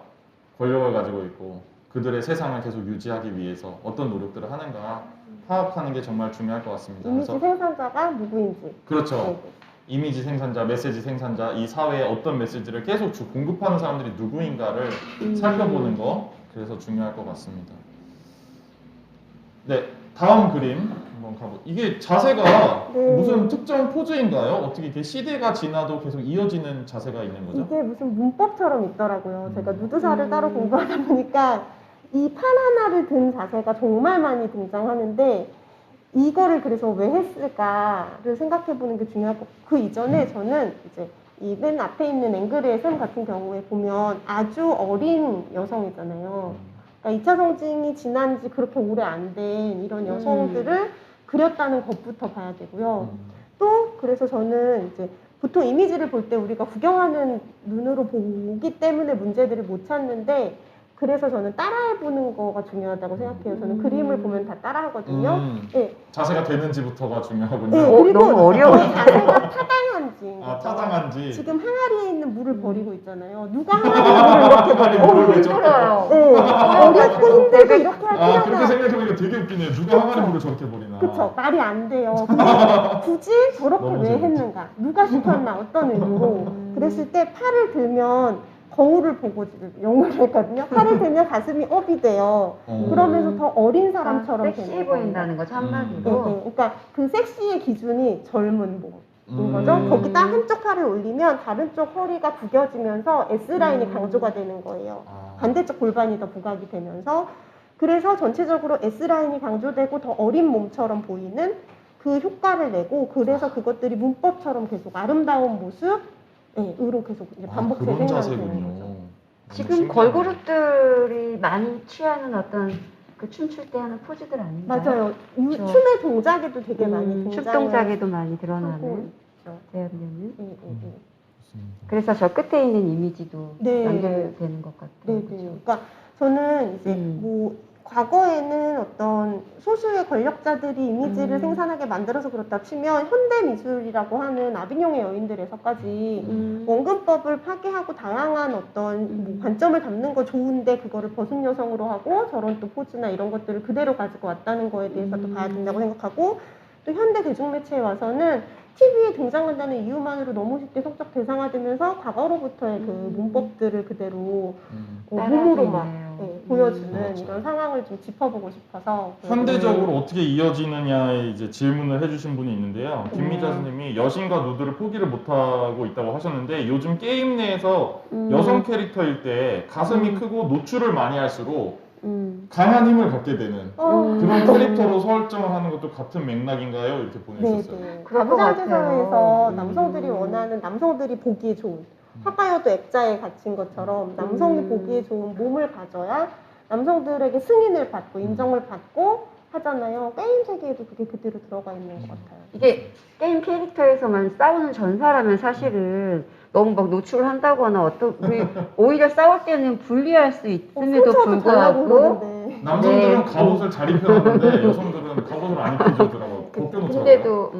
권력을 가지고 있고 그들의 세상을 계속 유지하기 위해서 어떤 노력들을 하는가 파악하는 게 정말 중요할 것 같습니다. 이미지 생산자가 누구인지. 그렇죠. 네. 이미지 생산자, 메시지 생산자, 이 사회에 어떤 메시지를 계속 공급하는 사람들이 누구인가를 살펴보는 거, 그래서 중요할 것 같습니다. 네, 다음 그림 한번 가보. 이게 자세가 네. 무슨 특정 포즈인가요? 어떻게 이렇게 시대가 지나도 계속 이어지는 자세가 있는 거죠? 이게 무슨 문법처럼 있더라고요. 제가 누드사를 음. 따로 공부하다 보니까 이 팔 하나를 든 자세가 정말 많이 등장하는데 이거를 그래서 왜 했을까를 생각해 보는 게 중요할 것 같고 그 이전에 저는 이제 이 맨 앞에 있는 앵글의 샘 같은 경우에 보면 아주 어린 여성이잖아요. 그러니까 2차 성징이 지난 지 그렇게 오래 안 된 이런 여성들을 그렸다는 것부터 봐야 되고요. 또 그래서 저는 이제 보통 이미지를 볼 때 우리가 구경하는 눈으로 보기 때문에 문제들을 못 찾는데 그래서 저는 따라해보는 거가 중요하다고 생각해요. 저는 그림을 보면 다 따라하거든요. 네. 자세가 되는지부터가 중요하군요. 네, 어, 그리고 너무 어려워. 자세가 타당한지. 아, 타당한지. 지금 항아리에 있는 물을 버리고 있잖아요. 누가 항아리에 물을 이렇게 버리고 물을 왜 저렇게 힘들어요. 네, 어렵고 힘들고 이렇게 할 아, 그렇게 필요가 생각해보니까 되게 웃기네요. 누가 항아리 물을 저렇게 버리나. 그쵸, 말이 안 돼요. 근데 굳이 저렇게 너무 왜 재밌다. 했는가? 누가 시켰나? 어떤 의미로? 그랬을 때 팔을 들면 거울을 보고 지금 연구를 했거든요. 팔을 들면 가슴이 업이 돼요. 그러면서 더 어린 사람처럼 되는 섹시해 거예요. 보인다는 거죠, 네, 한마디로. 네. 그러니까 그 섹시의 기준이 젊은 몸인 거죠. 음. 거기다 한쪽 팔을 올리면 다른 쪽 허리가 구겨지면서 S라인이 강조가 되는 거예요. 아. 반대쪽 골반이 더 부각이 되면서 그래서 전체적으로 S라인이 강조되고 더 어린 몸처럼 보이는 그 효과를 내고 그래서 그것들이 문법처럼 계속 아름다운 모습으로 계속 이제 반복 그런 재생하는 자세군요. 거죠. 지금 신기하네요. 걸그룹들이 많이 취하는 어떤 그 춤출 때 하는 포즈들 아닌가요? 맞아요. 그렇죠. 춤의 동작에도 되게 많이 춤 등장을 동작에도 많이 하고 드러나는 있죠. 제한되는. 좋습니다. 그래서 저 끝에 있는 이미지도 네. 연결되는 것 같아요. 네, 그렇죠? 네. 그러니까 저는 이제 뭐 과거에는 어떤 소수의 권력자들이 이미지를 생산하게 만들어서 그렇다 치면 현대 미술이라고 하는 아비뇽의 여인들에서까지 원근법을 파괴하고 다양한 어떤 뭐 관점을 담는 거 좋은데 그거를 벗은 여성으로 하고 저런 또 포즈나 이런 것들을 그대로 가지고 왔다는 거에 대해서 또 봐야 된다고 생각하고 또 현대 대중매체에 와서는 TV에 등장한다는 이유만으로 너무 쉽게 성적 대상화되면서 과거로부터의 그 문법들을 그대로 몸으로 막 보여주는 그렇죠. 이런 상황을 좀 짚어보고 싶어서 현대적으로 어떻게 이어지느냐에 이제 질문을 해주신 분이 있는데요. 김미자 선생님이 여신과 누드를 포기를 못하고 있다고 하셨는데 요즘 게임 내에서 여성 캐릭터일 때 가슴이 크고 노출을 많이 할수록 강한 힘을 갖게 되는 그런 캐릭터로 설정을 하는 것도 같은 맥락인가요? 이렇게 보내주셨어요. 네네. 그럴 것 가부장제 같아요. 사회에서 남성들이 원하는 남성들이 보기에 좋은 화가여도 액자에 갇힌 것처럼 남성이 보기에 좋은 몸을 가져야 남성들에게 승인을 받고 인정을 받고 하잖아요. 게임 세계에도 그게 그대로 들어가 있는 것 같아요. 이게 게임 캐릭터에서만 싸우는 전사라면 사실은 너무 막 노출한다거나 어떤 오히려 싸울 때는 불리할 수 있음에도 상처도 달라고 불구하고 그러는데. 남성들은 네. 갑옷을 잘 입혀놨는데 여성들은 갑옷을 안 입혀주더라고요. 벗겨놓더라고요. 근데도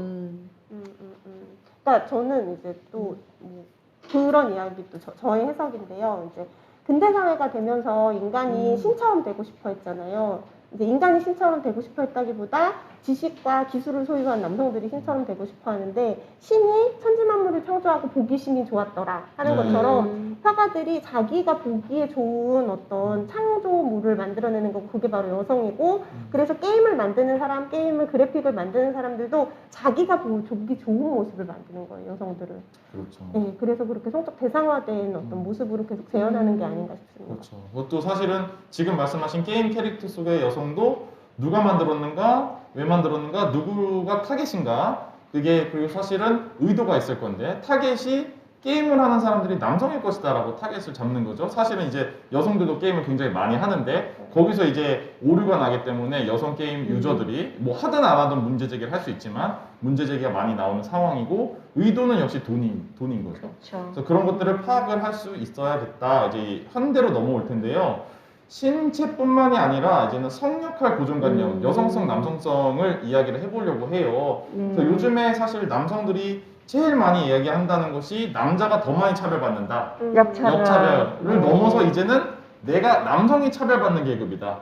그러니까 저는 이제 또 뭐 그런 이야기도 저의 해석인데요. 이제 근대 사회가 되면서 인간이 신처럼 되고 싶어 했잖아요. 이제 인간이 신처럼 되고 싶어 했다기보다 지식과 기술을 소유한 남성들이 신처럼 되고 싶어 하는데 신이 천지만물을 창조하고 보기 신이 좋았더라 하는 것처럼 화가들이 자기가 보기에 좋은 어떤 창조물을 만들어내는 거고 그게 바로 여성이고 그래서 게임을 만드는 사람, 게임을 그래픽을 만드는 사람들도 자기가 보기 좋은 모습을 만드는 거예요, 여성들은. 그렇죠. 네, 그래서 그렇게 성적 대상화된 어떤 모습으로 계속 재현하는 게 아닌가 싶습니다. 그렇죠. 그것도 사실은 지금 말씀하신 게임 캐릭터 속의 여성도 누가 만들었는가, 왜 만들었는가, 누구가 타겟인가, 그게 그리고 사실은 의도가 있을 건데 타겟이 게임을 하는 사람들이 남성일 것이다라고 타겟을 잡는 거죠. 사실은 이제 여성들도 게임을 굉장히 많이 하는데 거기서 이제 오류가 나기 때문에 여성 게임 유저들이 뭐 하든 안 하든 문제 제기를 할 수 있지만 문제 제기가 많이 나오는 상황이고 의도는 역시 돈인 거죠. 그렇죠. 그래서 그런 것들을 파악을 할 수 있어야겠다. 이제 현대로 넘어올 텐데요. 신체뿐만이 아니라 이제는 성역할 고정관념, 여성성, 남성성을 이야기를 해보려고 해요. 그래서 요즘에 사실 남성들이 제일 많이 이야기한다는 것이 남자가 더 많이 차별받는다. 역차별을 넘어서 이제는 내가 남성이 차별받는 계급이다.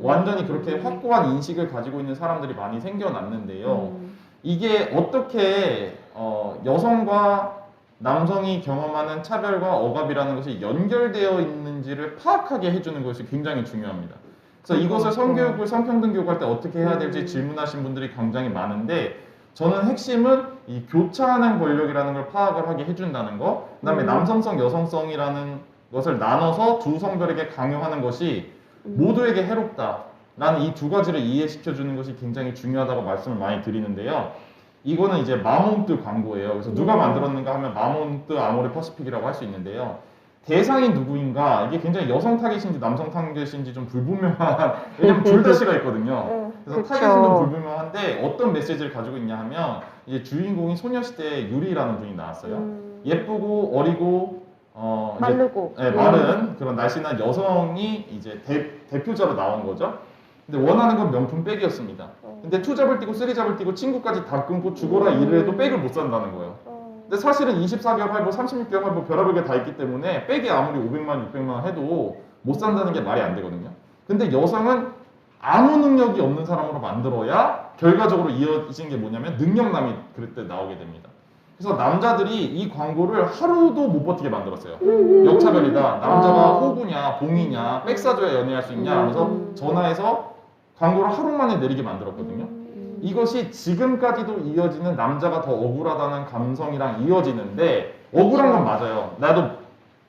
완전히 그렇게 확고한 인식을 가지고 있는 사람들이 많이 생겨났는데요. 이게 어떻게 여성과 남성이 경험하는 차별과 억압이라는 것이 연결되어 있는지를 파악하게 해주는 것이 굉장히 중요합니다. 그래서 이것을 성교육을 성평등 교육할 때 어떻게 해야 될지 질문하신 분들이 굉장히 많은데 저는 핵심은 이 교차하는 권력이라는 걸 파악을 하게 해준다는 거, 그다음에 남성성, 여성성이라는 것을 나눠서 두 성별에게 강요하는 것이 모두에게 해롭다라는 이 두 가지를 이해시켜주는 것이 굉장히 중요하다고 말씀을 많이 드리는데요. 이거는 이제 마몬뜨 광고예요. 그래서 누가 만들었는가 하면 마몬뜨 아모레 퍼시픽이라고 할 수 있는데요. 대상이 누구인가 이게 굉장히 여성 타겟인지 남성 타겟인지 좀 불분명한 왜냐면 둘 다 씨가 있거든요. 그래서 그쵸. 타겟은 좀 불분명한데 어떤 메시지를 가지고 있냐 하면 이제 주인공이 소녀시대 유리라는 분이 나왔어요. 예쁘고 어리고 이제 마르고. 네, 마른 그런 날씬한 여성이 이제 대표자로 나온 거죠. 근데 원하는 건 명품 백이었습니다. 근데 2잡을 띄고 3잡을 띄고 친구까지 다 끊고 죽어라 이래도 백을 못 산다는 거예요. 근데 사실은 24개월 할부, 36개월 할부 별의별 게 다 있기 때문에 백이 아무리 500만, 600만 해도 못 산다는 게 말이 안 되거든요. 근데 여성은 아무 능력이 없는 사람으로 만들어야 결과적으로 이어지는 게 뭐냐면 능력남이 그럴 때 나오게 됩니다. 그래서 남자들이 이 광고를 하루도 못 버티게 만들었어요. 역차별이다. 남자가 호구냐, 봉이냐, 백 사줘야 연애할 수 있냐 하면서 전화해서 광고를 하루 만에 내리게 만들었거든요. 이것이 지금까지도 이어지는 남자가 더 억울하다는 감성이랑 이어지는데 억울한 건 맞아요. 나도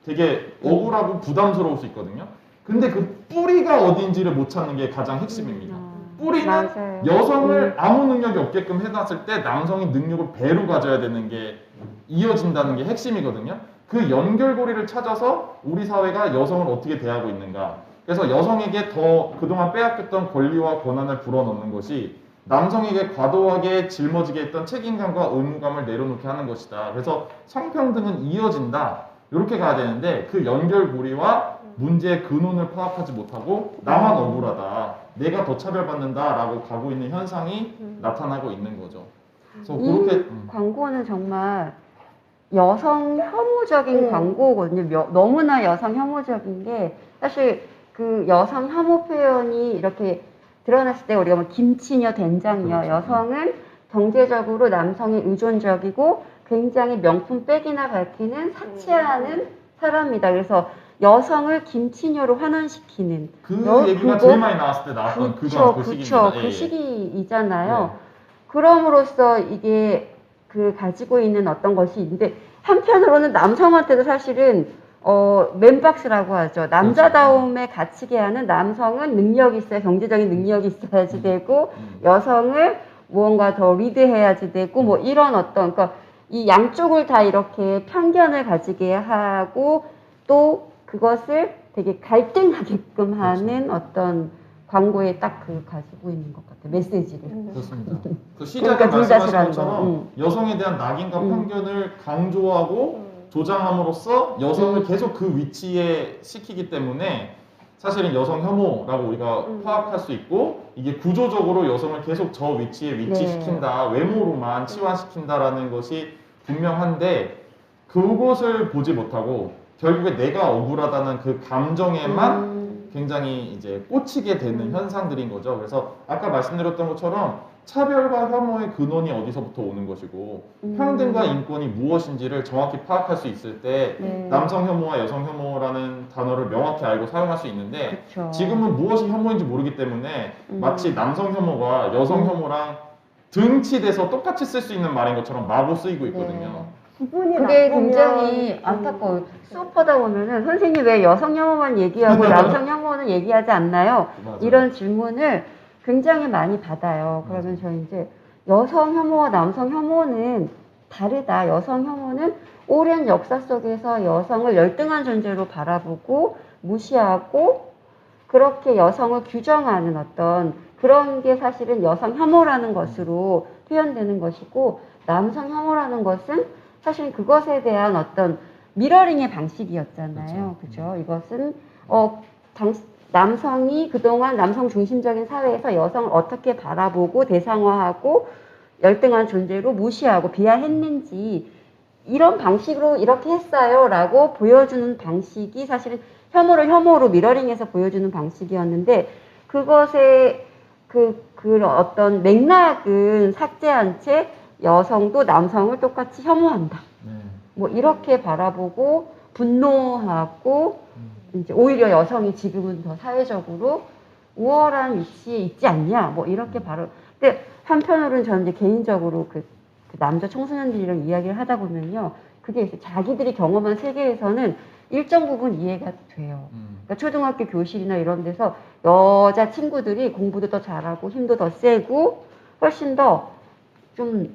되게 억울하고 부담스러울 수 있거든요. 근데 그 뿌리가 어딘지를 못 찾는 게 가장 핵심입니다. 뿌리는 맞아요. 여성을 아무 능력이 없게끔 해놨을 때 남성이 능력을 배로 가져야 되는 게 이어진다는 게 핵심이거든요. 그 연결고리를 찾아서 우리 사회가 여성을 어떻게 대하고 있는가. 그래서 여성에게 더 그동안 빼앗겼던 권리와 권한을 불어넣는 것이 남성에게 과도하게 짊어지게 했던 책임감과 의무감을 내려놓게 하는 것이다. 그래서 성평등은 이어진다. 이렇게 가야 되는데 그 연결고리와 문제의 근원을 파악하지 못하고 나만 억울하다. 내가 더 차별받는다 라고 가고 있는 현상이 나타나고 있는 거죠. 그래서 이 그렇게 광고는 정말 여성 혐오적인 광고거든요. 너무나 여성 혐오적인 게 사실 그 여성 혐오 표현이 이렇게 드러났을 때 우리가 뭐 김치녀, 된장녀, 그렇죠. 여성은 경제적으로 남성이 의존적이고 굉장히 명품 백이나 밝히는 사치하는 사람이다. 그래서 여성을 김치녀로 환원시키는 그 얘기가 제일 많이 나왔을 때 나왔던 그 시기입니다. 그 시기이잖아요. 그럼으로써 이게 그 가지고 있는 어떤 것이 있는데 한편으로는 남성한테도 사실은 맨박스라고 하죠. 남자다움에 갇히게 하는 남성은 능력이 있어야 경제적인 능력이 있어야지 되고 여성을 무언가 더 리드해야지 되고 뭐 이런 어떤 그러니까 이 양쪽을 다 이렇게 편견을 가지게 하고 또 그것을 되게 갈등하게끔 하는 어떤 광고에 딱 그 가지고 있는 것 같아요. 메시지를. 그렇습니다. 그 시작에 그러니까 둘다 말씀하신 싫어하는 것처럼 여성에 대한 낙인과 편견을 강조하고 조장함으로써 여성을 계속 그 위치에 시키기 때문에 사실은 여성 혐오라고 우리가 파악할 수 있고 이게 구조적으로 여성을 계속 저 위치에 위치시킨다. 외모로만 치환시킨다라는 것이 분명한데 그것을 보지 못하고 결국에 내가 억울하다는 그 감정에만 굉장히 이제 꽂히게 되는 현상들인 거죠. 그래서 아까 말씀드렸던 것처럼 차별과 혐오의 근원이 어디서부터 오는 것이고 평등과 인권이 무엇인지를 정확히 파악할 수 있을 때 남성 혐오와 여성 혐오라는 단어를 명확히 알고 사용할 수 있는데 그쵸. 지금은 무엇이 혐오인지 모르기 때문에 마치 남성 혐오가 여성 혐오랑 등치돼서 똑같이 쓸 수 있는 말인 것처럼 마구 쓰이고 있거든요. 기분이 그게 나쁘면, 굉장히 안타까워요. 수업하다 보면은 선생님 왜 여성 혐오만 얘기하고 남성 혐오는 얘기하지 않나요? 맞아요. 이런 질문을 굉장히 많이 받아요. 그러면 저희 이제 여성 혐오와 남성 혐오는 다르다. 여성 혐오는 오랜 역사 속에서 여성을 열등한 존재로 바라보고 무시하고 그렇게 여성을 규정하는 어떤 그런 게 사실은 여성 혐오라는 것으로 표현되는 것이고 남성 혐오라는 것은 사실 그것에 대한 어떤 미러링의 방식이었잖아요. 그죠? 이것은 남성이 그동안 남성 중심적인 사회에서 여성을 어떻게 바라보고 대상화하고 열등한 존재로 무시하고 비하했는지 이런 방식으로 이렇게 했어요 라고 보여주는 방식이 사실은 혐오를 혐오로 미러링해서 보여주는 방식이었는데 그것의 그 어떤 맥락은 삭제한 채 여성도 남성을 똑같이 혐오한다. 네. 뭐 이렇게 바라보고 분노하고 이제 오히려 여성이 지금은 더 사회적으로 우월한 위치에 있지 않냐. 뭐 이렇게 바로. 근데 한편으로는 저는 이제 개인적으로 그 남자 청소년들이랑 이야기를 하다 보면요. 그게 자기들이 경험한 세계에서는 일정 부분 이해가 돼요. 그러니까 초등학교 교실이나 이런 데서 여자 친구들이 공부도 더 잘하고 힘도 더 세고 훨씬 더 좀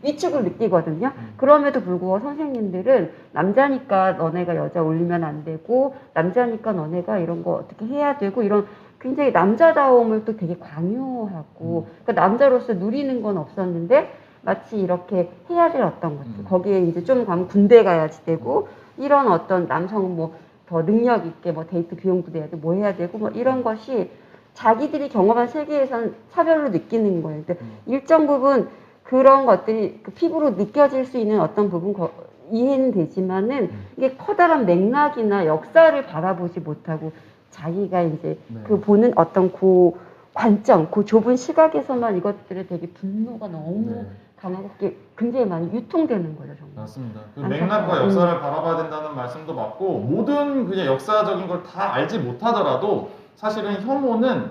위축을 느끼거든요. 그럼에도 불구하고 선생님들은 남자니까 너네가 여자 올리면 안 되고 남자니까 너네가 이런 거 어떻게 해야 되고 이런 굉장히 남자다움을 또 되게 강요하고 그러니까 남자로서 누리는 건 없었는데 마치 이렇게 해야 될 어떤 것들 거기에 이제 좀 가면 군대 가야지 되고 이런 어떤 남성은 뭐 더 능력 있게 뭐 데이트 비용도 내야 되고 뭐 해야 되고 뭐 이런 것이 자기들이 경험한 세계에서는 차별로 느끼는 거예요. 근데 일정 부분 그런 것들이 그 피부로 느껴질 수 있는 어떤 부분 이해는 되지만은 이게 커다란 맥락이나 역사를 바라보지 못하고 자기가 이제 그 보는 어떤 그 관점, 그 좁은 시각에서만 이것들에 되게 분노가 너무 강하고 그게 굉장히 많이 유통되는 거죠, 정말. 맞습니다. 그 맥락과 역사를 바라봐야 된다는 말씀도 맞고 모든 그냥 역사적인 걸 다 알지 못하더라도 사실은 혐오는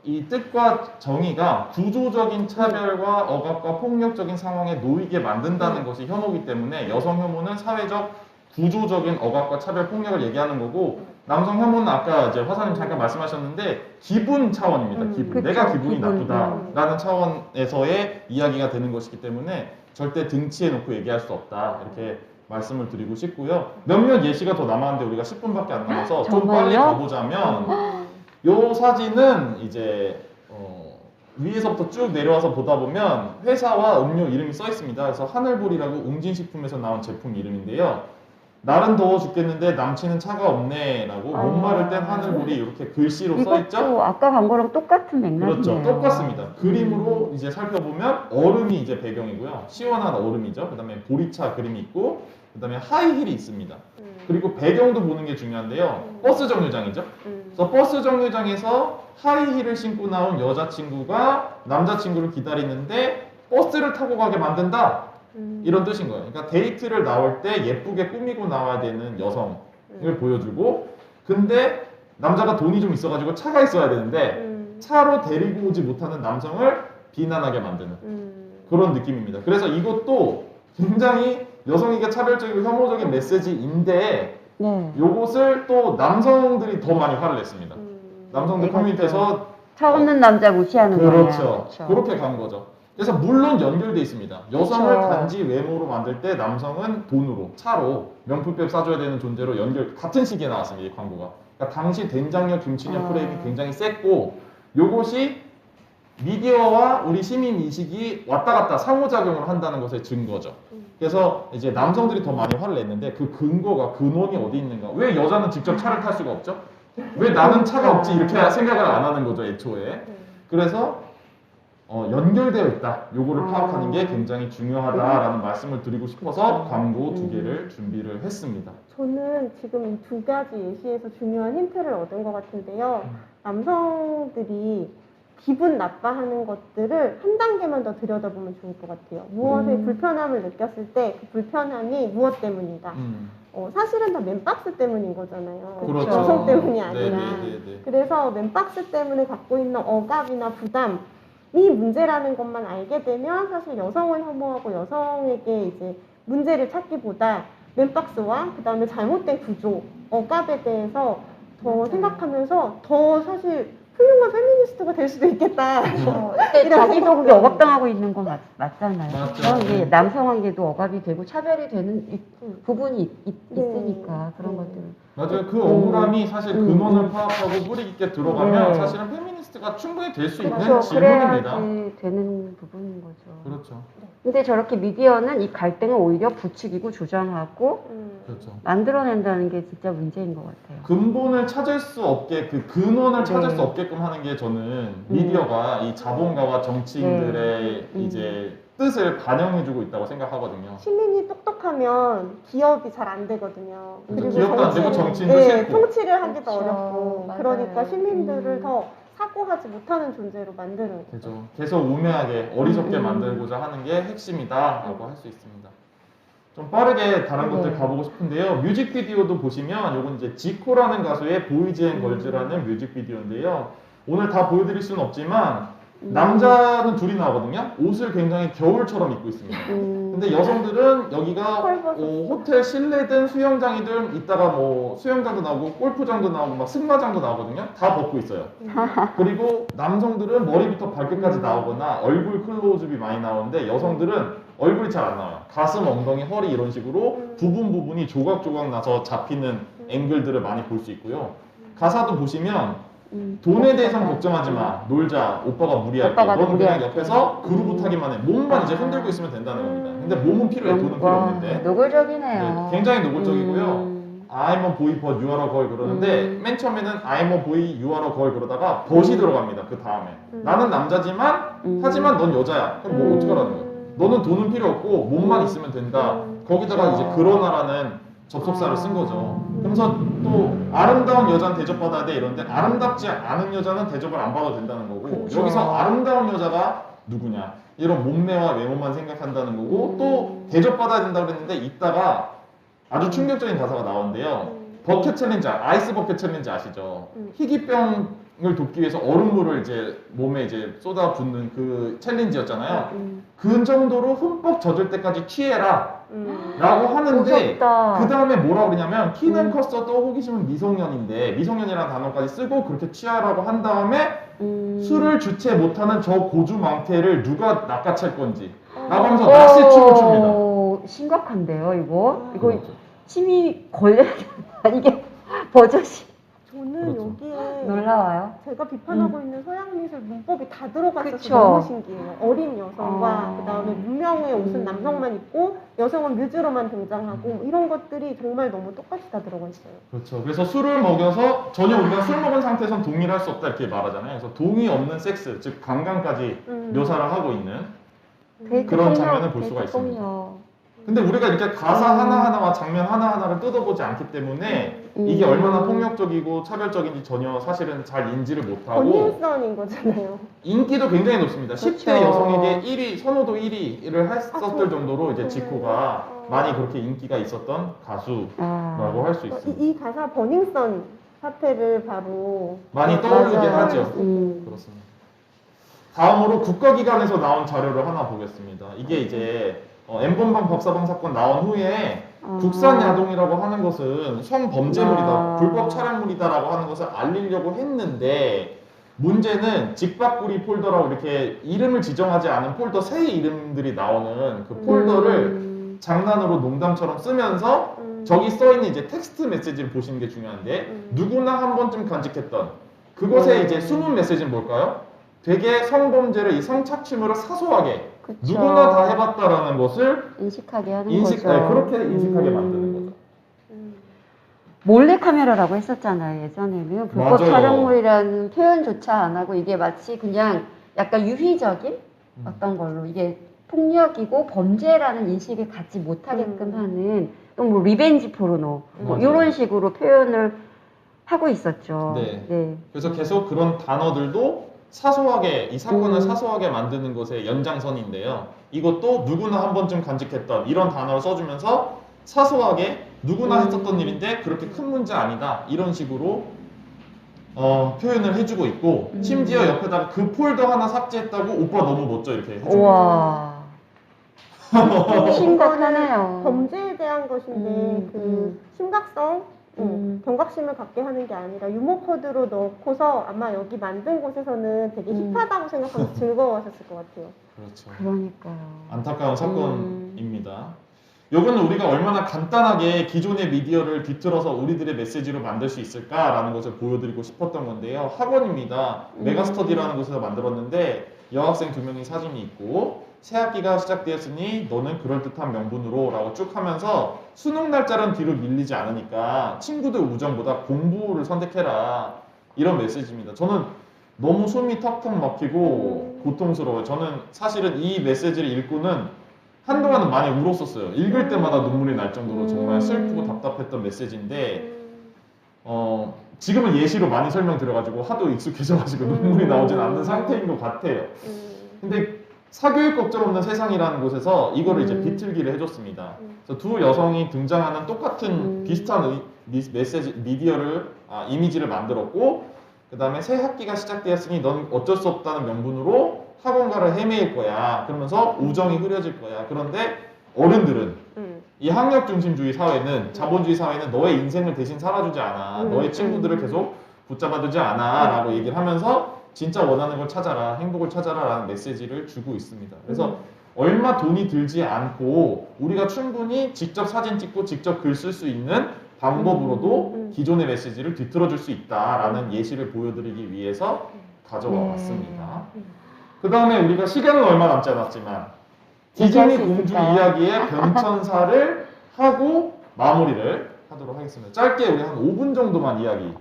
이 뜻과 정의가 구조적인 차별과 억압과 폭력적인 상황에 놓이게 만든다는 것이 혐오이기 때문에 여성 혐오는 사회적 구조적인 억압과 차별 폭력을 얘기하는 거고 남성 혐오는 아까 이제 화사님 잠깐 말씀하셨는데 기분 차원입니다. 기분. 그쵸, 내가 기분이 기분. 나쁘다라는 차원에서의 이야기가 되는 것이기 때문에 절대 등치해 놓고 얘기할 수 없다. 이렇게 말씀을 드리고 싶고요. 몇몇 예시가 더 남았는데 우리가 10분밖에 안 남아서 좀 빨리 정말요? 가보자면 요 사진은 이제 위에서부터 쭉 내려와서 보다 보면 회사와 음료 이름이 써 있습니다. 그래서 하늘볼이라고 웅진식품에서 나온 제품 이름인데요. 날은 더워 죽겠는데 남친은 차가 없네라고 목마를 땐 하늘볼이 이렇게 글씨로 써 있죠. 이것도 아까 간 거랑 똑같은 맥락이네요. 그렇죠. 똑같습니다. 그림으로 이제 살펴보면 얼음이 이제 배경이고요. 시원한 얼음이죠. 그 다음에 보리차 그림이 있고 그 다음에 하이힐이 있습니다. 그리고 배경도 보는 게 중요한데요. 버스 정류장이죠. 그래서 버스 정류장에서 하이힐을 신고 나온 여자친구가 남자친구를 기다리는데 버스를 타고 가게 만든다. 이런 뜻인 거예요. 그러니까 데이트를 나올 때 예쁘게 꾸미고 나와야 되는 여성을 보여주고 근데 남자가 돈이 좀 있어가지고 차가 있어야 되는데 차로 데리고 오지 못하는 남성을 비난하게 만드는 그런 느낌입니다. 그래서 이것도 굉장히 여성에게 차별적이고 혐오적인 메시지인데 요것을 또 남성들이 더 많이 화를 냈습니다. 남성들 커뮤니티에서 차 없는 남자 무시하는 거야. 그렇죠. 그렇게 간 거죠. 그래서 물론 연결돼 있습니다. 여성을 그렇죠. 단지 외모로 만들 때 남성은 돈으로, 차로, 명품백 사줘야 되는 존재로 같은 시기에 나왔습니다. 이 광고가. 그러니까 당시 된장녀 김치녀 프레임이 굉장히 셌고 요것이 미디어와 우리 시민 인식이 왔다 갔다 상호작용을 한다는 것의 증거죠. 그래서 이제 남성들이 더 많이 화를 냈는데 그 근거가 근원이 어디 있는가? 왜 여자는 직접 차를 탈 수가 없죠? 왜 나는 차가 없지? 이렇게 생각을 안 하는 거죠, 애초에. 그래서 연결되어 있다. 요거를 파악하는 게 굉장히 중요하다라는 말씀을 드리고 싶어서 광고 두 개를 준비를 했습니다. 저는 지금 이 두 가지 예시에서 중요한 힌트를 얻은 것 같은데요. 남성들이 기분 나빠하는 것들을 한 단계만 더 들여다보면 좋을 것 같아요. 무엇에 불편함을 느꼈을 때 그 불편함이 무엇 때문이다. 사실은 다 맨박스 때문인 거잖아요. 그렇죠. 여성 때문이 아니라. 네네네네. 그래서 맨박스 때문에 갖고 있는 억압이나 부담이 문제라는 것만 알게 되면 사실 여성을 혐오하고 여성에게 이제 문제를 찾기보다 맨박스와 그 다음에 잘못된 구조, 억압에 대해서 더 생각하면서 더 사실 훌륭한 페미니스트가 될 수도 있겠다. 자기도 그게 억압당하고 있는 건 맞잖아요. 맞죠. 이게 남성에게도 억압이 되고 차별이 되는 부분이 있으니까 그런 것들. 맞아요. 그 억울함이 사실 근원을 파악하고 뿌리 깊게 들어가면 사실은 페미니스트가 충분히 될 수 있는 질문입니다. 그래야지 되는 부분인 거죠. 그렇죠. 근데 저렇게 미디어는 이 갈등을 오히려 부추기고 조장하고 그렇죠. 만들어낸다는 게 진짜 문제인 것 같아요. 근본을 찾을 수 없게 그 근원을 찾을 수 없게끔 하는 게 저는 미디어가 이 자본가와 정치인들의 이제 뜻을 반영해주고 있다고 생각하거든요. 시민이 똑똑하면 기업이 잘 안 되거든요. 그리고 기업도 안 되고 정치인도 싫고. 통치를 하기도 그렇죠. 어렵고 맞아요. 그러니까 시민들을 더 사고하지 못하는 존재로 만드는 거죠. 그죠. 계속 우매하게 어리석게 음. 만들고자 하는 게 핵심이다라고 할 수 있습니다. 좀 빠르게 다른 네. 것들 가보고 싶은데요. 뮤직비디오도 보시면 요건 이제 지코라는 가수의 보이즈 앤 걸즈라는 뮤직비디오인데요. 오늘 다 보여드릴 수는 없지만 남자는 둘이 나오거든요. 옷을 굉장히 겨울처럼 입고 있습니다. 근데 여성들은 여기가 헐벗었어. 호텔 실내든 수영장이든 이따가 뭐 수영장도 나오고 골프장도 나오고 막 승마장도 나오거든요. 다 벗고 있어요. 그리고 남성들은 머리부터 발끝까지 나오거나 얼굴 클로즈업이 많이 나오는데 여성들은 얼굴이 잘 안 나와요. 가슴, 엉덩이, 허리 이런 식으로 부분이 조각조각 나서 잡히는 앵글들을 많이 볼 수 있고요. 가사도 보시면 돈에 대해서는 걱정하지 마. 놀자. 오빠가 무리할게. 오빠가 넌 그냥 무리할게. 옆에서 그루브 타기만 해. 몸만 이제 흔들고 있으면 된다는 겁니다. 근데 몸은 필요해. 돈은 필요 와, 없는데. 노골적이네요. 네, 굉장히 노골적이고요. I'm a boy but you are a girl 그러는데 맨 처음에는 I'm a boy, you are a girl 그러다가 but이 들어갑니다. 그 다음에 나는 남자지만 하지만 넌 여자야. 그럼 뭐 어떡하라는 거야. 너는 돈은 필요 없고 몸만 있으면 된다. 거기다가 이제 그러나라는 접속사를 쓴 거죠. 그러면서 또 아름다운 여자는 대접받아야 돼 이러는데 아름답지 않은 여자는 대접을 안 받아도 된다는 거고 그쵸. 여기서 아름다운 여자가 누구냐 이런 몸매와 외모만 생각한다는 거고 또 대접받아야 된다고 그랬는데 이따가 아주 충격적인 가사가 나오는데요. 버켓 챌린지, 아이스 버켓 챌린지 아시죠? 희귀병을 돕기 위해서 얼음물을 이제 몸에 이제 쏟아붓는 그 챌린지였잖아요. 그 정도로 흠뻑 젖을 때까지 취해라 라고 하는데 무섭다. 그 다음에 뭐라 그러냐면 키는 컸어도 호기심은 미성년인데 미성년이라는 단어까지 쓰고 그렇게 취하라고 한 다음에 술을 주체 못하는 저 고주망태를 누가 낚아챌 건지 라고 하면서 낚시춤을 춥니다. 오, 심각한데요, 이거? 이거 그렇죠. 침이 걸려야겠다. 이게 버젓이 저는 그렇죠. 여기에 놀라워요. 제가 비판하고 있는 서양 미술 문법이 다 들어가 있어서 그쵸. 너무 신기해요. 어린 여성과 어. 그다음에 문명의 옷은 남성만 입고 여성은 뮤즈로만 등장하고 뭐 이런 것들이 정말 너무 똑같이 다 들어가 있어요. 그렇죠. 그래서 술을 먹여서 전혀 우리가 술 먹은 상태에선 동의를 할 수 없다 이렇게 말하잖아요. 그래서 동의 없는 섹스, 즉 강간까지 묘사를 하고 있는 데이트 그런 폭력, 장면을 볼 수가 데이트 있습니다. 폭력. 근데 우리가 이렇게 가사 하나하나와 장면 하나하나를 뜯어보지 않기 때문에 이게 얼마나 폭력적이고 차별적인지 전혀 사실은 잘 인지를 못하고 권위성인 거잖아요. 인기도 굉장히 높습니다. 그렇죠. 10대 여성에게 1위, 선호도 1위를 했었을 정도로 이제 지코가 많이 그렇게 인기가 있었던 가수라고 할 수 있습니다. 이 가사 버닝썬 사태를 바로 많이 떠오르게 맞아요. 하죠. 음. 그렇습니다. 다음으로 국가기관에서 나온 자료를 하나 보겠습니다. 이게 이제 엠번방 법사방 사건 나온 후에 국산 야동이라고 하는 것은 성범죄물이다, 불법 촬영물이다라고 하는 것을 알리려고 했는데 문제는 직박구리 폴더라고 이렇게 이름을 지정하지 않은 폴더 새 이름들이 나오는 그 폴더를 장난으로 농담처럼 쓰면서 저기 써있는 이제 텍스트 메시지를 보시는 게 중요한데 누구나 한 번쯤 간직했던 그것의 이제 숨은 메시지는 뭘까요? 되게 성범죄를 이 성착취물을 사소하게 그쵸. 누구나 다 해봤다라는 것을 인식하게 하는 인식, 거죠. 아니, 그렇게 인식하게 만드는 거죠. 몰래 카메라라고 했었잖아요. 예전에는 불법 맞아요. 촬영물이라는 표현조차 안 하고 이게 마치 그냥 약간 유희적인 어떤 걸로 이게 폭력이고 범죄라는 인식을 갖지 못하게끔 하는 또 뭐 리벤지 포르노 뭐 맞아요. 이런 식으로 표현을 하고 있었죠. 네. 그래서 계속 그런 단어들도 사소하게 이 사건을 사소하게 만드는 것의 연장선인데요. 이것도 누구나 한 번쯤 간직했던 이런 단어를 써주면서 사소하게 누구나 했었던 일인데 그렇게 큰 문제 아니다 이런 식으로 표현을 해주고 있고 심지어 옆에다가 그 폴더 하나 삭제했다고 오빠 너무 멋져 이렇게 해주고 있어요. 우와. 심각하네요. 범죄에 대한 것인데 그 심각성, 경각심을 갖게 하는 게 아니라 유머 코드로 넣고서 아마 여기 만든 곳에서는 되게 힙하다고 생각하면서 즐거워하셨을 것 같아요. 그렇죠. 그러니까요. 안타까운 사건입니다. 요거는 우리가 얼마나 간단하게 기존의 미디어를 뒤틀어서 우리들의 메시지로 만들 수 있을까라는 것을 보여드리고 싶었던 건데요. 학원입니다. 메가스터디라는 곳에서 만들었는데 여학생 2명이 사진이 있고 새 학기가 시작되었으니 너는 그럴듯한 명분으로 라고 쭉 하면서 수능 날짜는 뒤로 밀리지 않으니까 친구들 우정보다 공부를 선택해라 이런 메시지입니다. 저는 너무 숨이 턱턱 막히고 고통스러워요. 저는 사실은 이 메시지를 읽고는 한동안은 많이 울었었어요. 읽을 때마다 눈물이 날 정도로 정말 슬프고 답답했던 메시지인데 지금은 예시로 많이 설명드려가지고 하도 익숙해져가지고 눈물이 나오진 않는 상태인 것 같아요. 근데 사교육 걱정 없는 세상이라는 곳에서 이거를 이제 비틀기를 해줬습니다. 그래서 두 여성이 등장하는 똑같은 비슷한 메시지, 이미지를 만들었고, 그 다음에 새 학기가 시작되었으니 넌 어쩔 수 없다는 명분으로 학원가를 헤매일 거야. 그러면서 우정이 흐려질 거야. 그런데 어른들은 이 학력 중심주의 사회는, 자본주의 사회는 너의 인생을 대신 살아주지 않아. 너의 친구들을 계속 붙잡아두지 않아. 라고 얘기를 하면서 진짜 원하는 걸 찾아라, 행복을 찾아라 라는 메시지를 주고 있습니다. 그래서 얼마 돈이 들지 않고 우리가 충분히 직접 사진 찍고 직접 글 쓸 수 있는 방법으로도 기존의 메시지를 뒤틀어줄 수 있다라는 예시를 보여드리기 위해서 가져와 왔습니다. 그 다음에 우리가 시간은 얼마 남지 않았지만 디즈니 공주 이야기의 변천사를 하고 마무리를 하도록 하겠습니다. 짧게 우리 한 5분 정도만 이야기를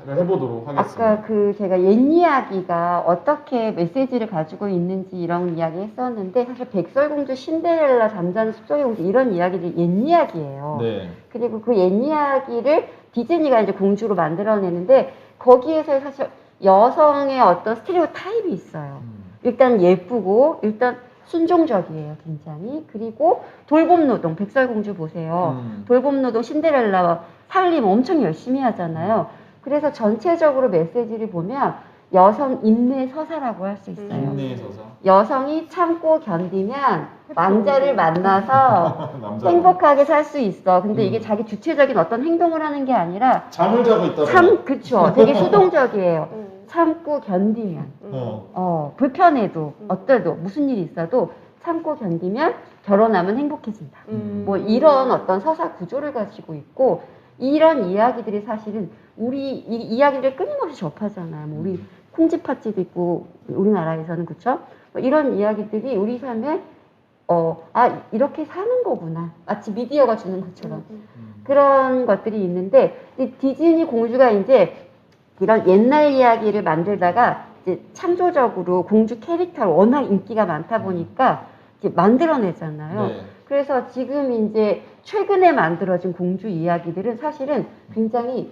해보도록 하겠습니다. 아까 제가 옛 이야기가 어떻게 메시지를 가지고 있는지 이런 이야기 했었는데, 사실 백설공주, 신데렐라, 잠자는 숲속의 공주 이런 이야기들이 옛 이야기예요. 네. 그리고 그 옛 이야기를 디즈니가 이제 공주로 만들어내는데, 거기에서 사실 여성의 어떤 스테레오 타입이 있어요. 일단 예쁘고, 일단 순종적이에요, 굉장히. 그리고 돌봄노동, 백설공주 보세요. 돌봄노동, 신데렐라 살림 엄청 열심히 하잖아요. 그래서 전체적으로 메시지를 보면 여성 인내 서사라고 할 수 있어요. 인내 서사. 여성이 참고 견디면 왕자를 만나서 행복하게 살 수 있어. 근데 이게 자기 주체적인 어떤 행동을 하는 게 아니라 잠을 자고 있다. 그쵸. 되게 수동적이에요. 참고 견디면 불편해도 어때도 무슨 일이 있어도 참고 견디면 결혼하면 행복해진다. 뭐 이런 어떤 서사 구조를 가지고 있고, 이런 이야기들이 사실은 우리 이 이야기를 끊임없이 접하잖아요. 뭐 우리 콩쥐팥쥐도 있고 우리나라에서는, 그쵸? 뭐 이런 이야기들이 우리 삶에 이렇게 사는 거구나, 마치 미디어가 주는 것처럼 그런 것들이 있는데, 이 디즈니 공주가 이제 이런 옛날 이야기를 만들다가 이제 창조적으로 공주 캐릭터를 워낙 인기가 많다 보니까 이제 만들어내잖아요. 네. 그래서 지금 이제 최근에 만들어진 공주 이야기들은 사실은 굉장히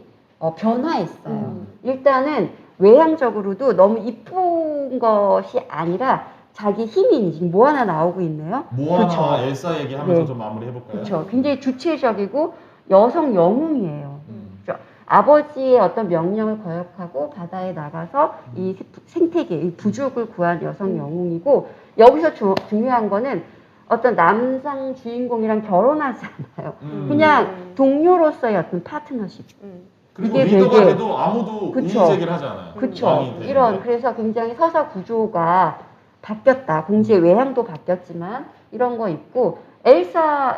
변화했어요. 일단은 외향적으로도 너무 이쁜 것이 아니라 자기 힘이 지금 모아나 나오고 있네요. 모아나와 엘사 얘기하면서 네. 좀 마무리 해볼까요? 그렇죠. 굉장히 주체적이고 여성 영웅이에요. 그렇죠? 아버지의 어떤 명령을 거역하고 바다에 나가서 이 생태계, 이 부족을 구한 여성 영웅이고, 여기서 중요한 거는 어떤 남성 주인공이랑 결혼하지 않아요. 그냥 동료로서의 어떤 파트너십. 그리고 이게 리더가 되게- 돼도 아무도 그쵸. 이의 제기를 하지 않아요. 그쵸. 왕이 되는데. 이런, 그래서 굉장히 서사 구조가 바뀌었다. 공주의 외향도 바뀌었지만 이런 거 있고, 엘사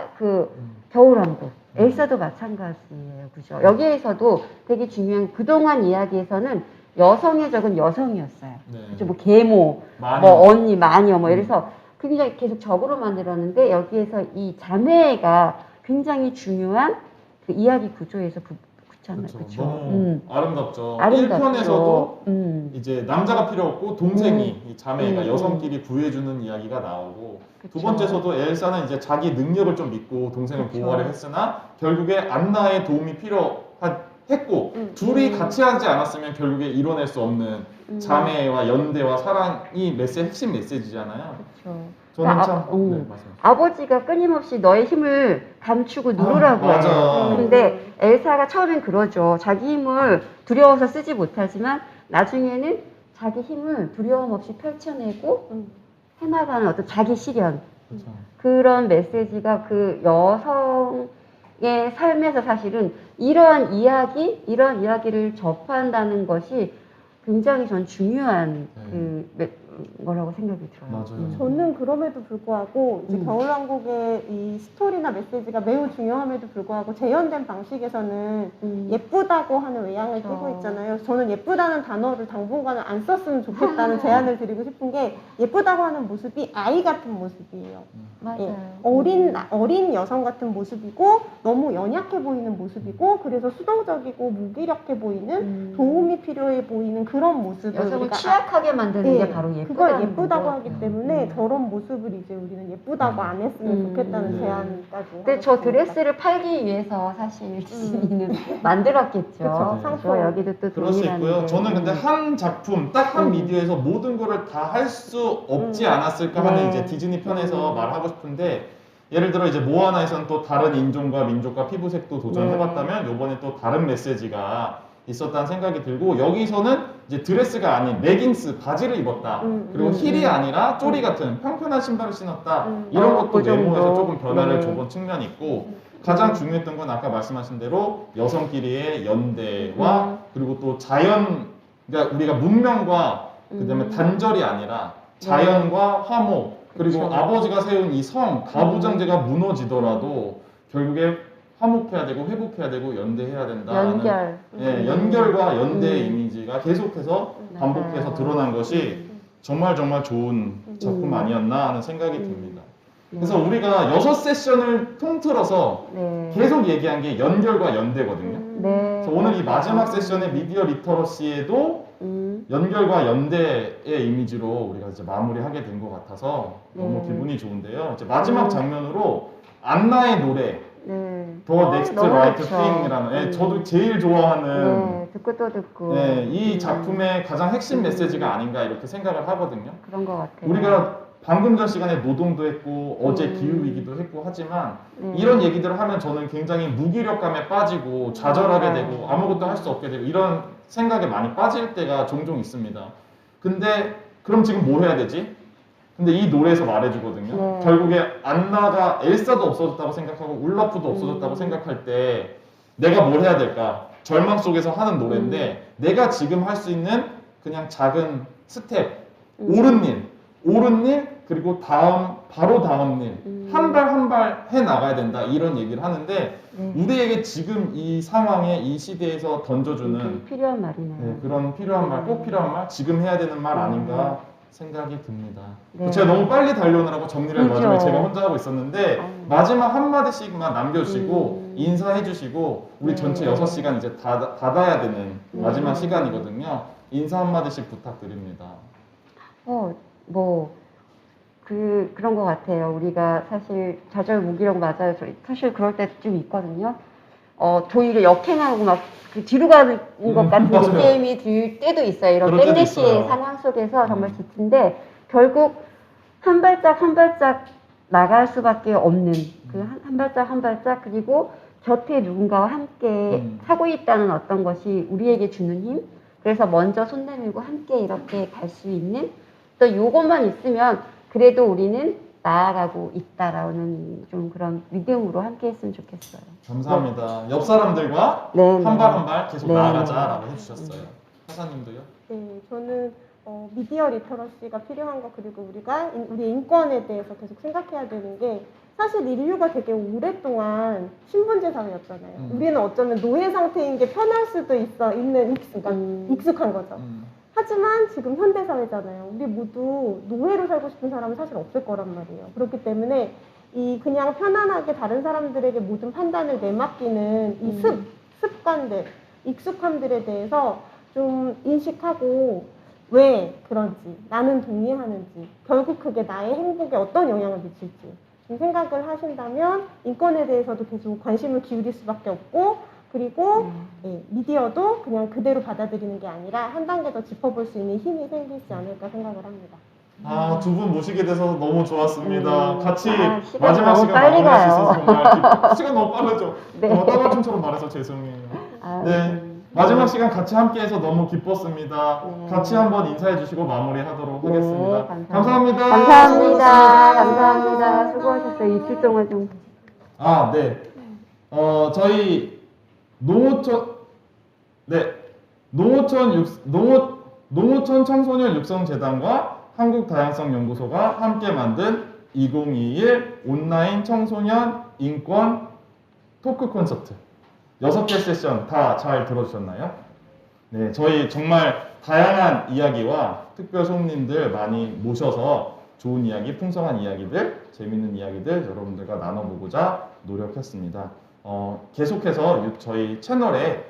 겨울왕국. 엘사도 마찬가지예요. 그죠? 여기에서도 되게 중요한, 그동안 이야기에서는 여성의 적은 여성이었어요. 네. 그죠? 뭐 계모, 마녀. 뭐 언니, 마녀, 뭐 이래서 굉장히 계속 적으로 만들었는데, 여기에서 이 자매가 굉장히 중요한 그 이야기 구조에서 붙잖아요. 그쵸. 그쵸? 너무 아름답죠. 아름답죠. 1편에서도 이제 남자가 필요 없고 동생이 이 자매가 여성끼리 구해주는 이야기가 나오고, 두 그쵸. 번째서도 엘사는 이제 자기 능력을 좀 믿고 동생을 그쵸. 보호하려 했으나 결국에 안나의 도움이 필요했고 둘이 같이 하지 않았으면 결국에 이뤄낼 수 없는 자매와 연대와 사랑이 핵심 메시지잖아요. 그쵸. 저는 참 네, 말씀하세요. 아버지가 끊임없이 너의 힘을 감추고 누르라고 맞아. 해요. 근데 엘사가 처음엔 그러죠. 자기 힘을 두려워서 쓰지 못하지만 나중에는 자기 힘을 두려움 없이 펼쳐내고 해나가는 어떤 자기 실현. 그렇죠. 그런 메시지가 그 여성의 삶에서 사실은 이런 이야기를 접한다는 것이 굉장히 전 중요한 거라고 생각이 들어요. 맞아요. 저는 그럼에도 불구하고 이제 겨울왕국의 이 스토리나 메시지가 매우 중요함에도 불구하고 재현된 방식에서는 예쁘다고 하는 외양을 띠고 있잖아요. 저는 예쁘다는 단어를 당분간은 안 썼으면 좋겠다는 제안을 드리고 싶은 게, 예쁘다고 하는 모습이 아이 같은 모습이에요. 맞아요. 어린 여성 같은 모습이고 너무 연약해 보이는 모습이고, 그래서 수동적이고 무기력해 보이는 도움이 필요해 보이는 그런 모습을 여성을 우리가 취약하게 만드는 게 네. 바로 그걸 예쁘다고 하기 때문에 저런 모습을 이제 우리는 예쁘다고 안 했으면 좋겠다는 네. 제안까지. 근데 저 드레스를 팔기 위해서 사실 지민이는 만들었겠죠. 그쵸, 상품. 여기도 또 그럴 수 동일한데. 있고요. 저는 근데 한 작품, 딱 한 미디어에서 모든 거를 다 할 수 없지 않았을까 하는 네. 이제 디즈니 편에서 말하고 싶은데, 예를 들어 이제 모아나에서는 또 다른 인종과 민족과 피부색도 도전해봤다면 요번에 또 다른 메시지가 있었다는 생각이 들고, 여기서는 이제 드레스가 아닌 레깅스, 바지를 입었다. 그리고 힐이 아니라 쪼리 같은 평평한 신발을 신었다. 이런 것도 그 정도. 외모에서 조금 변화를 네. 줘본 측면이 있고, 가장 중요했던 건 아까 말씀하신 대로 여성끼리의 연대와 그리고 또 자연, 그러니까 우리가 문명과 그다음에 단절이 아니라 자연과 화목, 그리고 그쵸. 아버지가 세운 이 성, 가부장제가 무너지더라도 결국에 화목해야 되고 회복해야 되고 연대해야 된다는 연결. 예, 연결과 연대의 이미지가 계속해서 반복해서 맞아요. 드러난 것이 정말 정말 좋은 작품 아니었나 하는 생각이 듭니다. 그래서 우리가 6세션을 통틀어서 네. 계속 얘기한 게 연결과 연대거든요. 네. 그래서 오늘 이 마지막 세션의 미디어 리터러시에도 연결과 연대의 이미지로 우리가 이제 마무리하게 된 것 같아서 너무 네. 기분이 좋은데요. 이제 마지막 장면으로 안나의 노래 네. The Next 너무 Right 좋죠. Thing이라는 예, 저도 제일 좋아하는 네, 듣고 또 듣고. 예, 이 작품의 가장 핵심 메시지가 아닌가 이렇게 생각을 하거든요. 그런 것 같아요. 우리가 방금 전 시간에 노동도 했고 어제 기후위기도 했고 하지만 이런 얘기들을 하면 저는 굉장히 무기력감에 빠지고 좌절하게 되고 아무것도 할 수 없게 되고 이런 생각에 많이 빠질 때가 종종 있습니다. 근데 그럼 지금 뭐 해야 되지? 근데 이 노래에서 말해주거든요. 네. 결국에 안나가 엘사도 없어졌다고 생각하고 울라프도 없어졌다고 생각할 때 내가 뭘 해야 될까? 절망 속에서 하는 노래인데 내가 지금 할 수 있는 그냥 작은 스텝, 옳은 일, 그리고 바로 다음 일, 한 발 한 발 해 나가야 된다 이런 얘기를 하는데 우리에게 지금 이 상황에 이 시대에서 던져주는 필요한 말이네요. 네, 그런 필요한 말, 꼭 필요한 말, 지금 해야 되는 말 아닌가 생각이 듭니다. 네. 제가 너무 빨리 달려오느라고 정리를 그죠. 마지막에 제가 혼자 하고 있었는데 마지막 한마디씩만 남겨주시고 인사해주시고 우리 전체 6시간 이제 닫아야 되는 마지막 시간이거든요. 인사 한마디씩 부탁드립니다. 그런 것 같아요. 우리가 사실 좌절 무기력 맞아요. 사실 그럴 때 좀 있거든요. 도의를 역행하고 막 그 뒤로 가는 것 같은 맞아요. 느낌이 들 때도 있어요. 이런 그럴 때도 땡레시의 있어요. 상황 속에서 정말 지친데 결국 한 발짝 한 발짝 나갈 수밖에 없는 그 한 발짝 한 발짝 그리고 곁에 누군가와 함께 하고 있다는 어떤 것이 우리에게 주는 힘. 그래서 먼저 손 내밀고 함께 이렇게 갈 수 있는 또 요것만 있으면 그래도 우리는 나아가고 있다라는 좀 그런 믿음으로 함께 했으면 좋겠어요. 감사합니다. 옆 사람들과 네, 한 발 한 발 계속 네. 나아가자라고 해주셨어요. 사사님도요? 네, 저는 미디어 리터러시가 필요한 거 그리고 우리가 우리 인권에 대해서 계속 생각해야 되는 게 사실 인류가 되게 오랫동안 신분제 사회였잖아요. 우리는 어쩌면 노예 상태인 게 편할 수도 있는 그러니까 익숙한 거죠. 하지만 지금 현대 사회잖아요. 우리 모두 노예로 살고 싶은 사람은 사실 없을 거란 말이에요. 그렇기 때문에 이 그냥 편안하게 다른 사람들에게 모든 판단을 내맡기는 이 습관들, 익숙함들에 대해서 좀 인식하고 왜 그런지, 나는 동의하는지, 결국 그게 나의 행복에 어떤 영향을 미칠지 좀 생각을 하신다면 인권에 대해서도 계속 관심을 기울일 수밖에 없고 그리고 미디어도 그냥 그대로 받아들이는 게 아니라 한 단계 더 짚어볼 수 있는 힘이 생기지 않을까 생각을 합니다. 두 분 모시게 돼서 너무 좋았습니다. 같이 시간 마지막 너무 시간 빨리 마무리할 수 가요. 있어서 정말 시간 너무 빠르죠. 네. 따발춤처럼 말해서 죄송해요. 네, 마지막 시간 같이 함께해서 너무 기뻤습니다. 같이 한번 인사해 주시고 마무리하도록 하겠습니다. 감사합니다. 감사합니다. 수고하셨어요. 이틀 동안 좀. 네. 저희 농어촌 청소년 육성재단과 한국다양성연구소가 함께 만든 2021 온라인 청소년 인권 토크 콘서트 6개 세션 다 잘 들어주셨나요? 네, 저희 정말 다양한 이야기와 특별 손님들 많이 모셔서 좋은 이야기, 풍성한 이야기들, 재밌는 이야기들 여러분들과 나눠보고자 노력했습니다. 계속해서 저희 채널에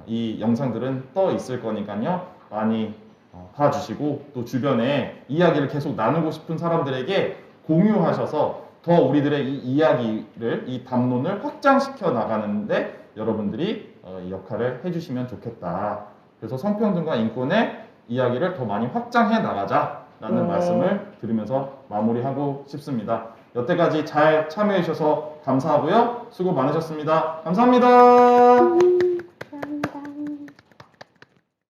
이 영상들은 떠 있을 거니까요. 많이 봐주시고 또 주변에 이야기를 계속 나누고 싶은 사람들에게 공유하셔서 더 우리들의 이 이야기를, 이 담론을 확장시켜 나가는데 여러분들이 이 역할을 해주시면 좋겠다. 그래서 성평등과 인권의 이야기를 더 많이 확장해 나가자라는 말씀을 드리면서 마무리하고 싶습니다. 여태까지 잘 참여해 주셔서 감사하고요. 수고 많으셨습니다. 감사합니다.